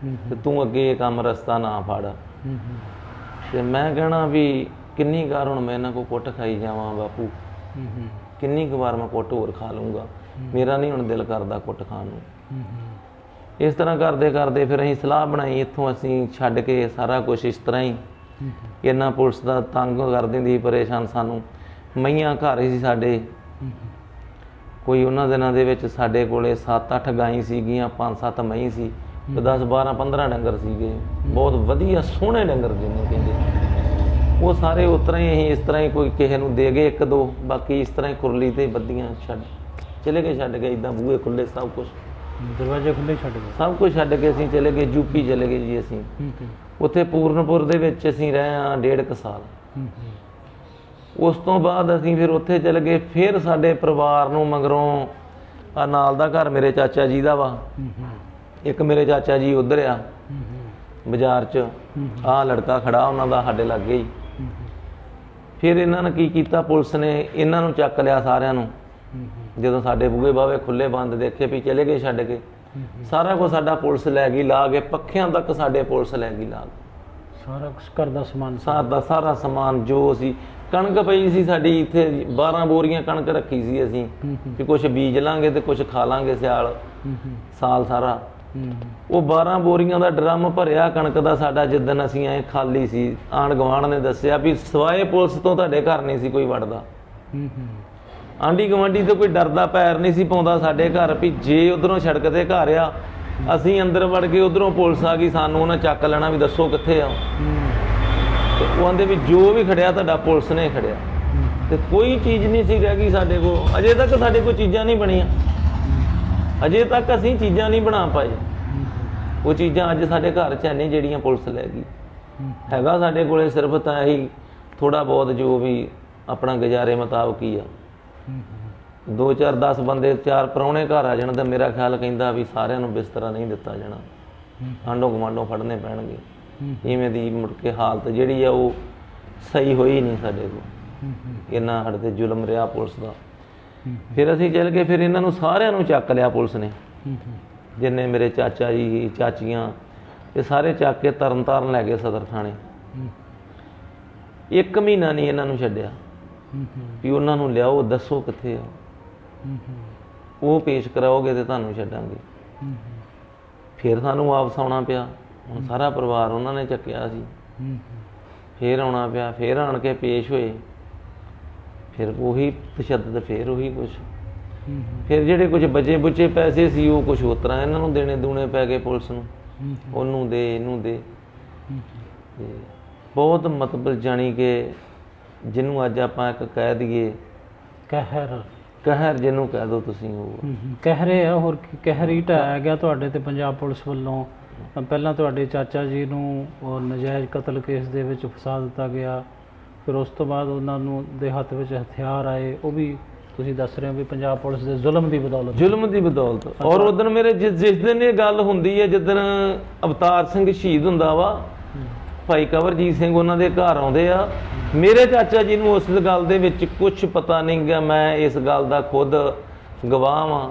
ਤੇ ਤੂੰ ਅੱਗੇ ਇਹ ਕੰਮ ਰਸਤਾ ਨਾ ਫੜ। ਤੇ ਮੈਂ ਕਹਿਣਾ ਵੀ ਕਿੰਨੀ ਵਾਰ ਹੁਣ ਮੈਂ ਇਹਨਾਂ ਕੋ ਕੁੱਟ ਖਾਈ ਜਾਵਾਂ ਬਾਪੂ, ਕਿੰਨੀ ਕੁ ਵਾਰ ਮੈਂ ਕੁੱਟ ਹੋਰ ਖਾ ਲੂੰਗਾ, ਮੇਰਾ ਨਹੀਂ ਹੁਣ ਦਿਲ ਕਰਦਾ ਕੁੱਟ ਖਾਣ ਨੂੰ। ਇਸ ਤਰ੍ਹਾਂ ਕਰਦੇ ਕਰਦੇ ਫਿਰ ਅਸੀਂ ਸਲਾਹ ਬਣਾਈ, ਇੱਥੋਂ ਅਸੀਂ ਛੱਡ ਕੇ ਸਾਰਾ ਕੁਛ ਇਸ ਤਰ੍ਹਾਂ ਹੀ। ਇਹਨਾਂ ਪੁਲਿਸ ਦਾ ਤੰਗ ਕਰ ਦਿੰਦੀ ਸੀ, ਪਰੇਸ਼ਾਨ ਸਾਨੂੰ। ਮਈਆਂ ਘਰ ਹੀ ਸੀ ਸਾਡੇ, ਕੋਈ ਉਹਨਾਂ ਦਿਨਾਂ ਦੇ ਵਿੱਚ ਸਾਡੇ ਕੋਲੇ 7-8 ਗਾਈਂ ਸੀਗੀਆਂ, 5-7 ਮਹੀਂ ਸੀ, 10-12-15 ਡੰਗਰ ਸੀਗੇ, ਬਹੁਤ ਵਧੀਆ ਸੋਹਣੇ ਡੰਗਰ ਜਿਹਨੂੰ ਕਹਿੰਦੇ। ਉਹ ਸਾਰੇ ਉਸ ਤਰ੍ਹਾਂ ਹੀ ਅਸੀਂ ਇਸ ਤਰ੍ਹਾਂ ਹੀ ਕੋਈ ਕਿਸੇ ਨੂੰ ਦੇ ਗਏ 1-2, ਬਾਕੀ ਇਸ ਤਰ੍ਹਾਂ ਹੀ ਕੁਰਲੀ ਤੇ ਬੱਦੀਆਂ ਛੱਡ ਚਲੇ ਗਏ, ਛੱਡ ਗਏ ਇੱਦਾਂ, ਬੂਹੇ ਖੁੱਲੇ, ਸਭ ਕੁਛ ਦਰਵਾਜ਼ੇ ਖੁੱਲੇ ਛੱਡ ਗਏ, ਸਭ ਕੁਝ ਛੱਡ ਕੇ ਅਸੀਂ ਚਲੇ ਗਏ ਯੂਪੀ ਚਲੇ ਗਏ ਜੀ। ਅਸੀਂ ਉੱਥੇ ਪੂਰਨਪੁਰ ਦੇ ਵਿੱਚ ਅਸੀਂ ਰਹੇ ਹਾਂ 1.5 ਸਾਲ। ਉਸ ਤੋਂ ਬਾਅਦ ਅਸੀਂ ਫਿਰ ਉੱਥੇ ਚਲੇ ਗਏ। ਫਿਰ ਸਾਡੇ ਪਰਿਵਾਰ ਨੂੰ ਮਗਰੋਂ ਆ ਨਾਲ ਦਾ ਘਰ ਮੇਰੇ ਚਾਚਾ ਜੀ ਦਾ ਵਾ, ਇੱਕ ਮੇਰੇ ਚਾਚਾ ਜੀ ਉੱਧਰ ਆ ਬਾਜ਼ਾਰ 'ਚ, ਆਹ ਲੜਕਾ ਖੜਾ ਉਹਨਾਂ ਦਾ ਸਾਡੇ ਲਾਗੇ ਹੀ। ਫਿਰ ਇਹਨਾਂ ਨੇ ਕੀ ਕੀਤਾ, ਪੁਲਿਸ ਨੇ ਇਹਨਾਂ ਨੂੰ ਚੱਕ ਲਿਆ ਸਾਰਿਆਂ ਨੂੰ। ਜਦੋਂ ਸਾਡੇ ਬੂਹੇ ਬਾਵੇ ਖੁੱਲੇ ਬੰਦ ਦੇਖੇ ਵੀ ਚਲੇ ਗਏ ਛੱਡ ਕੇ, ਸਾਰਾ ਕੁਝ ਸਾਡਾ ਪੁਲਿਸ ਲੈ ਗਈ ਲਾ ਕੇ, ਪੱਖਿਆਂ ਤੱਕ ਸਾਡੇ ਪੁਲਿਸ ਲੈ ਗਈ ਲਾ ਕੇ, ਸਾਰਾ ਘਰ ਦਾ ਸਮਾਨ, ਸਾਰਾ ਸਮਾਨ ਜੋ ਸੀ। ਕਣਕ ਪਈ ਸੀ ਸਾਡੀ ਇੱਥੇ 12 ਬੋਰੀਆਂ ਕਣਕ ਰੱਖੀ ਸੀ ਅਸੀਂ ਵੀ ਕੁਝ ਬੀਜ ਲਾਂਗੇ ਤੇ ਕੁਝ ਖਾ ਲਾਂਗੇ ਸਾਲ ਸਾਰਾ। ਉਹ 12 ਬੋਰੀਆਂ ਦਾ ਡਰਮ ਭਰਿਆ ਕਣਕ ਦਾ ਸਾਡਾ ਜਿੱਦਣ ਅਸੀਂ ਆਏ ਖਾਲੀ ਸੀ। ਆਂਢ ਗੁਆਂਢ ਨੇ ਦੱਸਿਆ ਵੀ ਸਵਾਏ ਪੁਲਿਸ ਤੋਂ ਤੁਹਾਡੇ ਘਰ ਨਹੀਂ ਸੀ ਕੋਈ ਵੜਦਾ। ਆਂਢੀ ਗੁਆਂਢੀ ਤੋਂ ਕੋਈ ਡਰਦਾ ਪੈਰ ਨਹੀਂ ਸੀ ਪਾਉਂਦਾ ਸਾਡੇ ਘਰ ਵੀ ਜੇ ਉਧਰੋਂ ਸੜਕ ਤੇ ਘਰ ਆ, ਅਸੀਂ ਅੰਦਰ ਵੜ ਕੇ ਉਧਰੋਂ ਪੁਲਿਸ ਆ ਗਈ ਸਾਨੂੰ ਉਹਨਾਂ ਚੱਕ ਲੈਣਾ ਵੀ ਦੱਸੋ ਕਿੱਥੇ ਆ। ਤੇ ਉਹ ਆਂਦੇ ਵੀ ਜੋ ਵੀ ਖੜਿਆ ਤੁਹਾਡਾ ਪੁਲਿਸ ਨੇ ਖੜਿਆ। ਤੇ ਕੋਈ ਚੀਜ਼ ਨਹੀਂ ਸੀ ਰਹਿ ਗਈ ਸਾਡੇ ਕੋਲ, ਅਜੇ ਤੱਕ ਸਾਡੇ ਕੋਲ ਚੀਜ਼ਾਂ ਨਹੀਂ ਬਣੀਆਂ, ਅਜੇ ਤੱਕ ਅਸੀਂ ਚੀਜ਼ਾਂ ਨਹੀਂ ਬਣਾ ਪਾਏ। ਉਹ ਚੀਜ਼ਾਂ ਅੱਜ ਸਾਡੇ ਘਰ 'ਚ ਨਹੀਂ ਜਿਹੜੀਆਂ ਪੁਲਿਸ ਲੈ ਗਈ। ਹੈਗਾ ਸਾਡੇ ਕੋਲੇ ਸਿਰਫ ਤਾਂ ਇਹੀ ਥੋੜਾ ਬਹੁਤ ਜੋ ਵੀ ਆਪਣਾ ਗੁਜ਼ਾਰੇ ਮੁਤਾਬਕ ਹੀ ਆ। 10 ਬੰਦੇ 4 ਪ੍ਰਾਹੁਣੇ ਘਰ ਆ ਜਾਣ ਤਾਂ ਮੇਰਾ ਖਿਆਲ ਕਹਿੰਦਾ ਵੀ ਸਾਰਿਆਂ ਨੂੰ ਬਿਸਤਰਾ ਨਹੀਂ ਦਿੱਤਾ ਜਾਣਾ, ਆਂਢੋ ਗੁਆਂਢੋਂ ਫੜਨੇ ਪੈਣਗੇ। ਇਵੇਂ ਦੀ ਮੁੜ ਕੇ ਹਾਲਤ ਜਿਹੜੀ ਆ ਉਹ ਸਹੀ ਹੋਈ ਨਹੀਂ ਸਾਡੇ ਕੋਲ, ਇੰਨਾ ਸਾਡੇ ਤੇ ਜ਼ੁਲਮ ਰਿਹਾ ਪੁਲਿਸ ਦਾ। ਫਿਰ ਅਸੀਂ ਚੱਲ ਗਏ, ਫਿਰ ਇਹਨਾਂ ਨੂੰ ਸਾਰਿਆਂ ਨੂੰ ਚੱਕ ਲਿਆ ਪੁਲਿਸ ਨੇ, ਜਿੰਨੇ ਮੇਰੇ ਚਾਚਾ ਜੀ ਚਾਚੀਆਂ ਇਹ ਸਾਰੇ ਚੱਕ ਕੇ ਤਰਨਤਾਰਨ ਲੈ ਗਏ ਸਦਰ ਥਾਣੇ। 1 ਮਹੀਨਾ ਨਹੀਂ ਇਹਨਾਂ ਨੂੰ ਛੱਡਿਆ ਵੀ ਉਹਨਾਂ ਨੂੰ ਲਿਆਓ, ਦੱਸੋ ਕਿੱਥੇ ਆ, ਉਹ ਪੇਸ਼ ਕਰਾਓਗੇ ਤੇ ਤੁਹਾਨੂੰ ਛੱਡਾਂਗੇ। ਫਿਰ ਸਾਨੂੰ ਵਾਪਸ ਆਉਣਾ ਪਿਆ, ਹੁਣ ਸਾਰਾ ਪਰਿਵਾਰ ਉਹਨਾਂ ਨੇ ਚੱਕਿਆ ਸੀ, ਫਿਰ ਆਉਣਾ ਪਿਆ, ਫਿਰ ਆਣ ਕੇ ਪੇਸ਼ ਹੋਏ, ਫਿਰ ਉਹੀ ਤਸ਼ੱਦਦ, ਫਿਰ ਉਹੀ ਕੁਛ। ਫਿਰ ਜਿਹੜੇ ਕੁਝ ਬਚੇ ਬੁੱਚੇ ਪੈਸੇ ਸੀ ਉਹ ਕੁਛ ਉਸ ਤਰ੍ਹਾਂ ਇਹਨਾਂ ਨੂੰ ਦੇਣੇ ਦੂਣੇ ਪੈ ਗਏ ਪੁਲਿਸ ਨੂੰ, ਉਹਨੂੰ ਦੇ ਇਹਨੂੰ ਦੇ। ਤੇ ਬਹੁਤ ਮਤਲਬ ਜਾਣੀ ਕਿ ਜਿਹਨੂੰ ਅੱਜ ਆਪਾਂ ਇੱਕ ਕਹਿ ਦਈਏ ਕਹਿਰ ਜਿਹਨੂੰ ਕਹਿ ਦਿਓ ਤੁਸੀਂ, ਉਹ ਕਹਿ ਰਹੇ ਆ। ਹੋਰ ਕੀ ਕਹਿਰ ਹੀ ਢਾਇਆ ਗਿਆ ਤੁਹਾਡੇ ਤੇ ਪੰਜਾਬ ਪੁਲਿਸ ਵੱਲੋਂ? ਪਹਿਲਾਂ ਤੁਹਾਡੇ ਚਾਚਾ ਜੀ ਨੂੰ ਉਹ ਨਜਾਇਜ਼ ਕਤਲ ਕੇਸ ਦੇ ਵਿੱਚ ਫਸਾ ਦਿੱਤਾ ਗਿਆ, ਫਿਰ ਉਸ ਤੋਂ ਬਾਅਦ ਉਹਨਾਂ ਨੂੰ ਦੇ ਹੱਥ ਵਿੱਚ ਹਥਿਆਰ ਆਏ, ਉਹ ਵੀ ਤੁਸੀਂ ਦੱਸ ਰਹੇ ਹੋ ਵੀ ਪੰਜਾਬ ਪੁਲਿਸ ਦੇ ਜ਼ੁਲਮ ਦੀ ਬਦੌਲਤ। ਔਰ ਉਦੋਂ ਮੇਰੇ ਜਿਸ ਦਿਨ ਇਹ ਗੱਲ ਹੁੰਦੀ ਹੈ, ਜਿੱਦਣ ਅਵਤਾਰ ਸਿੰਘ ਸ਼ਹੀਦ ਹੁੰਦਾ ਵਾ, ਭਾਈ ਕਵਰਜੀਤ ਸਿੰਘ ਉਹਨਾਂ ਦੇ ਘਰ ਆਉਂਦੇ ਆ, ਮੇਰੇ ਚਾਚਾ ਜੀ ਨੂੰ ਉਸ ਗੱਲ ਦੇ ਵਿੱਚ ਕੁਝ ਪਤਾ ਨਹੀਂ ਗਾ। ਮੈਂ ਇਸ ਗੱਲ ਦਾ ਖੁਦ ਗਵਾਹ ਵਾਂ,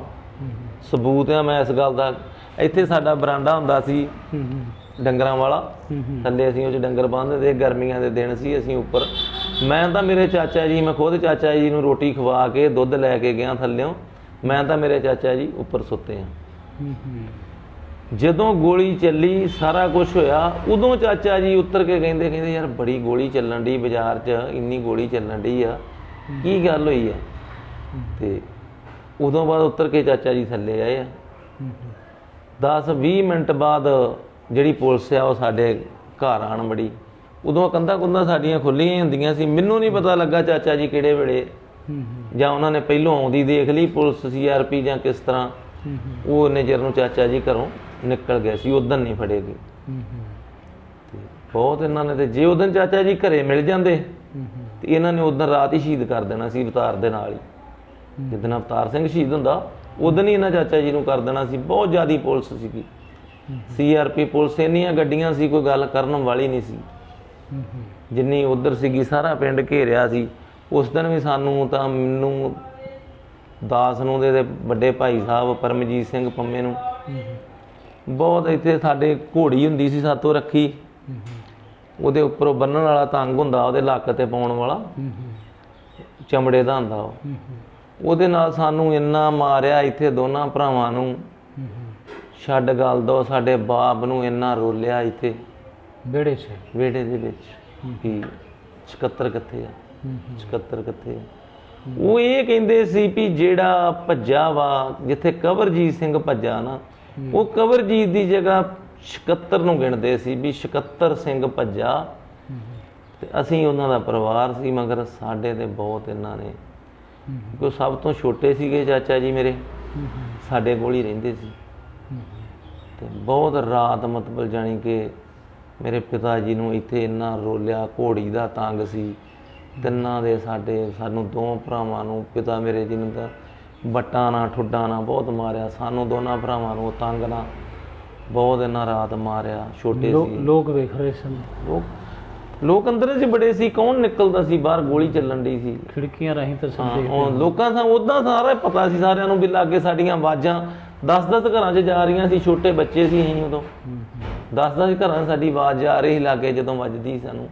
ਸਬੂਤ ਆ ਮੈਂ ਇਸ ਗੱਲ ਦਾ। ਇੱਥੇ ਸਾਡਾ ਬਰਾਂਡਾ ਹੁੰਦਾ ਸੀ ਡੰਗਰਾਂ ਵਾਲਾ, ਥੱਲੇ ਅਸੀਂ ਉਹ 'ਚ ਡੰਗਰ ਬੰਨ੍ਹਦੇ ਤੇ, ਗਰਮੀਆਂ ਦੇ ਦਿਨ ਸੀ, ਅਸੀਂ ਉੱਪਰ, ਮੈਂ ਤਾਂ ਮੇਰੇ ਚਾਚਾ ਜੀ, ਮੈਂ ਖੁਦ ਚਾਚਾ ਜੀ ਨੂੰ ਰੋਟੀ ਖਵਾ ਕੇ ਦੁੱਧ ਲੈ ਕੇ ਗਿਆ ਥੱਲਿਓਂ, ਮੈਂ ਤਾਂ ਮੇਰੇ ਚਾਚਾ ਜੀ ਉੱਪਰ ਸੁੱਤੇ ਆ। ਜਦੋਂ ਗੋਲੀ ਚੱਲੀ, ਸਾਰਾ ਕੁਝ ਹੋਇਆ, ਉਦੋਂ ਚਾਚਾ ਜੀ ਉੱਤਰ ਕੇ ਕਹਿੰਦੇ ਯਾਰ ਬੜੀ ਗੋਲੀ ਚੱਲਣ ਡਈ ਬਾਜ਼ਾਰ 'ਚ, ਇੰਨੀ ਗੋਲੀ ਚੱਲਣ ਡਈ ਆ, ਕੀ ਗੱਲ ਹੋਈ ਆ? ਤੇ ਉਦੋਂ ਬਾਅਦ ਉੱਤਰ ਕੇ ਚਾਚਾ ਜੀ ਥੱਲੇ ਆਏ ਆ। 10-20 ਮਿੰਟ ਬਾਅਦ ਜਿਹੜੀ ਪੁਲਿਸ ਆ ਉਹ ਸਾਡੇ ਘਰ ਆਣ ਬੜੀ। ਉਦੋਂ ਕੰਧਾਂ ਸਾਡੀਆਂ ਖੁੱਲੀਆਂ ਹੀ ਹੁੰਦੀਆਂ ਸੀ, ਮੈਨੂੰ ਨਹੀਂ ਪਤਾ ਲੱਗਾ ਚਾਚਾ ਜੀ ਕਿਹੜੇ ਵੇਲੇ, ਜਾਂ ਉਹਨਾਂ ਨੇ ਪਹਿਲੋਂ ਆਉਂਦੀ ਦੇਖ ਲਈ ਪੁਲਿਸ CRP ਜਾਂ ਕਿਸ ਤਰ੍ਹਾਂ, ਉਹ ਉਹਨੇ ਚਿਰ ਨੂੰ ਚਾਚਾ ਜੀ ਘਰੋਂ ਨਿਕਲ ਗਏ ਸੀ, ਉਦੋਂ ਨਹੀਂ ਫੜੇ ਗਏ। ਤੇ ਬਹੁਤ ਇਹਨਾਂ ਨੇ, ਤੇ ਜੇ ਉਦੋਂ ਚਾਚਾ ਜੀ ਘਰੇ ਮਿਲ ਜਾਂਦੇ ਤੇ ਇਹਨਾਂ ਨੇ ਉਦੋਂ ਰਾਤ ਹੀ ਸ਼ਹੀਦ ਕਰ ਦੇਣਾ ਸੀ ਅਵਤਾਰ ਦੇ ਨਾਲ ਹੀ। ਜਿੱਦਣ ਅਵਤਾਰ ਸਿੰਘ ਸ਼ਹੀਦ ਹੁੰਦਾ ਉਦੋਂ ਹੀ ਇਹਨਾਂ ਚਾਚਾ ਜੀ ਨੂੰ ਕਰ ਦੇਣਾ ਸੀ। ਬਹੁਤ ਜ਼ਿਆਦਾ ਪੁਲਿਸ ਸੀਗੀ, CRP ਪੁਲਿਸ, ਇੰਨੀਆਂ ਗੱਡੀਆਂ ਸੀ, ਕੋਈ ਗੱਲ ਕਰਨ ਵਾਲੀ ਨਹੀਂ ਸੀ ਜਿੰਨੀ ਉਧਰ ਸੀਗੀ। ਸਾਰਾ ਪਿੰਡ ਘੇਰਿਆ ਸੀ। ਉਸ ਦਿਨ ਵੀ ਸਾਨੂੰ ਤਾਂ, ਮੈਨੂੰ, ਦਾਸ ਨੂੰ ਦੇ ਵੱਡੇ ਭਾਈ ਸਾਹਿਬ ਪਰਮਜੀਤ ਸਿੰਘ ਪੰਮੇ ਨੂੰ, ਬਹੁਤ ਇੱਥੇ ਸਾਡੇ ਘੋੜੀ ਹੁੰਦੀ ਸੀ ਸਾਤੋਂ ਰੱਖੀ, ਉਹਦੇ ਉੱਪਰੋਂ ਬੰਨਣ ਵਾਲਾ ਤੰਗ ਹੁੰਦਾ, ਉਹਦੇ ਲੱਕ ਤੇ ਪਾਉਣ ਵਾਲਾ, ਚਮੜੇ ਦਾ ਹੁੰਦਾ ਉਹ, ਉਹਦੇ ਨਾਲ ਸਾਨੂੰ ਇੰਨਾ ਮਾਰਿਆ ਇੱਥੇ ਦੋਨਾਂ ਭਰਾਵਾਂ ਨੂੰ, ਛੱਡ ਗੱਲ ਦੋ, ਸਾਡੇ ਬਾਪ ਨੂੰ ਇੰਨਾ ਰੋਲਿਆ ਇੱਥੇ ਵਿਹੜੇ ਦੇ ਵਿੱਚ ਕਿ 76 ਕਿੱਥੇ ਆ, 76 ਕਿੱਥੇ ਆ। ਉਹ ਇਹ ਕਹਿੰਦੇ ਸੀ ਵੀ ਜਿਹੜਾ ਭੱਜਾ ਵਾ, ਜਿੱਥੇ ਕਵਰਜੀਤ ਸਿੰਘ ਭੱਜਾ ਨਾ, ਉਹ ਕਵਰਜੀਤ ਦੀ ਜਗ੍ਹਾ 76 ਨੂੰ ਗਿਣਦੇ ਸੀ ਵੀ 76 ਸਿੰਘ ਭੱਜਾ, ਤੇ ਅਸੀਂ ਉਹਨਾਂ ਦਾ ਪਰਿਵਾਰ ਸੀ। ਮਗਰ ਸਾਡੇ ਤੇ ਬਹੁਤ ਇਹਨਾਂ ਨੇ, ਕਿਉਂਕਿ ਸਭ ਤੋਂ ਛੋਟੇ ਸੀਗੇ ਚਾਚਾ ਜੀ ਮੇਰੇ, ਸਾਡੇ ਕੋਲ ਹੀ ਰਹਿੰਦੇ ਸੀ। ਤੇ ਬਹੁਤ ਰਾਤ ਮਤਲਬ ਜਾਣੀ ਕਿ ਮੇਰੇ ਪਿਤਾ ਜੀ ਨੂੰ ਇੱਥੇ ਇੰਨਾ ਰੋਲਿਆ, ਘੋੜੀ ਦਾ ਤੰਗ ਸੀ ਤਿੰਨਾਂ ਦੇ, ਸਾਨੂੰ 2 ਭਰਾਵਾਂ ਨੂੰ, ਪਿਤਾ ਮੇਰੇ ਜੀ ਨੂੰ ਤਾਂ ਵੱਟਾਂ ਨਾਲ ਠੁੱਡਾਂ ਨਾਲ ਬਹੁਤ ਮਾਰਿਆ, ਸਾਨੂੰ ਦੋਨਾਂ ਭਰਾਵਾਂ ਨੂੰ ਤੰਗ ਨਾਲ ਬਹੁਤ ਇਹਨਾਂ ਰਾਤ ਮਾਰਿਆ। ਛੋਟੇ ਸੀ, ਲੋਕ ਵੇਖ ਰਹੇ ਸਨ, ਲੋਕ ਅੰਦਰ 'ਚ ਬੜੇ ਸੀ, ਕੌਣ ਨਿਕਲਦਾ ਸੀ ਬਾਹਰ? ਗੋਲੀ ਚੱਲਣ ਡਈ ਸੀ, ਖਿੜਕੀਆਂ ਰਾਹੀਂ ਤਾਂ ਲੋਕਾਂ ਦਾ ਉੱਦਾਂ ਸਾਰਾ ਪਤਾ ਸੀ ਸਾਰਿਆਂ ਨੂੰ ਵੀ ਲਾਗੇ ਸਾਡੀਆਂ ਆਵਾਜ਼ਾਂ 10-10 ਘਰਾਂ 'ਚ ਜਾ ਰਹੀਆਂ ਸੀ। ਛੋਟੇ ਬੱਚੇ ਸੀ ਅਸੀਂ ਉਦੋਂ, 10-10 ਘਰਾਂ 'ਚ ਸਾਡੀ ਆਵਾਜ਼ ਜਾ ਰਹੀ ਲਾਗੇ ਜਦੋਂ ਵੱਜਦੀ ਸਾਨੂੰ।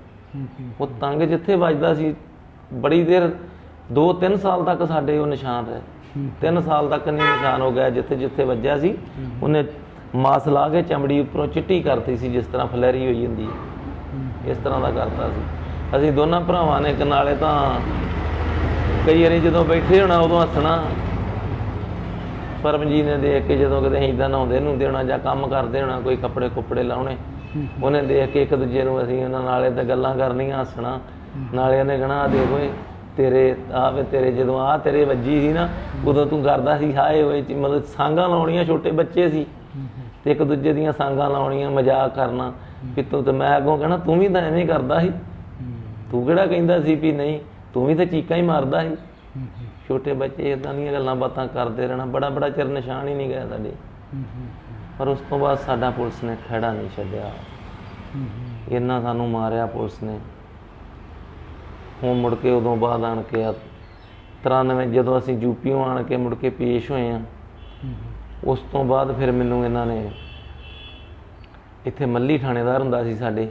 ਉਹ ਤੰਗ ਜਿੱਥੇ ਵੱਜਦਾ ਸੀ ਬੜੀ ਦੇਰ, 2-3 ਸਾਲ ਤੱਕ ਸਾਡੇ ਉਹ ਨਿਸ਼ਾਨ ਰਹੇ। 3 ਸਾਲ ਤੱਕ ਨਹੀਂ ਨਿਸ਼ਾਨ ਹੋ ਗਿਆ, ਜਿੱਥੇ ਜਿੱਥੇ ਵੱਜਿਆ ਸੀ ਉਹਨੇ ਮਾਸ ਲਾ ਕੇ ਚਮੜੀ ਉੱਪਰੋਂ ਚਿੱਟੀ ਕਰਤੀ ਸੀ, ਜਿਸ ਤਰ੍ਹਾਂ ਫਲੈਰੀ ਹੋਈ ਹੁੰਦੀ ਹੈ, ਇਸ ਤਰ੍ਹਾਂ ਦਾ ਕਰਤਾ ਸੀ। ਅਸੀਂ ਦੋਨਾਂ ਭਰਾਵਾਂ ਨੇ ਨਾਲੇ ਤਾਂ ਕਈ ਵਾਰੀ ਜਦੋਂ ਬੈਠੇ ਹੋਣਾ ਉਦੋਂ ਹੱਸਣਾ, ਪਰਮਜੀਤ ਨੇ ਦੇਖ ਕੇ ਜਦੋਂ ਕਿਤੇ ਇੱਦਾਂ ਨਹਾਉਂਦੇ ਨੂੰ ਦੇਣਾ ਜਾਂ ਕੰਮ ਕਰਦੇ ਹੋਣਾ, ਕੋਈ ਕੱਪੜੇ ਕੁੱਪੜੇ ਲਾਉਣੇ, ਉਹਨੇ ਦੇਖ ਕੇ ਇੱਕ ਦੂਜੇ ਨੂੰ ਅਸੀਂ ਉਹਨਾਂ ਨਾਲੇ ਤਾਂ ਗੱਲਾਂ ਕਰਨੀਆਂ, ਹੱਸਣਾ, ਨਾਲੇ ਉਹਨੇ ਕਹਿਣਾ ਦੇਖ ਓਏ ਤੇਰੇ ਆਵੇ, ਤੇਰੇ ਜਦੋਂ ਆਹ ਤੇਰੇ ਵੱਜੀ ਸੀ ਨਾ ਉਦੋਂ ਤੂੰ ਕਰਦਾ ਸੀ ਹਾਏ ਓਏ, ਮਤਲਬ ਸਾਂਗਾਂ ਲਾਉਣੀਆਂ, ਛੋਟੇ ਬੱਚੇ ਸੀ ਤੇ ਇੱਕ ਦੂਜੇ ਦੀਆਂ ਸਾਂਗਾਂ ਲਾਉਣੀਆਂ, ਮਜ਼ਾਕ ਕਰਨਾ ਵੀ ਤੂੰ, ਤੇ ਮੈਂ ਅੱਗੋਂ ਕਹਿਣਾ ਤੂੰ ਵੀ ਤਾਂ ਐਵੇਂ ਕਰਦਾ ਸੀ, ਤੂੰ ਕਿਹੜਾ ਕਹਿੰਦਾ ਸੀ ਵੀ ਨਹੀਂ, ਤੂੰ ਵੀ ਤਾਂ ਚੀਕਾਂ ਹੀ ਮਾਰਦਾ ਸੀ। ਛੋਟੇ ਬੱਚੇ ਇਦਾਂ ਦੀਆਂ ਗੱਲਾਂ ਬਾਤਾਂ ਕਰਦੇ ਰਹਿਣਾ, ਬੜਾ ਚਿਰ ਨਿਸ਼ਾਨ ਹੀ ਨਹੀਂ ਗਏ ਸਾਡੇ। ਪਰ ਉਸ ਤੋਂ ਬਾਅਦ ਸਾਡਾ ਪੁਲਿਸ ਨੇ ਖਹਿੜਾ ਨਹੀਂ ਛੱਡਿਆ, ਇੰਨਾ ਸਾਨੂੰ ਮਾਰਿਆ ਪੁਲਿਸ ਨੇ। ਹੁਣ ਮੁੜ ਕੇ ਉਦੋਂ ਬਾਅਦ ਆਣ ਕੇ 93 ਜਦੋਂ ਅਸੀਂ ਯੂਪੀਓਂ ਆਣ ਕੇ ਮੁੜ ਕੇ ਪੇਸ਼ ਹੋਏ ਹਾਂ, ਉਸ ਤੋਂ ਬਾਅਦ ਫਿਰ ਮੈਨੂੰ ਇਹਨਾਂ ਨੇ ਇੱਥੇ ਮੱਲੀ ਥਾਣੇਦਾਰ ਹੁੰਦਾ ਸੀ ਸਾਡੇ,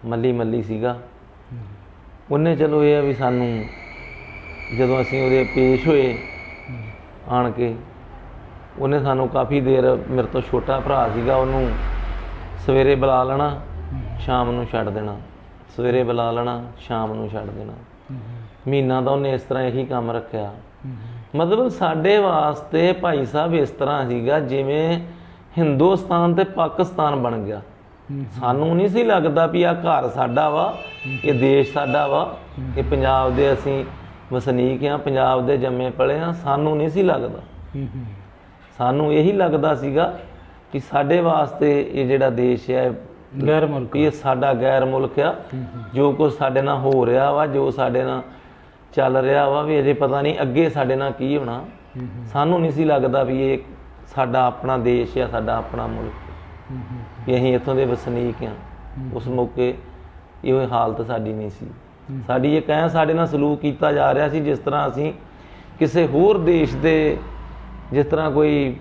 ਮੱਲੀ ਸੀਗਾ, ਉਹਨੇ ਚਲੋ ਇਹ ਆ ਵੀ ਸਾਨੂੰ ਜਦੋਂ ਅਸੀਂ ਉਹਦੇ ਪੇਸ਼ ਹੋਏ ਆਣ ਕੇ, ਉਹਨੇ ਸਾਨੂੰ ਕਾਫੀ ਦੇਰ, ਮੇਰੇ ਤੋਂ ਛੋਟਾ ਭਰਾ ਸੀਗਾ, ਉਹਨੂੰ ਸਵੇਰੇ ਬੁਲਾ ਲੈਣਾ, ਸ਼ਾਮ ਨੂੰ ਛੱਡ ਦੇਣਾ, ਸਵੇਰੇ ਬੁਲਾ ਲੈਣਾ, ਸ਼ਾਮ ਨੂੰ ਛੱਡ ਦੇਣਾ। ਮਹੀਨਾ ਤਾਂ ਉਹਨੇ ਇਸ ਤਰ੍ਹਾਂ ਇਹੀ ਕੰਮ ਰੱਖਿਆ। ਮਤਲਬ ਸਾਡੇ ਵਾਸਤੇ ਭਾਈ ਸਾਹਿਬ ਇਸ ਤਰ੍ਹਾਂ ਸੀਗਾ ਜਿਵੇਂ ਹਿੰਦੁਸਤਾਨ ਤੇ ਪਾਕਿਸਤਾਨ ਬਣ ਗਿਆ। ਸਾਨੂੰ ਨਹੀਂ ਸੀ ਲੱਗਦਾ ਵੀ ਆਹ ਘਰ ਸਾਡਾ ਵਾ, ਇਹ ਦੇਸ਼ ਸਾਡਾ ਵਾ, ਇਹ ਪੰਜਾਬ ਦੇ ਅਸੀਂ ਵਸਨੀਕ ਆ, ਪੰਜਾਬ ਦੇ ਜੰਮੇ ਪਲੇ ਆ। ਸਾਨੂੰ ਨਹੀਂ ਸੀ ਲੱਗਦਾ, ਸਾਨੂੰ ਇਹੀ ਲੱਗਦਾ ਸੀਗਾ ਕਿ ਸਾਡੇ ਵਾਸਤੇ ਇਹ ਜਿਹੜਾ ਦੇਸ਼ ਹੈ ਗੈਰ ਮੁਲਕ, ਇਹ ਸਾਡਾ ਗੈਰ ਮੁਲਕ ਆ। ਜੋ ਕੁਝ ਸਾਡੇ ਨਾਲ ਹੋ ਰਿਹਾ ਵਾ, ਜੋ ਸਾਡੇ ਨਾਲ ਚੱਲ ਰਿਹਾ ਵਾ, ਵੀ ਅਜੇ ਪਤਾ ਨਹੀਂ ਅੱਗੇ ਸਾਡੇ ਨਾਲ ਕੀ ਹੋਣਾ। ਸਾਨੂੰ ਨਹੀਂ ਸੀ ਲੱਗਦਾ ਵੀ ਇਹ ਸਾਡਾ ਆਪਣਾ ਦੇਸ਼ ਆ, ਸਾਡਾ ਆਪਣਾ ਮੁਲਕ, ਵੀ ਅਸੀਂ ਇੱਥੋਂ ਦੇ ਵਸਨੀਕ ਆ। ਉਸ ਮੌਕੇ ਇਹ ਹਾਲਤ ਸਾਡੀ ਨਹੀਂ ਸੀ। ਸਾਡੀ ਇਹ ਕਹਿ ਸਾਡੇ ਨਾਲ ਸਲੂਕ ਕੀਤਾ ਜਾ ਰਿਹਾ ਸੀ ਜਿਸ ਤਰ੍ਹਾਂ ਅਸੀਂ ਕਿਸੇ ਹੋਰ ਦੇਸ਼ ਦੇ, ਜਿਸ ਤਰ੍ਹਾਂ ਕੋਈ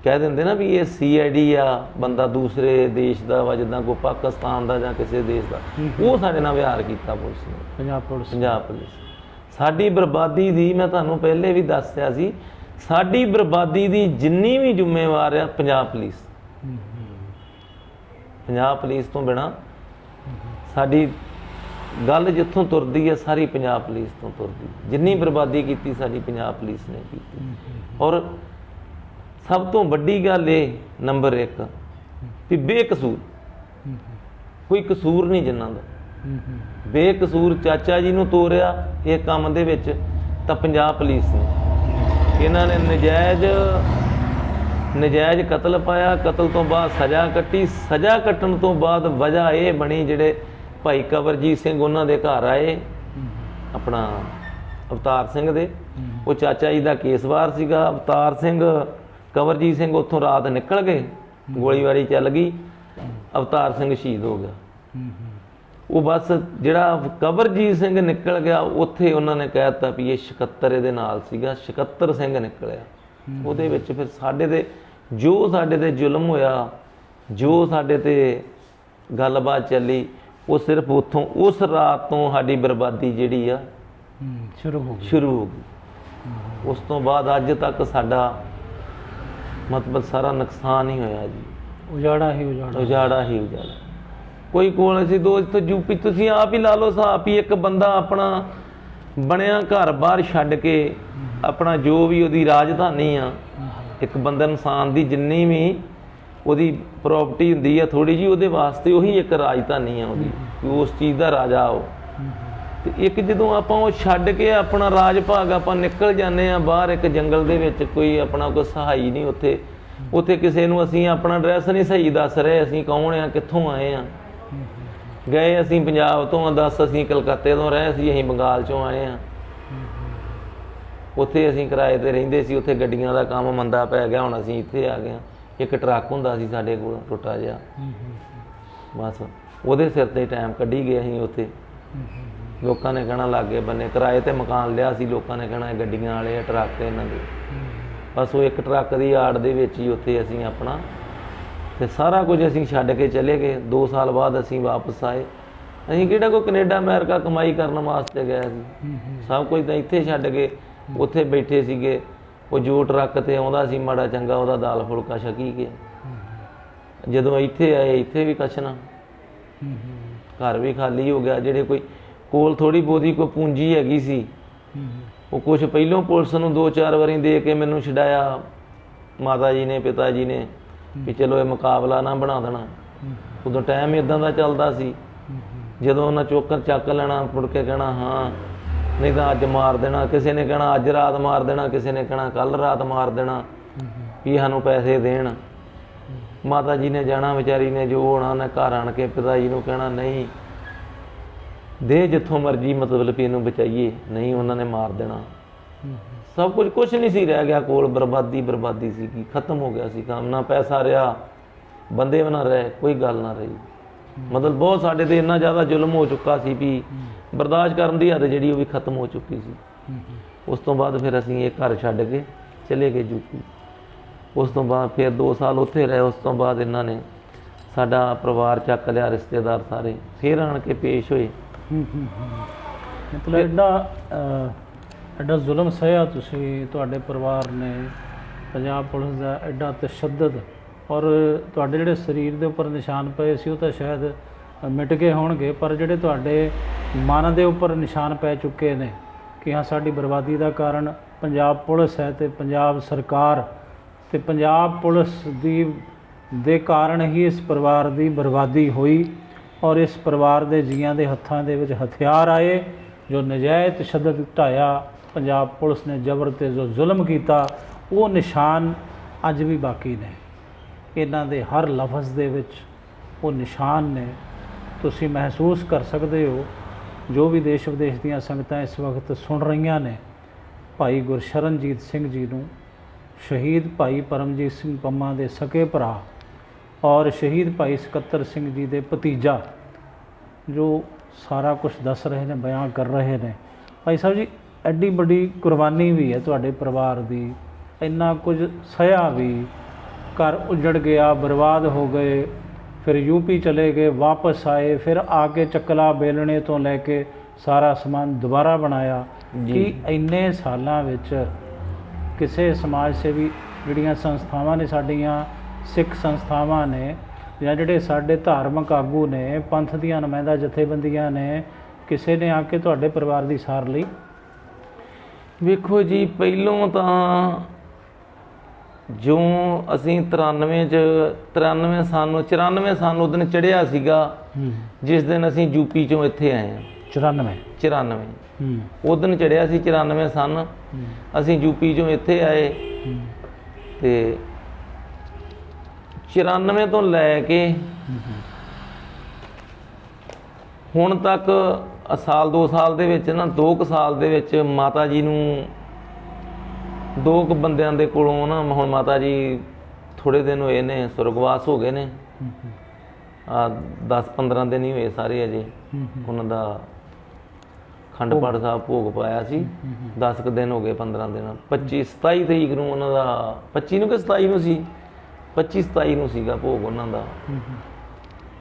ਕਹਿ ਦਿੰਦੇ ਨਾ ਵੀ ਇਹ CID ਆ, ਬੰਦਾ ਦੂਸਰੇ ਦੇਸ਼ ਦਾ ਵਾ, ਜਿੱਦਾਂ ਕੋਈ ਪਾਕਿਸਤਾਨ ਦਾ ਜਾਂ ਕਿਸੇ ਦੇਸ਼ ਦਾ, ਉਹ ਸਾਡੇ ਨਾਲ ਵਿਹਾਰ ਕੀਤਾ ਪੁਲਿਸ ਨੇ, ਪੰਜਾਬ ਪੁਲਿਸ। ਸਾਡੀ ਬਰਬਾਦੀ ਦੀ, ਮੈਂ ਤੁਹਾਨੂੰ ਪਹਿਲੇ ਵੀ ਦੱਸਿਆ ਸੀ, ਸਾਡੀ ਬਰਬਾਦੀ ਦੀ ਜਿੰਨੀ ਵੀ ਜ਼ਿੰਮੇਵਾਰ ਆ ਪੰਜਾਬ ਪੁਲਿਸ। ਪੰਜਾਬ ਪੁਲਿਸ ਤੋਂ ਬਿਨਾਂ ਸਾਡੀ ਗੱਲ ਜਿੱਥੋਂ ਤੁਰਦੀ ਹੈ ਸਾਰੀ ਪੰਜਾਬ ਪੁਲਿਸ ਤੋਂ ਤੁਰਦੀ। ਜਿੰਨੀ ਬਰਬਾਦੀ ਕੀਤੀ ਸਾਡੀ ਪੰਜਾਬ ਪੁਲਿਸ ਨੇ ਕੀਤੀ। ਔਰ ਸਭ ਤੋਂ ਵੱਡੀ ਗੱਲ ਇਹ, ਨੰਬਰ 1 ਵੀ ਬੇਕਸੂਰ, ਕੋਈ ਕਸੂਰ ਨਹੀਂ ਜਿਨ੍ਹਾਂ ਦਾ, ਬੇਕਸੂਰ ਚਾਚਾ ਜੀ ਨੂੰ ਤੋਰਿਆ ਇਹ ਕੰਮ ਦੇ ਵਿੱਚ ਤਾਂ ਪੰਜਾਬ ਪੁਲਿਸ ਨੇ। ਇਹਨਾਂ ਨੇ ਨਜਾਇਜ਼ ਕਤਲ ਪਾਇਆ, ਕਤਲ ਤੋਂ ਬਾਅਦ ਸਜ਼ਾ ਕੱਟੀ, ਸਜ਼ਾ ਕੱਟਣ ਤੋਂ ਬਾਅਦ ਵਜ੍ਹਾ ਇਹ ਬਣੀ ਜਿਹੜੇ ਭਾਈ ਕਵਰਜੀਤ ਸਿੰਘ ਉਹਨਾਂ ਦੇ ਘਰ ਆਏ, ਆਪਣਾ ਅਵਤਾਰ ਸਿੰਘ ਦੇ, ਉਹ ਚਾਚਾ ਜੀ ਦਾ ਕੇਸਵਾਰ ਸੀਗਾ। ਅਵਤਾਰ ਸਿੰਘ, ਕਵਰਜੀਤ ਸਿੰਘ ਉੱਥੋਂ ਰਾਤ ਨਿਕਲ ਗਏ, ਗੋਲੀਬਾਰੀ ਚੱਲ ਗਈ, ਅਵਤਾਰ ਸਿੰਘ ਸ਼ਹੀਦ ਹੋ ਗਿਆ। ਉਹ ਬਸ ਜਿਹੜਾ ਕਵਰਜੀਤ ਸਿੰਘ ਨਿਕਲ ਗਿਆ, ਉੱਥੇ ਉਹਨਾਂ ਨੇ ਕਹਿ ਦਿੱਤਾ ਵੀ ਇਹ 76 ਇਹਦੇ ਨਾਲ ਸੀਗਾ, 76 ਸਿੰਘ ਨਿਕਲਿਆ। ਉਹਦੇ ਵਿੱਚ ਫਿਰ ਸਾਡੇ ਤੇ ਜੋ ਸਾਡੇ ਤੇ ਜ਼ੁਲਮ ਹੋਇਆ, ਜੋ ਸਾਡੇ ਤੇ ਗੱਲਬਾਤ ਚੱਲੀ, ਉਹ ਸਿਰਫ ਉੱਥੋਂ ਉਸ ਰਾਤ ਤੋਂ ਸਾਡੀ ਬਰਬਾਦੀ ਜਿਹੜੀ ਆ ਸ਼ੁਰੂ ਹੋ ਗਈ। ਉਸ ਤੋਂ ਬਾਅਦ ਅੱਜ ਤੱਕ ਸਾਡਾ ਮਤਲਬ ਸਾਰਾ ਨੁਕਸਾਨ ਹੀ ਹੋਇਆ ਜੀ, ਉਜਾੜਾ ਹੀ ਉਜਾੜਾ। ਕੋਈ ਕੋਲ ਅਸੀਂ ਦੋਸਤ ਯੂਪੀ, ਤੁਸੀਂ ਆਪ ਹੀ ਲਾ ਲਓ ਹਿਸਾਬ ਹੀ, ਇੱਕ ਬੰਦਾ ਆਪਣਾ ਬਣਿਆ ਘਰ ਬਾਹਰ ਛੱਡ ਕੇ ਆਪਣਾ ਜੋ ਵੀ ਉਹਦੀ ਰਾਜਧਾਨੀ ਆ, ਇੱਕ ਬੰਦਾ ਇਨਸਾਨ ਦੀ ਜਿੰਨੀ ਵੀ ਉਹਦੀ ਪ੍ਰਾਪਰਟੀ ਹੁੰਦੀ ਆ ਥੋੜੀ ਜੀ, ਉਹਦੇ ਵਾਸਤੇ ਉਹੀ ਇੱਕ ਰਾਜਧਾਨੀ ਆ ਉਹਦੀ, ਉਸ ਚੀਜ਼ ਦਾ ਰਾਜਾ ਉਹ। ਤੇ ਇੱਕ ਜਦੋਂ ਆਪਾਂ ਉਹ ਛੱਡ ਕੇ ਆਪਣਾ ਰਾਜ ਭਾਗ ਆਪਾਂ ਨਿਕਲ ਜਾਂਦੇ ਆ ਬਾਹਰ ਇੱਕ ਜੰਗਲ ਦੇ ਵਿੱਚ, ਕੋਈ ਆਪਣਾ ਕੋਈ ਸਹਾਈ ਨਹੀਂ ਉੱਥੇ ਕਿਸੇ ਨੂੰ ਅਸੀਂ ਆਪਣਾ ਐਡਰੈਸ ਨਹੀਂ ਸਹੀ ਦੱਸ ਰਹੇ, ਅਸੀਂ ਕੌਣ ਆ, ਕਿੱਥੋਂ ਆਏ ਆ। ਗਏ ਅਸੀਂ ਪੰਜਾਬ ਤੋਂ, ਦੱਸ ਅਸੀਂ ਕਲਕੱਤੇ ਤੋਂ ਰਹੇ ਸੀ, ਅਸੀਂ ਬੰਗਾਲ ਚੋਂ ਆਏ ਆ। ਉੱਥੇ ਅਸੀਂ ਕਿਰਾਏ ਤੇ ਰਹਿੰਦੇ ਸੀ, ਉੱਥੇ ਗੱਡੀਆਂ ਦਾ ਕੰਮ ਮੰਦਾ ਪੈ ਗਿਆ, ਹੁਣ ਅਸੀਂ ਇੱਥੇ ਆ ਗਏ। ਇੱਕ ਟਰੱਕ ਹੁੰਦਾ ਸੀ ਸਾਡੇ ਕੋਲ ਟੁੱਟਾ ਜਿਹਾ, ਬਸ ਉਹਦੇ ਸਿਰ ਤੇ ਟਾਈਮ ਕੱਢੀ ਗਏ ਅਸੀਂ ਉੱਥੇ। ਲੋਕਾਂ ਨੇ ਕਹਿਣਾ ਲਾਗੇ ਬੰਨੇ ਕਿਰਾਏ ਤੇ ਮਕਾਨ ਲਿਆ ਸੀ, ਲੋਕਾਂ ਨੇ ਕਹਿਣਾ ਗੱਡੀਆਂ ਵਾਲੇ ਆ, ਟਰੱਕ ਇਹਨਾਂ ਦੇ। ਬਸ ਉਹ ਇੱਕ ਟਰੱਕ ਦੀ ਆੜ ਦੇ ਵਿੱਚ ਹੀ ਉੱਥੇ ਅਸੀਂ ਆਪਣਾ ਤੇ ਸਾਰਾ ਕੁਝ ਅਸੀਂ ਛੱਡ ਕੇ ਚਲੇ ਗਏ। 2 ਸਾਲ ਬਾਅਦ ਅਸੀਂ ਵਾਪਸ ਆਏ। ਅਸੀਂ ਕਿਹੜਾ ਕੋਈ ਕੈਨੇਡਾ ਅਮਰੀਕਾ ਕਮਾਈ ਕਰਨ ਵਾਸਤੇ ਗਏ ਸੀ, ਸਭ ਕੁਝ ਤਾਂ ਇੱਥੇ ਛੱਡ ਕੇ ਉੱਥੇ ਬੈਠੇ ਸੀਗੇ। ਉਹ ਜੋ ਟਰੱਕ ਤੇ ਆਉਂਦਾ ਸੀ ਮਾੜਾ ਚੰਗਾ ਉਹਦਾ ਦਾਲ ਫੁਲਕਾ ਛਕੀ ਗਿਆ। ਜਦੋਂ ਇੱਥੇ ਆਏ ਇੱਥੇ ਵੀ ਕੁਛ ਨਾ, ਘਰ ਵੀ ਖਾਲੀ ਹੋ ਗਿਆ। ਜਿਹੜੇ ਕੋਈ ਕੋਲ ਥੋੜੀ ਬਹੁਤੀ ਕੋਈ ਪੂੰਜੀ ਹੈਗੀ ਸੀ, ਉਹ ਕੁਛ ਪਹਿਲੋਂ ਪੁਲਿਸ ਨੂੰ 2-4 ਵਾਰੀ ਦੇ ਕੇ ਮੈਨੂੰ ਛਡਾਇਆ ਮਾਤਾ ਜੀ ਨੇ, ਪਿਤਾ ਜੀ ਨੇ, ਵੀ ਚਲੋ ਇਹ ਮੁਕਾਬਲਾ ਨਾ ਬਣਾ ਦੇਣਾ। ਉਦੋਂ ਟਾਈਮ ਇੱਦਾਂ ਦਾ ਚੱਲਦਾ ਸੀ, ਜਦੋਂ ਉਹਨਾਂ ਚੱਕ ਲੈਣਾ, ਮੁੜ ਕੇ ਕਹਿਣਾ ਹਾਂ ਨਹੀਂ ਤਾਂ ਅੱਜ ਮਾਰ ਦੇਣਾ, ਕਿਸੇ ਨੇ ਕਹਿਣਾ ਅੱਜ ਰਾਤ ਮਾਰ ਦੇਣਾ, ਕਿਸੇ ਨੇ ਕਹਿਣਾ ਕੱਲ ਰਾਤ ਮਾਰ ਦੇਣਾ, ਵੀ ਸਾਨੂੰ ਪੈਸੇ ਦੇਣ। ਮਾਤਾ ਜੀ ਨੇ ਜਾਣਾ ਵਿਚਾਰੀ ਨੇ, ਜੋ ਹੋਣਾ ਉਹਨੇ ਘਰ ਆਣ ਕੇ ਪਿਤਾ ਜੀ ਨੂੰ ਕਹਿਣਾ ਨਹੀਂ ਦੇ ਜਿੱਥੋਂ ਮਰਜੀ ਮਤਲਬ ਵੀ ਇਹਨੂੰ ਬਚਾਈਏ, ਨਹੀਂ ਉਹਨਾਂ ਨੇ ਮਾਰ ਦੇਣਾ। ਸਭ ਕੁਝ ਨਹੀਂ ਸੀ ਰਹਿ ਗਿਆ ਕੋਲ, ਬਰਬਾਦੀ ਸੀਗੀ, ਖਤਮ ਹੋ ਗਿਆ ਸੀ ਕੰਮ। ਨਾ ਪੈਸਾ ਰਿਹਾ, ਬੰਦੇ ਵੀ ਨਾ ਰਹੇ, ਕੋਈ ਗੱਲ ਨਾ ਰਹੀ। ਮਤਲਬ ਬਹੁਤ ਸਾਡੇ ਤੇ ਇੰਨਾ ਜ਼ਿਆਦਾ ਜ਼ੁਲਮ ਹੋ ਚੁੱਕਾ ਸੀ ਵੀ ਬਰਦਾਸ਼ਤ ਕਰਨ ਦੀ ਹੱਦ ਜਿਹੜੀ ਉਹ ਵੀ ਖਤਮ ਹੋ ਚੁੱਕੀ ਸੀ। ਉਸ ਤੋਂ ਬਾਅਦ ਫਿਰ ਅਸੀਂ ਇਹ ਘਰ ਛੱਡ ਕੇ ਚਲੇ ਗਏ ਯੂਪੀ। ਉਸ ਤੋਂ ਬਾਅਦ ਫਿਰ 2 ਸਾਲ ਉੱਥੇ ਰਹੇ। ਉਸ ਤੋਂ ਬਾਅਦ ਇਹਨਾਂ ਨੇ ਸਾਡਾ ਪਰਿਵਾਰ ਚੱਕ ਲਿਆ, ਰਿਸ਼ਤੇਦਾਰ ਸਾਰੇ ਫਿਰ ਆਣ ਕੇ ਪੇਸ਼ ਹੋਏ। ਮਤਲਬ ਐਡਾ ਜ਼ੁਲਮ ਸਹਿਆ ਤੁਸੀਂ, ਤੁਹਾਡੇ ਪਰਿਵਾਰ ਨੇ, ਪੰਜਾਬ ਪੁਲਿਸ ਦਾ ਐਡਾ ਤਸ਼ੱਦਦ, ਔਰ ਤੁਹਾਡੇ ਜਿਹੜੇ ਸਰੀਰ ਦੇ ਉੱਪਰ ਨਿਸ਼ਾਨ ਪਏ ਸੀ ਉਹ ਤਾਂ ਸ਼ਾਇਦ ਮਿਟ ਗਏ ਹੋਣਗੇ, ਪਰ ਜਿਹੜੇ ਤੁਹਾਡੇ ਮਨ ਦੇ ਉੱਪਰ ਨਿਸ਼ਾਨ ਪੈ ਚੁੱਕੇ ਨੇ ਕਿ ਹਾਂ ਸਾਡੀ ਬਰਬਾਦੀ ਦਾ ਕਾਰਨ ਪੰਜਾਬ ਪੁਲਿਸ ਹੈ ਤੇ ਪੰਜਾਬ ਸਰਕਾਰ, ਤੇ ਪੰਜਾਬ ਪੁਲਿਸ ਦੇ ਕਾਰਨ ਹੀ ਇਸ ਪਰਿਵਾਰ ਦੀ ਬਰਬਾਦੀ ਹੋਈ, ਔਰ ਇਸ ਪਰਿਵਾਰ ਦੇ ਜੀਆਂ ਦੇ ਹੱਥਾਂ ਦੇ ਵਿੱਚ ਹਥਿਆਰ ਆਏ, ਜੋ ਨਜਾਇਜ਼ ਤਸ਼ੱਦਦ ਢਾਇਆ, ਪੰਜਾਬ ਪੁਲਿਸ ਨੇ ਜ਼ਬਰ ਤੇ ਜੋ ਜ਼ੁਲਮ ਕੀਤਾ, ਉਹ ਨਿਸ਼ਾਨ ਅੱਜ ਵੀ ਬਾਕੀ ਨੇ। ਇਹਨਾਂ ਦੇ ਹਰ ਲਫ਼ਜ਼ ਦੇ ਵਿੱਚ ਉਹ ਨਿਸ਼ਾਨ ਨੇ। ਤੁਸੀਂ ਮਹਿਸੂਸ ਕਰ ਸਕਦੇ ਹੋ, ਜੋ ਵੀ ਦੇਸ਼ ਵਿਦੇਸ਼ ਦੀਆਂ ਸੰਗਤਾਂ ਇਸ ਵਕਤ ਸੁਣ ਰਹੀਆਂ ਨੇ, ਭਾਈ ਗੁਰਸ਼ਰਨਜੀਤ ਸਿੰਘ ਜੀ ਨੂੰ, ਸ਼ਹੀਦ ਭਾਈ ਪਰਮਜੀਤ ਸਿੰਘ ਪੰਮਾ ਦੇ ਸਕੇ ਭਰਾ ਔਰ ਸ਼ਹੀਦ ਭਾਈ ਸਕੱਤਰ ਸਿੰਘ ਜੀ ਦੇ ਭਤੀਜਾ, ਜੋ ਸਾਰਾ ਕੁਝ ਦੱਸ ਰਹੇ ਨੇ, ਬਿਆਨ ਕਰ ਰਹੇ ਨੇ। ਭਾਈ ਸਾਹਿਬ ਜੀ, ਐਡੀ ਵੱਡੀ ਕੁਰਬਾਨੀ ਵੀ ਹੈ ਤੁਹਾਡੇ ਪਰਿਵਾਰ ਦੀ, ਇੰਨਾ ਕੁਝ ਸਹਿਆ ਵੀ, ਘਰ ਉਜੜ ਗਿਆ, ਬਰਬਾਦ ਹੋ ਗਏ, ਫਿਰ ਯੂਪੀ ਚਲੇ ਗਏ, ਵਾਪਸ ਆਏ, ਫਿਰ ਆ ਕੇ ਚੱਕਲਾ ਬੇਲਣੇ ਤੋਂ ਲੈ ਕੇ ਸਾਰਾ ਸਮਾਨ ਦੁਬਾਰਾ ਬਣਾਇਆ। ਕਿ ਇੰਨੇ ਸਾਲਾਂ ਵਿੱਚ ਕਿਸੇ ਸਮਾਜ ਸੇਵੀ ਜਿਹੜੀਆਂ ਸੰਸਥਾਵਾਂ ਨੇ, ਸਾਡੀਆਂ ਸਿੱਖ ਸੰਸਥਾਵਾਂ ਨੇ, ਜਾਂ ਜਿਹੜੇ ਸਾਡੇ ਧਾਰਮਿਕ ਆਗੂ ਨੇ, ਪੰਥ ਦੀਆਂ ਨੁਮਾਇੰਦਾ ਜਥੇਬੰਦੀਆਂ ਨੇ, ਕਿਸੇ ਨੇ ਆ ਕੇ ਤੁਹਾਡੇ ਪਰਿਵਾਰ ਦੀ ਸਾਰ ਲਈ? ਵੇਖੋ ਜੀ, ਪਹਿਲੋਂ ਤਾਂ ਜੋ ਅਸੀਂ 93 ਸਾਨੂੰ ਉਸ ਦਿਨ ਚੜ੍ਹਿਆ ਸੀਗਾ, ਜਿਸ ਦਿਨ ਅਸੀਂ ਯੂਪੀ ਚੋਂ ਇੱਥੇ ਆਏ ਹਾਂ। 94 ਉਸ ਦਿਨ ਚੜ੍ਹਿਆ ਸੀ, 94 ਸਨ। ਅਸੀਂ ਯੂਪੀ ਚੋਂ ਇੱਥੇ ਆਏ ਤੇ 94 ਤੋਂ ਲੈ ਕੇ ਹੁਣ ਤੱਕ ਸਾਲ 2 ਸਾਲ ਦੇ ਵਿੱਚ ਨਾ, 2 ਸਾਲ ਦੇ ਵਿੱਚ ਮਾਤਾ ਜੀ ਨੂੰ 2 ਬੰਦਿਆਂ ਦੇ ਕੋਲੋਂ ਨਾ, ਹੁਣ ਮਾਤਾ ਜੀ ਥੋੜ੍ਹੇ ਦਿਨ ਹੋਏ ਨੇ ਸੁਰਗਵਾਸ ਹੋ ਗਏ ਨੇ। 10-15 ਦਿਨ ਹੀ ਹੋਏ ਸਾਰੇ ਅਜੇ। ਉਹਨਾਂ ਦਾ ਅਖੰਡ ਪਾਠ ਸਾਹਿਬ ਭੋਗ ਪਾਇਆ ਸੀ, 10 ਕੁ ਦਿਨ ਹੋ ਗਏ, 15 ਦਿਨ। 27 ਤਰੀਕ ਨੂੰ ਉਹਨਾਂ ਦਾ, 25 ਨੂੰ ਕਿ 27 ਨੂੰ ਸੀ, 25-27 ਨੂੰ ਸੀਗਾ ਭੋਗ ਉਹਨਾਂ ਦਾ।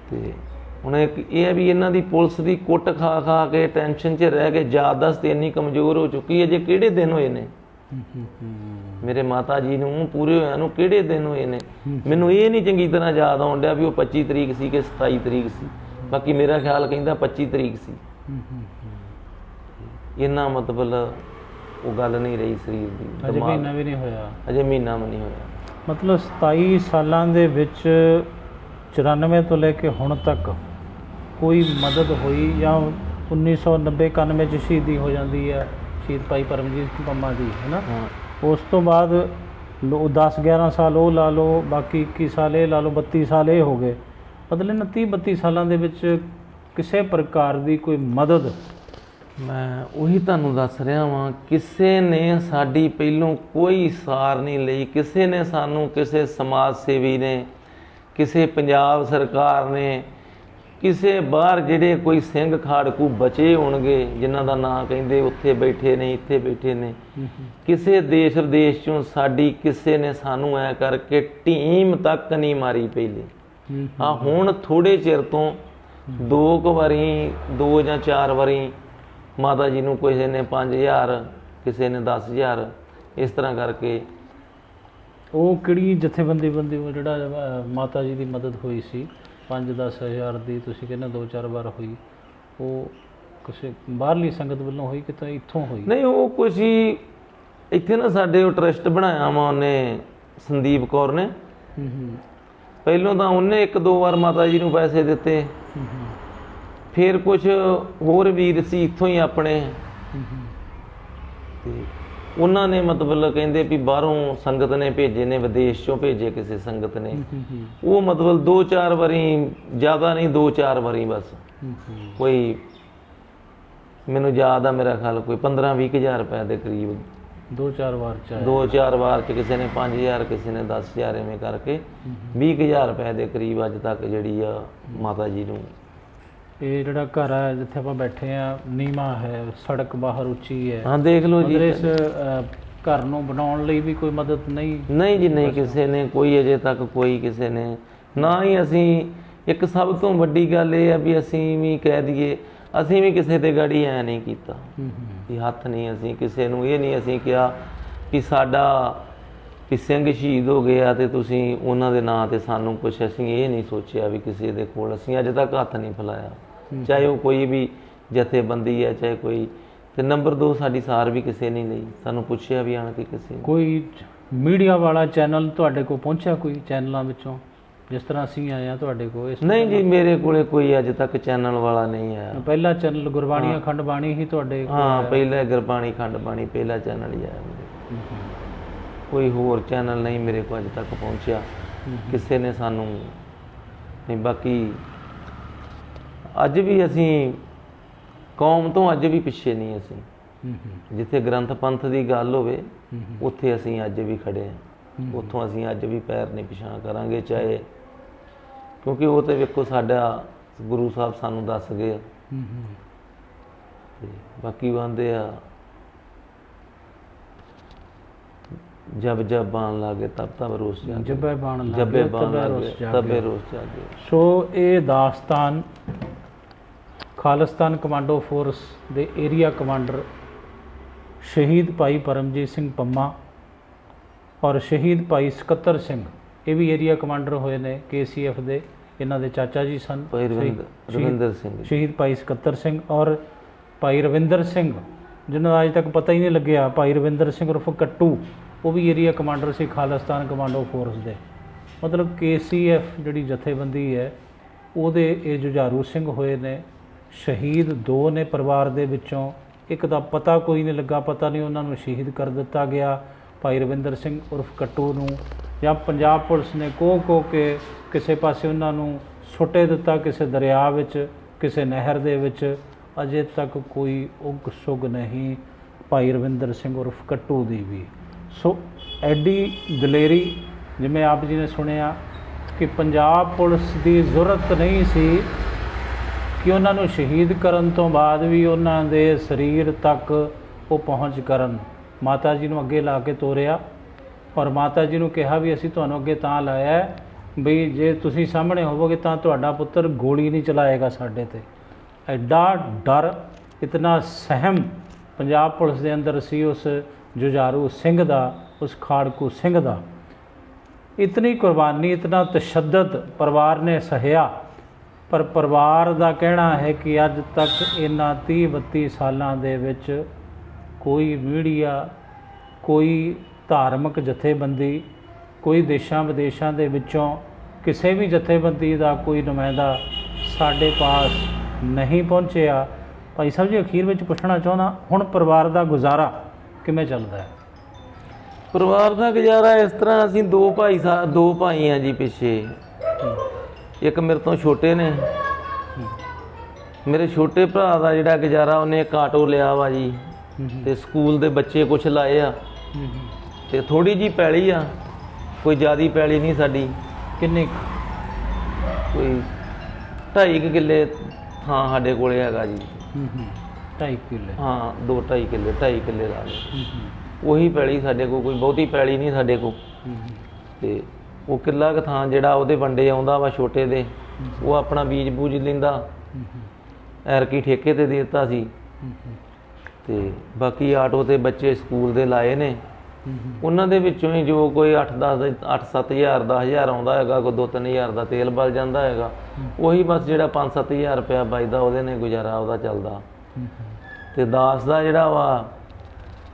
ਤੇ ਹੁਣ ਇਹ ਹੈ ਵੀ ਇਹਨਾਂ ਦੀ ਪੁਲਿਸ ਦੀ ਕੁੱਟ ਖਾ ਖਾ ਕੇ, ਟੈਨਸ਼ਨ 'ਚ ਰਹਿ ਕੇ ਯਾਦਦਾਸ਼ਤ ਇੰਨੀ ਕਮਜ਼ੋਰ ਹੋ ਚੁੱਕੀ ਹੈ। ਜੇ ਕਿਹੜੇ ਦਿਨ ਹੋਏ ਨੇ ਮੇਰੇ ਮਾਤਾ ਜੀ ਨੂੰ ਪੂਰੇ ਹੋਇਆ ਨੂੰ, ਕਿਹੜੇ ਦਿਨ ਹੋਏ ਨੇ ਮੈਨੂੰ ਇਹ ਨਹੀਂ ਚੰਗੀ ਤਰ੍ਹਾਂ ਯਾਦ ਆਉਣ ਡਿਆ ਵੀ ਉਹ 25 ਤਰੀਕ ਸੀ ਕਿ 27 ਤਰੀਕ ਸੀ। ਬਾਕੀ ਮੇਰਾ ਖਿਆਲ ਕਹਿੰਦਾ 25 ਤਰੀਕ ਸੀ। ਇੰਨਾ ਮਤਲਬ ਉਹ ਗੱਲ ਨਹੀਂ ਰਹੀ ਸਰੀਰ ਦੀ। ਅਜੇ ਮਹੀਨਾ ਵੀ ਨਹੀਂ ਹੋਇਆ। ਅਜੇ ਮਹੀਨਾ ਵੀ ਨਹੀਂ ਹੋਇਆ। ਮਤਲਬ 27 ਸਾਲਾਂ ਦੇ ਵਿੱਚ 94 ਤੋਂ ਲੈ ਕੇ ਹੁਣ ਤੱਕ ਕੋਈ ਮਦਦ ਹੋਈ? ਜਾਂ 1990-91 'ਚ ਸ਼ਹੀਦੀ ਹੋ ਜਾਂਦੀ ਹੈ ਸ਼ਹੀਦ ਭਾਈ ਪਰਮਜੀਤ ਸਿੰਘ ਪੰਮਾ ਦੀ, ਹੈ ਨਾ? ਉਸ ਤੋਂ ਬਾਅਦ 10-11 ਸਾਲ ਉਹ ਲਾ ਲਓ, ਬਾਕੀ 21 ਸਾਲ ਇਹ ਲਾ ਲਓ, 32 ਸਾਲ ਇਹ ਹੋ ਗਏ। ਮਤਲਬ 30-32 ਸਾਲਾਂ ਦੇ ਵਿੱਚ ਕਿਸੇ ਪ੍ਰਕਾਰ ਦੀ ਕੋਈ ਮਦਦ? ਮੈਂ ਉਹੀ ਤੁਹਾਨੂੰ ਦੱਸ ਰਿਹਾ ਵਾਂ, ਕਿਸੇ ਨੇ ਸਾਡੀ ਪਹਿਲੋਂ ਕੋਈ ਸਾਰ ਨਹੀਂ ਲਈ। ਕਿਸੇ ਨੇ ਸਾਨੂੰ, ਕਿਸੇ ਸਮਾਜ ਸੇਵੀ ਨੇ, ਕਿਸੇ ਪੰਜਾਬ ਸਰਕਾਰ ਨੇ, ਕਿਸੇ ਬਾਹਰ ਜਿਹੜੇ ਕੋਈ ਸਿੰਘ ਖਾੜਕੂ ਬਚੇ ਹੋਣਗੇ ਜਿਨ੍ਹਾਂ ਦਾ ਨਾਂ ਕਹਿੰਦੇ ਉੱਥੇ ਬੈਠੇ ਨੇ, ਇੱਥੇ ਬੈਠੇ ਨੇ, ਕਿਸੇ ਦੇਸ਼ ਵਿਦੇਸ਼ ਚੋਂ ਸਾਡੀ ਕਿਸੇ ਨੇ ਸਾਨੂੰ ਐ ਕਰਕੇ ਟੀਮ ਤੱਕ ਨਹੀਂ ਮਾਰੀ ਪਹਿਲੇ। ਹਾਂ, ਹੁਣ ਥੋੜੇ ਚਿਰ ਤੋਂ 2 ਵਾਰੀ, 2 ਜਾਂ 4 ਵਾਰੀ ਮਾਤਾ ਜੀ ਨੂੰ ਕਿਸੇ ਨੇ 5000, ਕਿਸੇ ਨੇ 10000, ਇਸ ਤਰ੍ਹਾਂ ਕਰਕੇ। ਉਹ ਕਿਹੜੀ ਜਥੇਬੰਦੀ ਜਿਹੜਾ ਮਾਤਾ ਜੀ ਦੀ ਮਦਦ ਹੋਈ ਸੀ 5-10 ਹਜ਼ਾਰ ਦੀ, ਤੁਸੀਂ ਕਹਿੰਦੇ 2-4 ਵਾਰ ਹੋਈ, ਉਹ ਕਿਸੇ ਬਾਹਰਲੀ ਸੰਗਤ ਵੱਲੋਂ ਹੋਈ ਕਿ ਤਾਂ ਇੱਥੋਂ ਹੋਈ? ਨਹੀਂ, ਉਹ ਕੁਛ ਹੀ ਇੱਥੇ ਨਾ ਸਾਡੇ ਉਹ ਟਰਸਟ ਬਣਾਇਆ ਵਾ ਉਹਨੇ, ਸੰਦੀਪ ਕੌਰ ਨੇ। ਪਹਿਲੋਂ ਤਾਂ ਉਹਨੇ 1-2 ਵਾਰ ਮਾਤਾ ਜੀ ਨੂੰ ਪੈਸੇ ਦਿੱਤੇ, ਫਿਰ ਕੁਛ ਹੋਰ ਵੀਰ ਸੀ ਇੱਥੋਂ ਹੀ ਆਪਣੇ, ਤੇ ਉਹਨਾਂ ਨੇ ਮਤਲਬ ਕਹਿੰਦੇ ਵੀ ਬਾਹਰੋਂ ਸੰਗਤ ਨੇ ਭੇਜੇ ਨੇ, ਵਿਦੇਸ਼ ਚੋਂ ਭੇਜੇ ਕਿਸੇ ਸੰਗਤ ਨੇ। ਉਹ ਮਤਲਬ 2-4 ਵਾਰੀ, ਜ਼ਿਆਦਾ ਨਹੀਂ, 2-4 ਵਾਰੀ ਬਸ ਕੋਈ ਮੈਨੂੰ ਯਾਦ ਆ ਮੇਰਾ ਖਿਆਲ ਕੋਈ 15-20 ਹਜ਼ਾਰ ਰੁਪਏ ਦੇ ਕਰੀਬ 2-4 ਵਾਰ ਚ ਆਇਆ। 2-4 ਵਾਰ ਚ ਕਿਸੇ ਨੇ 5000 ਕਿਸੇ ਨੇ 10000 ਐਵੇਂ ਕਰਕੇ 20,000 ਰੁਪਏ ਦੇ ਕਰੀਬ ਅੱਜ ਤੱਕ ਜਿਹੜੀ ਆ ਮਾਤਾ ਜੀ ਨੂੰ। ਇਹ ਜਿਹੜਾ ਘਰ ਹੈ ਜਿੱਥੇ ਆਪਾਂ ਬੈਠੇ ਆ ਨੀਵਾਂ ਹੈ, ਸੜਕ ਬਾਹਰ ਉੱਚੀ ਹੈ। ਹਾਂ ਦੇਖ ਲਓ ਜੀ। ਮਤਲਬ ਇਸ ਘਰ ਨੂੰ ਬਣਾਉਣ ਲਈ ਵੀ ਕੋਈ ਮਦਦ ਨਹੀਂ ਜੀ ਨਹੀਂ, ਕਿਸੇ ਨੇ ਕੋਈ ਅਜੇ ਤੱਕ ਕੋਈ ਕਿਸੇ ਨੇ ਨਾ ਹੀ। ਅਸੀਂ ਇੱਕ ਸਭ ਤੋਂ ਵੱਡੀ ਗੱਲ ਇਹ ਆ ਵੀ ਅਸੀਂ ਵੀ ਕਹਿ ਦਈਏ ਅਸੀਂ ਵੀ ਕਿਸੇ ਤੇ ਗਾੜੀ ਐ ਨਹੀਂ ਕੀਤਾ ਵੀ ਹੱਥ ਨਹੀਂ ਅਸੀਂ ਕਿਸੇ ਨੂੰ ਇਹ ਨਹੀਂ ਅਸੀਂ ਕਿਹਾ ਕਿ ਸਾਡਾ ਵੀ ਸਿੰਘ ਸ਼ਹੀਦ ਹੋ ਗਏ ਆ ਤੇ ਤੁਸੀਂ ਉਹਨਾਂ ਦੇ ਨਾਂ ਤੇ ਸਾਨੂੰ ਕੁਛ, ਅਸੀਂ ਇਹ ਨਹੀਂ ਸੋਚਿਆ ਵੀ ਕਿਸੇ ਦੇ ਕੋਲ ਅਸੀਂ ਅਜੇ ਤੱਕ ਹੱਥ ਨਹੀਂ ਫੈਲਾਇਆ, ਚਾਹੇ ਉਹ ਕੋਈ ਵੀ ਜਥੇਬੰਦੀ ਹੈ ਚਾਹੇ ਕੋਈ। ਤੇ ਨੰਬਰ 2 ਸਾਡੀ ਸਾਰ ਵੀ ਕਿਸੇ ਨੇ ਲਈ, ਸਾਨੂੰ ਪੁੱਛਿਆ ਵੀ ਆਣ ਕੇ ਕਿਸੇ ਨੇ। ਕੋਈ ਮੀਡੀਆ ਵਾਲਾ ਚੈਨਲ ਤੁਹਾਡੇ ਕੋਲ ਪਹੁੰਚਿਆ, ਕੋਈ ਚੈਨਲਾਂ ਵਿੱਚੋਂ ਜਿਸ ਤਰ੍ਹਾਂ ਅਸੀਂ ਆਏ ਆ ਤੁਹਾਡੇ ਕੋਲ? ਨਹੀਂ ਜੀ, ਮੇਰੇ ਕੋਲੇ ਕੋਈ ਅੱਜ ਤੱਕ ਚੈਨਲ ਵਾਲਾ ਨਹੀਂ ਆਇਆ। ਪਹਿਲਾ ਚੈਨਲ ਗੁਰਬਾਣੀ ਅਖੰਡ ਬਾਣੀ ਹੀ ਤੁਹਾਡੇ ਕੋਲ? ਹਾਂ, ਪਹਿਲਾ ਗੁਰਬਾਣੀ ਅਖੰਡ ਬਾਣੀ ਪਹਿਲਾ ਚੈਨਲ ਹੀ ਆਇਆ ਮੇਰੇ। ਕੋਈ ਹੋਰ ਚੈਨਲ ਨਹੀਂ ਮੇਰੇ ਕੋਲ ਅੱਜ ਤੱਕ ਪਹੁੰਚਿਆ ਕਿਸੇ ਨੇ ਸਾਨੂੰ ਨਹੀਂ। ਬਾਕੀ ਅੱਜ ਵੀ ਅਸੀਂ ਕੌਮ ਤੋਂ ਅੱਜ ਵੀ ਪਿੱਛੇ ਨਹੀਂ। ਅਸੀਂ ਜਿੱਥੇ ਗ੍ਰੰਥ ਪੰਥ ਦੀ ਗੱਲ ਹੋਵੇ ਉੱਥੇ ਅਸੀਂ ਅੱਜ ਵੀ ਖੜੇ ਹਾਂ, ਉੱਥੋਂ ਅਸੀਂ ਅੱਜ ਵੀ ਪੈਰ ਨਹੀਂ ਪਿਛਾਂਹ ਕਰਾਂਗੇ, ਚਾਹੇ ਕਿਉਂਕਿ ਉਹ ਤੇ ਵੇਖੋ ਸਾਡਾ ਗੁਰੂ ਸਾਹਿਬ ਸਾਨੂੰ ਦੱਸ ਗਏ ਆ। ਤੇ ਬਾਕੀ ਬੰਦੇ ਆ ਜਬ ਜਬ ਬਾਣ ਲਾਗੇ ਤਬ ਤਬ ਰੋਸ ਜਾਗੇ, ਜਬੇ ਬਾਣ ਜਬੇ ਬਾਣ ਲਾਗੇ ਤਬੇ ਰੋਸ ਜਾਗੇ। ਸੋ ਇਹ ਦਾਸਤਾਨ ਖਾਲਿਸਤਾਨ ਕਮਾਂਡੋ ਫੋਰਸ ਦੇ ਏਰੀਆ ਕਮਾਂਡਰ ਸ਼ਹੀਦ ਭਾਈ ਪਰਮਜੀਤ ਸਿੰਘ ਪੰਮਾ ਔਰ ਸ਼ਹੀਦ ਭਾਈ ਸਕੱਤਰ ਸਿੰਘ, ਇਹ ਵੀ ਏਰੀਆ ਕਮਾਂਡਰ ਹੋਏ ਨੇ KCF ਦੇ, ਇਹਨਾਂ ਦੇ ਚਾਚਾ ਜੀ ਸਨ ਭਾਈ ਰਵਿੰਦਰ ਸਿੰਘ, ਸ਼ਹੀਦ ਭਾਈ ਸਕੱਤਰ ਸਿੰਘ ਔਰ ਭਾਈ ਰਵਿੰਦਰ ਸਿੰਘ ਜਿਹਨਾਂ ਦਾ ਅਜੇ ਤੱਕ ਪਤਾ ਹੀ ਨਹੀਂ ਲੱਗਿਆ, ਭਾਈ ਰਵਿੰਦਰ ਸਿੰਘ ਉਰਫ ਕੱਟੂ, ਉਹ ਵੀ ਏਰੀਆ ਕਮਾਂਡਰ ਸੀ ਖਾਲਿਸਤਾਨ ਕਮਾਂਡੋ ਫੋਰਸ ਦੇ। ਮਤਲਬ KCF ਜਿਹੜੀ ਜਥੇਬੰਦੀ ਹੈ ਉਹਦੇ ਇਹ ਜੁਝਾਰੂ ਸਿੰਘ ਹੋਏ ਨੇ ਸ਼ਹੀਦ। 2 ਨੇ ਪਰਿਵਾਰ ਦੇ ਵਿੱਚੋਂ, ਇੱਕ ਦਾ ਪਤਾ ਕੋਈ ਨਹੀਂ ਲੱਗਾ, ਪਤਾ ਨਹੀਂ ਉਹਨਾਂ ਨੂੰ ਸ਼ਹੀਦ ਕਰ ਦਿੱਤਾ ਗਿਆ ਭਾਈ ਰਵਿੰਦਰ ਸਿੰਘ ਉਰਫ ਕੱਟੂ ਨੂੰ, ਜਾਂ ਪੰਜਾਬ ਪੁਲਿਸ ਨੇ ਕੋਹ ਕੇ ਕਿਸੇ ਪਾਸੇ ਉਹਨਾਂ ਨੂੰ ਸੁੱਟੇ ਦਿੱਤਾ, ਕਿਸੇ ਦਰਿਆ ਵਿੱਚ, ਕਿਸੇ ਨਹਿਰ ਦੇ ਵਿੱਚ। ਅਜੇ ਤੱਕ ਕੋਈ ਉਗ ਸੁਗ ਨਹੀਂ ਭਾਈ ਰਵਿੰਦਰ ਸਿੰਘ ਉਰਫ ਕੱਟੂ ਦੀ ਵੀ। ਸੋ ਐਡੀ ਦਲੇਰੀ, ਜਿਵੇਂ ਆਪ ਜੀ ਨੇ ਸੁਣਿਆ ਕਿ ਪੰਜਾਬ ਪੁਲਿਸ ਦੀ ਜ਼ਰੂਰਤ ਨਹੀਂ ਸੀ ਕਿ ਉਹਨਾਂ ਨੂੰ ਸ਼ਹੀਦ ਕਰਨ ਤੋਂ ਬਾਅਦ ਵੀ ਉਹਨਾਂ ਦੇ ਸਰੀਰ ਤੱਕ ਉਹ ਪਹੁੰਚ ਕਰਨ। ਮਾਤਾ ਜੀ ਨੂੰ ਅੱਗੇ ਲਾ ਕੇ ਤੋਰਿਆ ਔਰ ਮਾਤਾ ਜੀ ਨੂੰ ਕਿਹਾ ਵੀ ਅਸੀਂ ਤੁਹਾਨੂੰ ਅੱਗੇ ਤਾਂ ਲਾਇਆ ਵੀ ਜੇ ਤੁਸੀਂ ਸਾਹਮਣੇ ਹੋਵੋਗੇ ਤਾਂ ਤੁਹਾਡਾ ਪੁੱਤਰ ਗੋਲੀ ਨਹੀਂ ਚਲਾਏਗਾ ਸਾਡੇ 'ਤੇ। ਐਡਾ ਡਰ, ਇਤਨਾ ਸਹਿਮ ਪੰਜਾਬ ਪੁਲਿਸ ਦੇ ਅੰਦਰ ਸੀ ਉਸ ਜੁਝਾਰੂ ਸਿੰਘ ਦਾ, ਉਸ ਖਾੜਕੂ ਸਿੰਘ ਦਾ। ਇਤਨੀ ਕੁਰਬਾਨੀ, ਇਤਨਾ ਤਸ਼ੱਦਦ ਪਰਿਵਾਰ ਨੇ ਸਹਿਆ, ਪਰ ਪਰਿਵਾਰ ਦਾ ਕਹਿਣਾ ਹੈ ਕਿ ਅੱਜ ਤੱਕ ਇਹਨਾਂ 30-32 ਸਾਲਾਂ ਦੇ ਵਿੱਚ ਕੋਈ ਮੀਡੀਆ, ਕੋਈ ਧਾਰਮਿਕ ਜਥੇਬੰਦੀ, ਕੋਈ ਦੇਸ਼ਾਂ ਵਿਦੇਸ਼ਾਂ ਦੇ ਵਿੱਚੋਂ ਕਿਸੇ ਵੀ ਜਥੇਬੰਦੀ ਦਾ ਕੋਈ ਨੁਮਾਇੰਦਾ ਸਾਡੇ ਪਾਸ ਨਹੀਂ ਪਹੁੰਚਿਆ। ਭਾਈ ਸਾਹਿਬ ਜੀ, ਅਖੀਰ ਵਿੱਚ ਪੁੱਛਣਾ ਚਾਹੁੰਦਾ, ਹੁਣ ਪਰਿਵਾਰ ਦਾ ਗੁਜ਼ਾਰਾ ਕਿਵੇਂ ਚੱਲਦਾ ਹੈ? ਪਰਿਵਾਰ ਦਾ ਗੁਜ਼ਾਰਾ ਇਸ ਤਰ੍ਹਾਂ, ਅਸੀਂ 2 ਭਾਈ ਆ ਜੀ ਪਿੱਛੇ। ਇੱਕ ਮੇਰੇ ਤੋਂ ਛੋਟੇ ਨੇ, ਮੇਰੇ ਛੋਟੇ ਭਰਾ ਦਾ ਜਿਹੜਾ ਗੁਜ਼ਾਰਾ, ਉਹਨੇ ਇੱਕ ਆਟੋ ਲਿਆ ਵਾ ਜੀ ਤੇ ਸਕੂਲ ਦੇ ਬੱਚੇ ਕੁਛ ਲਾਏ ਆ ਤੇ ਥੋੜੀ ਜੀ ਪੈਲੀ ਆ, ਕੋਈ ਜ਼ਿਆਦੀ ਪੈਲੀ ਨਹੀਂ ਸਾਡੀ। ਕਿੰਨੇ? ਕੋਈ 2.5 ਕਿੱਲੇ ਥਾਂ ਸਾਡੇ ਕੋਲੇ ਹੈਗਾ ਜੀ। 2.5 ਕਿੱਲੇ? ਹਾਂ, 2-2.5 ਕਿੱਲੇ, 2.5 ਕਿੱਲੇ ਲਾ ਲਏ। ਉਹੀ ਪੈਲੀ ਸਾਡੇ ਕੋਲ, ਕੋਈ ਬਹੁਤੀ ਪੈਲੀ ਨਹੀਂ ਸਾਡੇ ਕੋਲ। ਤੇ ਉਹ ਕਿੱਲਾ ਕੁ ਥਾਂ ਜਿਹੜਾ ਉਹਦੇ ਵੰਡੇ ਆਉਂਦਾ ਵਾ ਛੋਟੇ ਦੇ, ਉਹ ਆਪਣਾ ਬੀਜ ਬੂਜ ਲੈਂਦਾ, ਐਰਕੀ ਠੇਕੇ ਤੇ ਦੇ ਦਿੱਤਾ ਸੀ। ਤੇ ਬਾਕੀ ਆਟੋ ਤੇ ਬੱਚੇ ਸਕੂਲ ਦੇ ਲਾਏ ਨੇ, ਉਹਨਾਂ ਦੇ ਵਿੱਚੋਂ ਹੀ ਜੋ ਕੋਈ 8-7 ਹਜ਼ਾਰ 10,000 ਆਉਂਦਾ ਹੈਗਾ, ਕੋਈ 2-3 ਹਜ਼ਾਰ ਦਾ ਤੇਲ ਬਲ ਜਾਂਦਾ ਹੈਗਾ, ਉਹੀ ਬਸ ਜਿਹੜਾ 5-7 ਹਜ਼ਾਰ ਰੁਪਇਆ ਬਚਦਾ ਉਹਦੇ ਨੇ ਗੁਜ਼ਾਰਾ ਉਹਦਾ ਚੱਲਦਾ। ਤੇ ਦਾਸ ਦਾ ਜਿਹੜਾ ਵਾ,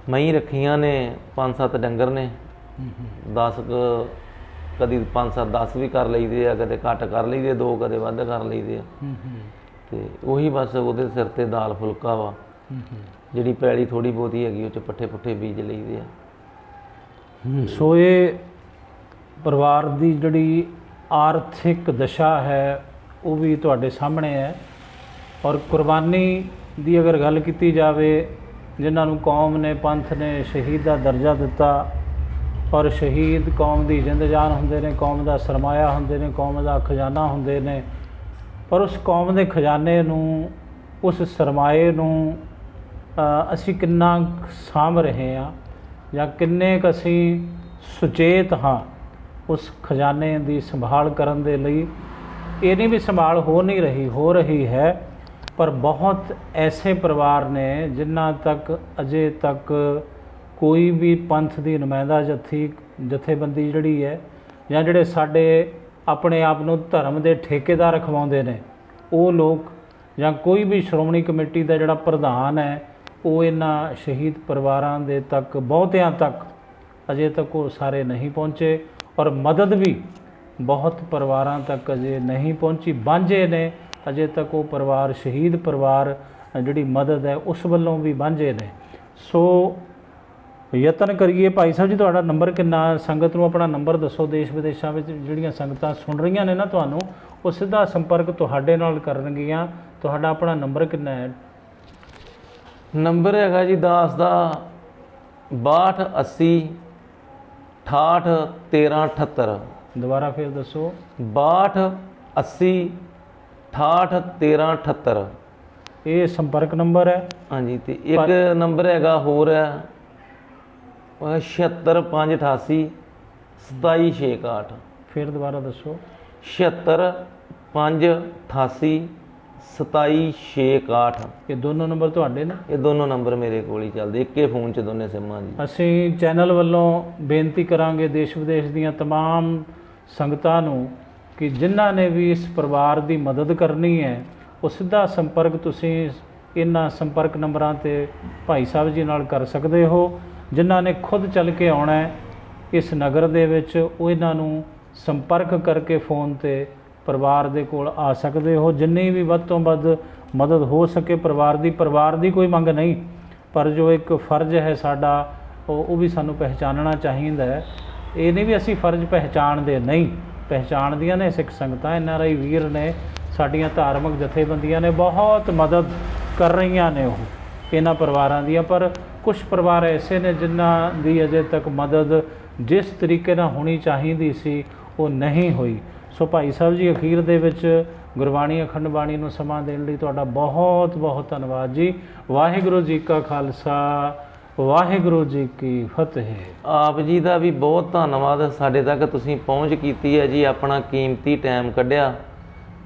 ਮਹੀਂ ਰੱਖੀਆਂ ਨੇ 5-7 ਡੰਗਰ ਨੇ, 10 ਕਦੀ 5-7-10 ਵੀ ਕਰ ਲਈਦੇ ਆ, ਕਦੇ ਘੱਟ ਕਰ ਲਈਦੇ 2, ਕਦੇ ਵੱਧ ਕਰ ਲਈਦੇ ਆ। ਤੇ ਉਹੀ ਬਸ ਉਹਦੇ ਸਿਰ ਤੇ ਦਾਲ ਫੁਲਕਾ ਵਾ। ਜਿਹੜੀ ਪੈਲੀ ਥੋੜੀ ਬਹੁਤੀ ਹੈਗੀ ਉਹ 'ਚ ਪੱਠੇ ਪੁੱਠੇ ਬੀਜ ਲਈਦੇ ਆ। ਸੋ ਇਹ ਪਰਿਵਾਰ ਦੀ ਜਿਹੜੀ ਆਰਥਿਕ ਦਸ਼ਾ ਹੈ ਉਹ ਵੀ ਤੁਹਾਡੇ ਸਾਹਮਣੇ ਹੈ, ਔਰ ਕੁਰਬਾਨੀ ਦੀ ਅਗਰ ਗੱਲ ਕੀਤੀ ਜਾਵੇ, ਜਿਨ੍ਹਾਂ ਨੂੰ ਕੌਮ ਨੇ, ਪੰਥ ਨੇ ਸ਼ਹੀਦ ਦਾ ਦਰਜਾ ਦਿੱਤਾ, ਔਰ ਸ਼ਹੀਦ ਕੌਮ ਦੀ ਜਿੰਦ ਜਾਨ ਹੁੰਦੇ ਨੇ, ਕੌਮ ਦਾ ਸਰਮਾਇਆ ਹੁੰਦੇ ਨੇ, ਕੌਮ ਦਾ ਖਜ਼ਾਨਾ ਹੁੰਦੇ ਨੇ। ਪਰ ਉਸ ਕੌਮ ਦੇ ਖਜ਼ਾਨੇ ਨੂੰ, ਉਸ ਸਰਮਾਏ ਨੂੰ ਅਸੀਂ ਕਿੰਨਾ ਕੁ ਸਾਂਭ ਰਹੇ ਹਾਂ, ਜਾਂ ਕਿੰਨੇ ਕੁ ਅਸੀਂ ਸੁਚੇਤ ਹਾਂ ਉਸ ਖਜ਼ਾਨੇ ਦੀ ਸੰਭਾਲ ਕਰਨ ਦੇ ਲਈ। ਇਹ ਨਹੀਂ ਵੀ ਸੰਭਾਲ ਹੋ ਨਹੀਂ ਰਹੀ, ਹੋ ਰਹੀ ਹੈ, ਪਰ ਬਹੁਤ ਐਸੇ ਪਰਿਵਾਰ ਨੇ ਜਿਨ੍ਹਾਂ ਤੱਕ ਅਜੇ ਤੱਕ ਕੋਈ ਵੀ ਪੰਥ ਦੀ ਨੁਮਾਇੰਦਾ ਜਥੇਬੰਦੀ ਜਿਹੜੀ ਹੈ, ਜਾਂ ਜਿਹੜੇ ਸਾਡੇ ਆਪਣੇ ਆਪ ਨੂੰ ਧਰਮ ਦੇ ਠੇਕੇਦਾਰ ਅਖਵਾਉਂਦੇ ਨੇ ਉਹ ਲੋਕ, ਜਾਂ ਕੋਈ ਵੀ ਸ਼੍ਰੋਮਣੀ ਕਮੇਟੀ ਦਾ ਜਿਹੜਾ ਪ੍ਰਧਾਨ ਹੈ, ਉਹ ਇਹਨਾਂ ਸ਼ਹੀਦ ਪਰਿਵਾਰਾਂ ਦੇ ਤੱਕ, ਬਹੁਤਿਆਂ ਤੱਕ ਅਜੇ ਤੱਕ ਉਹ ਸਾਰੇ ਨਹੀਂ ਪਹੁੰਚੇ। ਔਰ ਮਦਦ ਵੀ ਬਹੁਤ ਪਰਿਵਾਰਾਂ ਤੱਕ ਅਜੇ ਨਹੀਂ ਪਹੁੰਚੀ, ਵਾਂਝੇ ਨੇ ਅਜੇ ਤੱਕ ਉਹ ਪਰਿਵਾਰ, ਸ਼ਹੀਦ ਪਰਿਵਾਰ ਜਿਹੜੀ ਮਦਦ ਹੈ ਉਸ ਵੱਲੋਂ ਵੀ ਵਾਂਝੇ ਨੇ। ਸੋ ਯਤਨ ਕਰੀਏ। ਭਾਈ ਸਾਹਿਬ ਜੀ, ਤੁਹਾਡਾ ਨੰਬਰ ਕਿੰਨਾ? ਸੰਗਤ ਨੂੰ ਆਪਣਾ ਨੰਬਰ ਦੱਸੋ। ਦੇਸ਼ ਵਿਦੇਸ਼ਾਂ ਵਿੱਚ ਜਿਹੜੀਆਂ ਸੰਗਤਾਂ ਸੁਣ ਰਹੀਆਂ ਨੇ ਨਾ ਤੁਹਾਨੂੰ, ਉਹ ਸਿੱਧਾ ਸੰਪਰਕ ਤੁਹਾਡੇ ਨਾਲ ਕਰਨਗੀਆਂ। ਤੁਹਾਡਾ ਆਪਣਾ ਨੰਬਰ ਕਿੰਨਾ ਹੈ? ਨੰਬਰ ਹੈਗਾ ਜੀ ਦਾਸ ਦਾ 6280 68 13 78। ਦੁਬਾਰਾ ਫਿਰ ਦੱਸੋ। 6280 68 13 78। ਇਹ ਸੰਪਰਕ ਨੰਬਰ ਹੈ। ਹਾਂਜੀ, ਤੇ ਇੱਕ ਨੰਬਰ ਹੈਗਾ ਹੋਰ ਹੈ 76588 27661। ਫਿਰ ਦੁਬਾਰਾ ਦੱਸੋ। 76588 27661। ਇਹ ਦੋਨੋਂ ਨੰਬਰ ਤੁਹਾਡੇ ਨੇ? ਇਹ ਦੋਨੋਂ ਨੰਬਰ ਮੇਰੇ ਕੋਲ ਹੀ ਚੱਲਦੇ, ਇੱਕੇ ਫੋਨ 'ਚ ਦੋਨੇ ਸਿੰਮਾਂ ਜੀ। ਅਸੀਂ ਚੈਨਲ ਵੱਲੋਂ ਬੇਨਤੀ ਕਰਾਂਗੇ ਦੇਸ਼ ਵਿਦੇਸ਼ ਦੀਆਂ तमाम ਸੰਗਤਾਂ ਨੂੰ ਕਿ ਜਿਨ੍ਹਾਂ ਨੇ ਵੀ ਇਸ ਪਰਿਵਾਰ ਦੀ ਮਦਦ ਕਰਨੀ ਹੈ, ਉਹ ਸਿੱਧਾ ਸੰਪਰਕ ਤੁਸੀਂ ਇਹਨਾਂ ਸੰਪਰਕ ਨੰਬਰਾਂ 'ਤੇ ਭਾਈ ਸਾਹਿਬ ਜੀ ਨਾਲ ਕਰ ਸਕਦੇ ਹੋ। ਜਿਨ੍ਹਾਂ ਨੇ ਖੁਦ ਚੱਲ ਕੇ ਆਉਣਾ ਹੈ ਇਸ ਨਗਰ ਦੇ ਵਿੱਚ, ਉਹ ਇਹਨਾਂ ਨੂੰ ਸੰਪਰਕ ਕਰਕੇ ਫੋਨ 'ਤੇ ਪਰਿਵਾਰ ਦੇ ਕੋਲ ਆ ਸਕਦੇ ਹੋ। ਜਿੰਨੀ ਵੀ ਵੱਧ ਤੋਂ ਵੱਧ ਮਦਦ ਹੋ ਸਕੇ ਪਰਿਵਾਰ ਦੀ ਕੋਈ ਮੰਗ ਨਹੀਂ, ਪਰ ਜੋ ਇੱਕ ਫਰਜ਼ ਹੈ ਸਾਡਾ, ਉਹ ਵੀ ਸਾਨੂੰ ਪਹਿਚਾਨਣਾ ਚਾਹੀਦਾ ਹੈ। ਇਹ ਨਹੀਂ ਵੀ ਅਸੀਂ ਫਰਜ਼ ਪਹਿਚਾਣਦੇ ਨਹੀਂ, ਪਹਿਚਾਣਦੀਆਂ ਨੇ ਸਿੱਖ ਸੰਗਤਾਂ, NRI ਵੀਰ ਨੇ, ਸਾਡੀਆਂ ਧਾਰਮਿਕ ਜਥੇਬੰਦੀਆਂ ਨੇ, ਬਹੁਤ ਮਦਦ ਕਰ ਰਹੀਆਂ ਨੇ ਉਹ ਇਹਨਾਂ ਪਰਿਵਾਰਾਂ ਦੀਆਂ। ਪਰ ਕੁਝ ਪਰਿਵਾਰ ਐਸੇ ਨੇ ਜਿਨ੍ਹਾਂ ਦੀ ਅਜੇ ਤੱਕ ਮਦਦ ਜਿਸ ਤਰੀਕੇ ਨਾਲ ਹੋਣੀ ਚਾਹੀਦੀ ਸੀ ਉਹ ਨਹੀਂ ਹੋਈ। ਸੋ ਭਾਈ ਸਾਹਿਬ ਜੀ, ਅਖੀਰ ਦੇ ਵਿੱਚ ਗੁਰਬਾਣੀ ਅਖੰਡ ਬਾਣੀ ਨੂੰ ਸਮਾਂ ਦੇਣ ਲਈ ਤੁਹਾਡਾ ਬਹੁਤ ਬਹੁਤ ਧੰਨਵਾਦ ਜੀ। ਵਾਹਿਗੁਰੂ ਜੀ ਕਾ ਖਾਲਸਾ, ਵਾਹਿਗੁਰੂ ਜੀ ਕੀ ਫਤਿਹ। ਆਪ ਜੀ ਦਾ ਵੀ ਬਹੁਤ ਧੰਨਵਾਦ, ਸਾਡੇ ਤੱਕ ਤੁਸੀਂ ਪਹੁੰਚ ਕੀਤੀ ਹੈ ਜੀ, ਆਪਣਾ ਕੀਮਤੀ ਟਾਈਮ ਕੱਢਿਆ,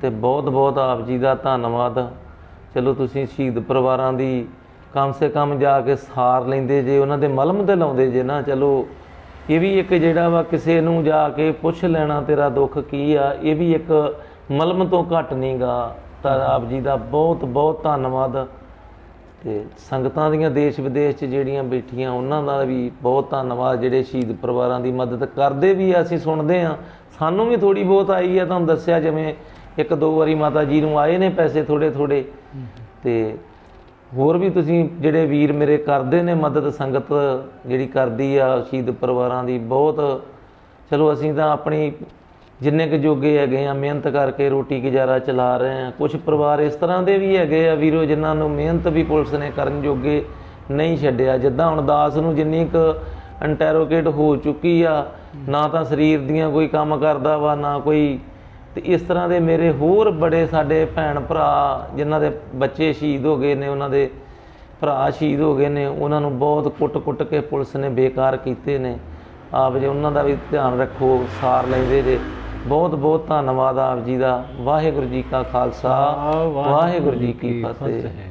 ਤੇ ਬਹੁਤ ਬਹੁਤ ਆਪ ਜੀ ਦਾ ਧੰਨਵਾਦ। ਚਲੋ ਤੁਸੀਂ ਸ਼ਹੀਦ ਪਰਿਵਾਰਾਂ ਦੀ ਕਮ ਸੇ ਕਮ ਜਾ ਕੇ ਸਾਰ ਲੈਂਦੇ ਜੇ, ਉਹਨਾਂ ਦੇ ਮਲਮ ਤੇ ਲਾਉਂਦੇ ਜੇ ਨਾ, ਚਲੋ ਇਹ ਵੀ ਇੱਕ ਜਿਹੜਾ ਵਾ ਕਿਸੇ ਨੂੰ ਜਾ ਕੇ ਪੁੱਛ ਲੈਣਾ ਤੇਰਾ ਦੁੱਖ ਕੀ ਆ, ਇਹ ਵੀ ਇੱਕ ਮਲਮ ਤੋਂ ਘੱਟ ਨਹੀਂ ਗਾ। ਤਾਂ ਆਪ ਜੀ ਦਾ ਬਹੁਤ ਬਹੁਤ ਧੰਨਵਾਦ। ਤੇ ਸੰਗਤਾਂ ਦੀਆਂ ਦੇਸ਼ ਵਿਦੇਸ਼ 'ਚ ਜਿਹੜੀਆਂ ਬੈਠੀਆਂ ਉਹਨਾਂ ਦਾ ਵੀ ਬਹੁਤ ਧੰਨਵਾਦ, ਜਿਹੜੇ ਸ਼ਹੀਦ ਪਰਿਵਾਰਾਂ ਦੀ ਮਦਦ ਕਰਦੇ ਵੀ ਆ। ਅਸੀਂ ਸੁਣਦੇ ਹਾਂ, ਸਾਨੂੰ ਵੀ ਥੋੜ੍ਹੀ ਬਹੁਤ ਆਈ ਹੈ, ਤੁਹਾਨੂੰ ਦੱਸਿਆ, ਜਿਵੇਂ ਇੱਕ ਦੋ ਵਾਰੀ ਮਾਤਾ ਜੀ ਨੂੰ ਆਏ ਨੇ ਪੈਸੇ ਥੋੜ੍ਹੇ ਥੋੜ੍ਹੇ, ਤੇ ਹੋਰ ਵੀ ਤੁਸੀਂ ਜਿਹੜੇ ਵੀਰ ਮੇਰੇ ਕਰਦੇ ਨੇ ਮਦਦ, ਸੰਗਤ ਜਿਹੜੀ ਕਰਦੀ ਆ ਸ਼ਹੀਦ ਪਰਿਵਾਰਾਂ ਦੀ, ਬਹੁਤ। ਚਲੋ ਅਸੀਂ ਤਾਂ ਆਪਣੀ ਜਿੰਨੇ ਕੁ ਜੋਗੇ ਹੈਗੇ ਆ, ਮਿਹਨਤ ਕਰਕੇ ਰੋਟੀ ਗੁਜ਼ਾਰਾ ਚਲਾ ਰਹੇ ਆ। ਕੁਝ ਪਰਿਵਾਰ ਇਸ ਤਰ੍ਹਾਂ ਦੇ ਵੀ ਹੈਗੇ ਆ ਵੀਰੋ, ਜਿਨ੍ਹਾਂ ਨੂੰ ਮਿਹਨਤ ਵੀ ਪੁਲਿਸ ਨੇ ਕਰਨ ਜੋਗੇ ਨਹੀਂ ਛੱਡਿਆ। ਜਿੱਦਾਂ ਹੁਣ ਦਾਸ ਨੂੰ ਜਿੰਨੀ ਕੁ ਇੰਟੈਰੋਗੇਟ ਹੋ ਚੁੱਕੀ ਆ, ਨਾ ਤਾਂ ਸਰੀਰ ਦੀਆਂ ਕੋਈ ਕੰਮ ਕਰਦਾ ਵਾ, ਨਾ ਕੋਈ। ਤੇ ਇਸ ਤਰ੍ਹਾਂ ਦੇ ਮੇਰੇ ਹੋਰ ਬੜੇ ਸਾਡੇ ਭੈਣ ਭਰਾ ਜਿਨ੍ਹਾਂ ਦੇ ਬੱਚੇ ਸ਼ਹੀਦ ਹੋ ਗਏ ਨੇ, ਉਹਨਾਂ ਦੇ ਭਰਾ ਸ਼ਹੀਦ ਹੋ ਗਏ ਨੇ, ਉਹਨਾਂ ਨੂੰ ਬਹੁਤ ਕੁੱਟ ਕੇ ਪੁਲਿਸ ਨੇ ਬੇਕਾਰ ਕੀਤੇ ਨੇ। ਆਪ ਜੀ ਉਹਨਾਂ ਦਾ ਵੀ ਧਿਆਨ ਰੱਖੋ, ਸਾਰ ਲੈਂਦੇ ਜੇ। ਬਹੁਤ ਬਹੁਤ ਧੰਨਵਾਦ ਆਪ ਜੀ ਦਾ। ਵਾਹਿਗੁਰੂ ਜੀ ਕਾ ਖਾਲਸਾ, ਵਾਹਿਗੁਰੂ ਜੀ ਕੀ ਫਤਿਹ।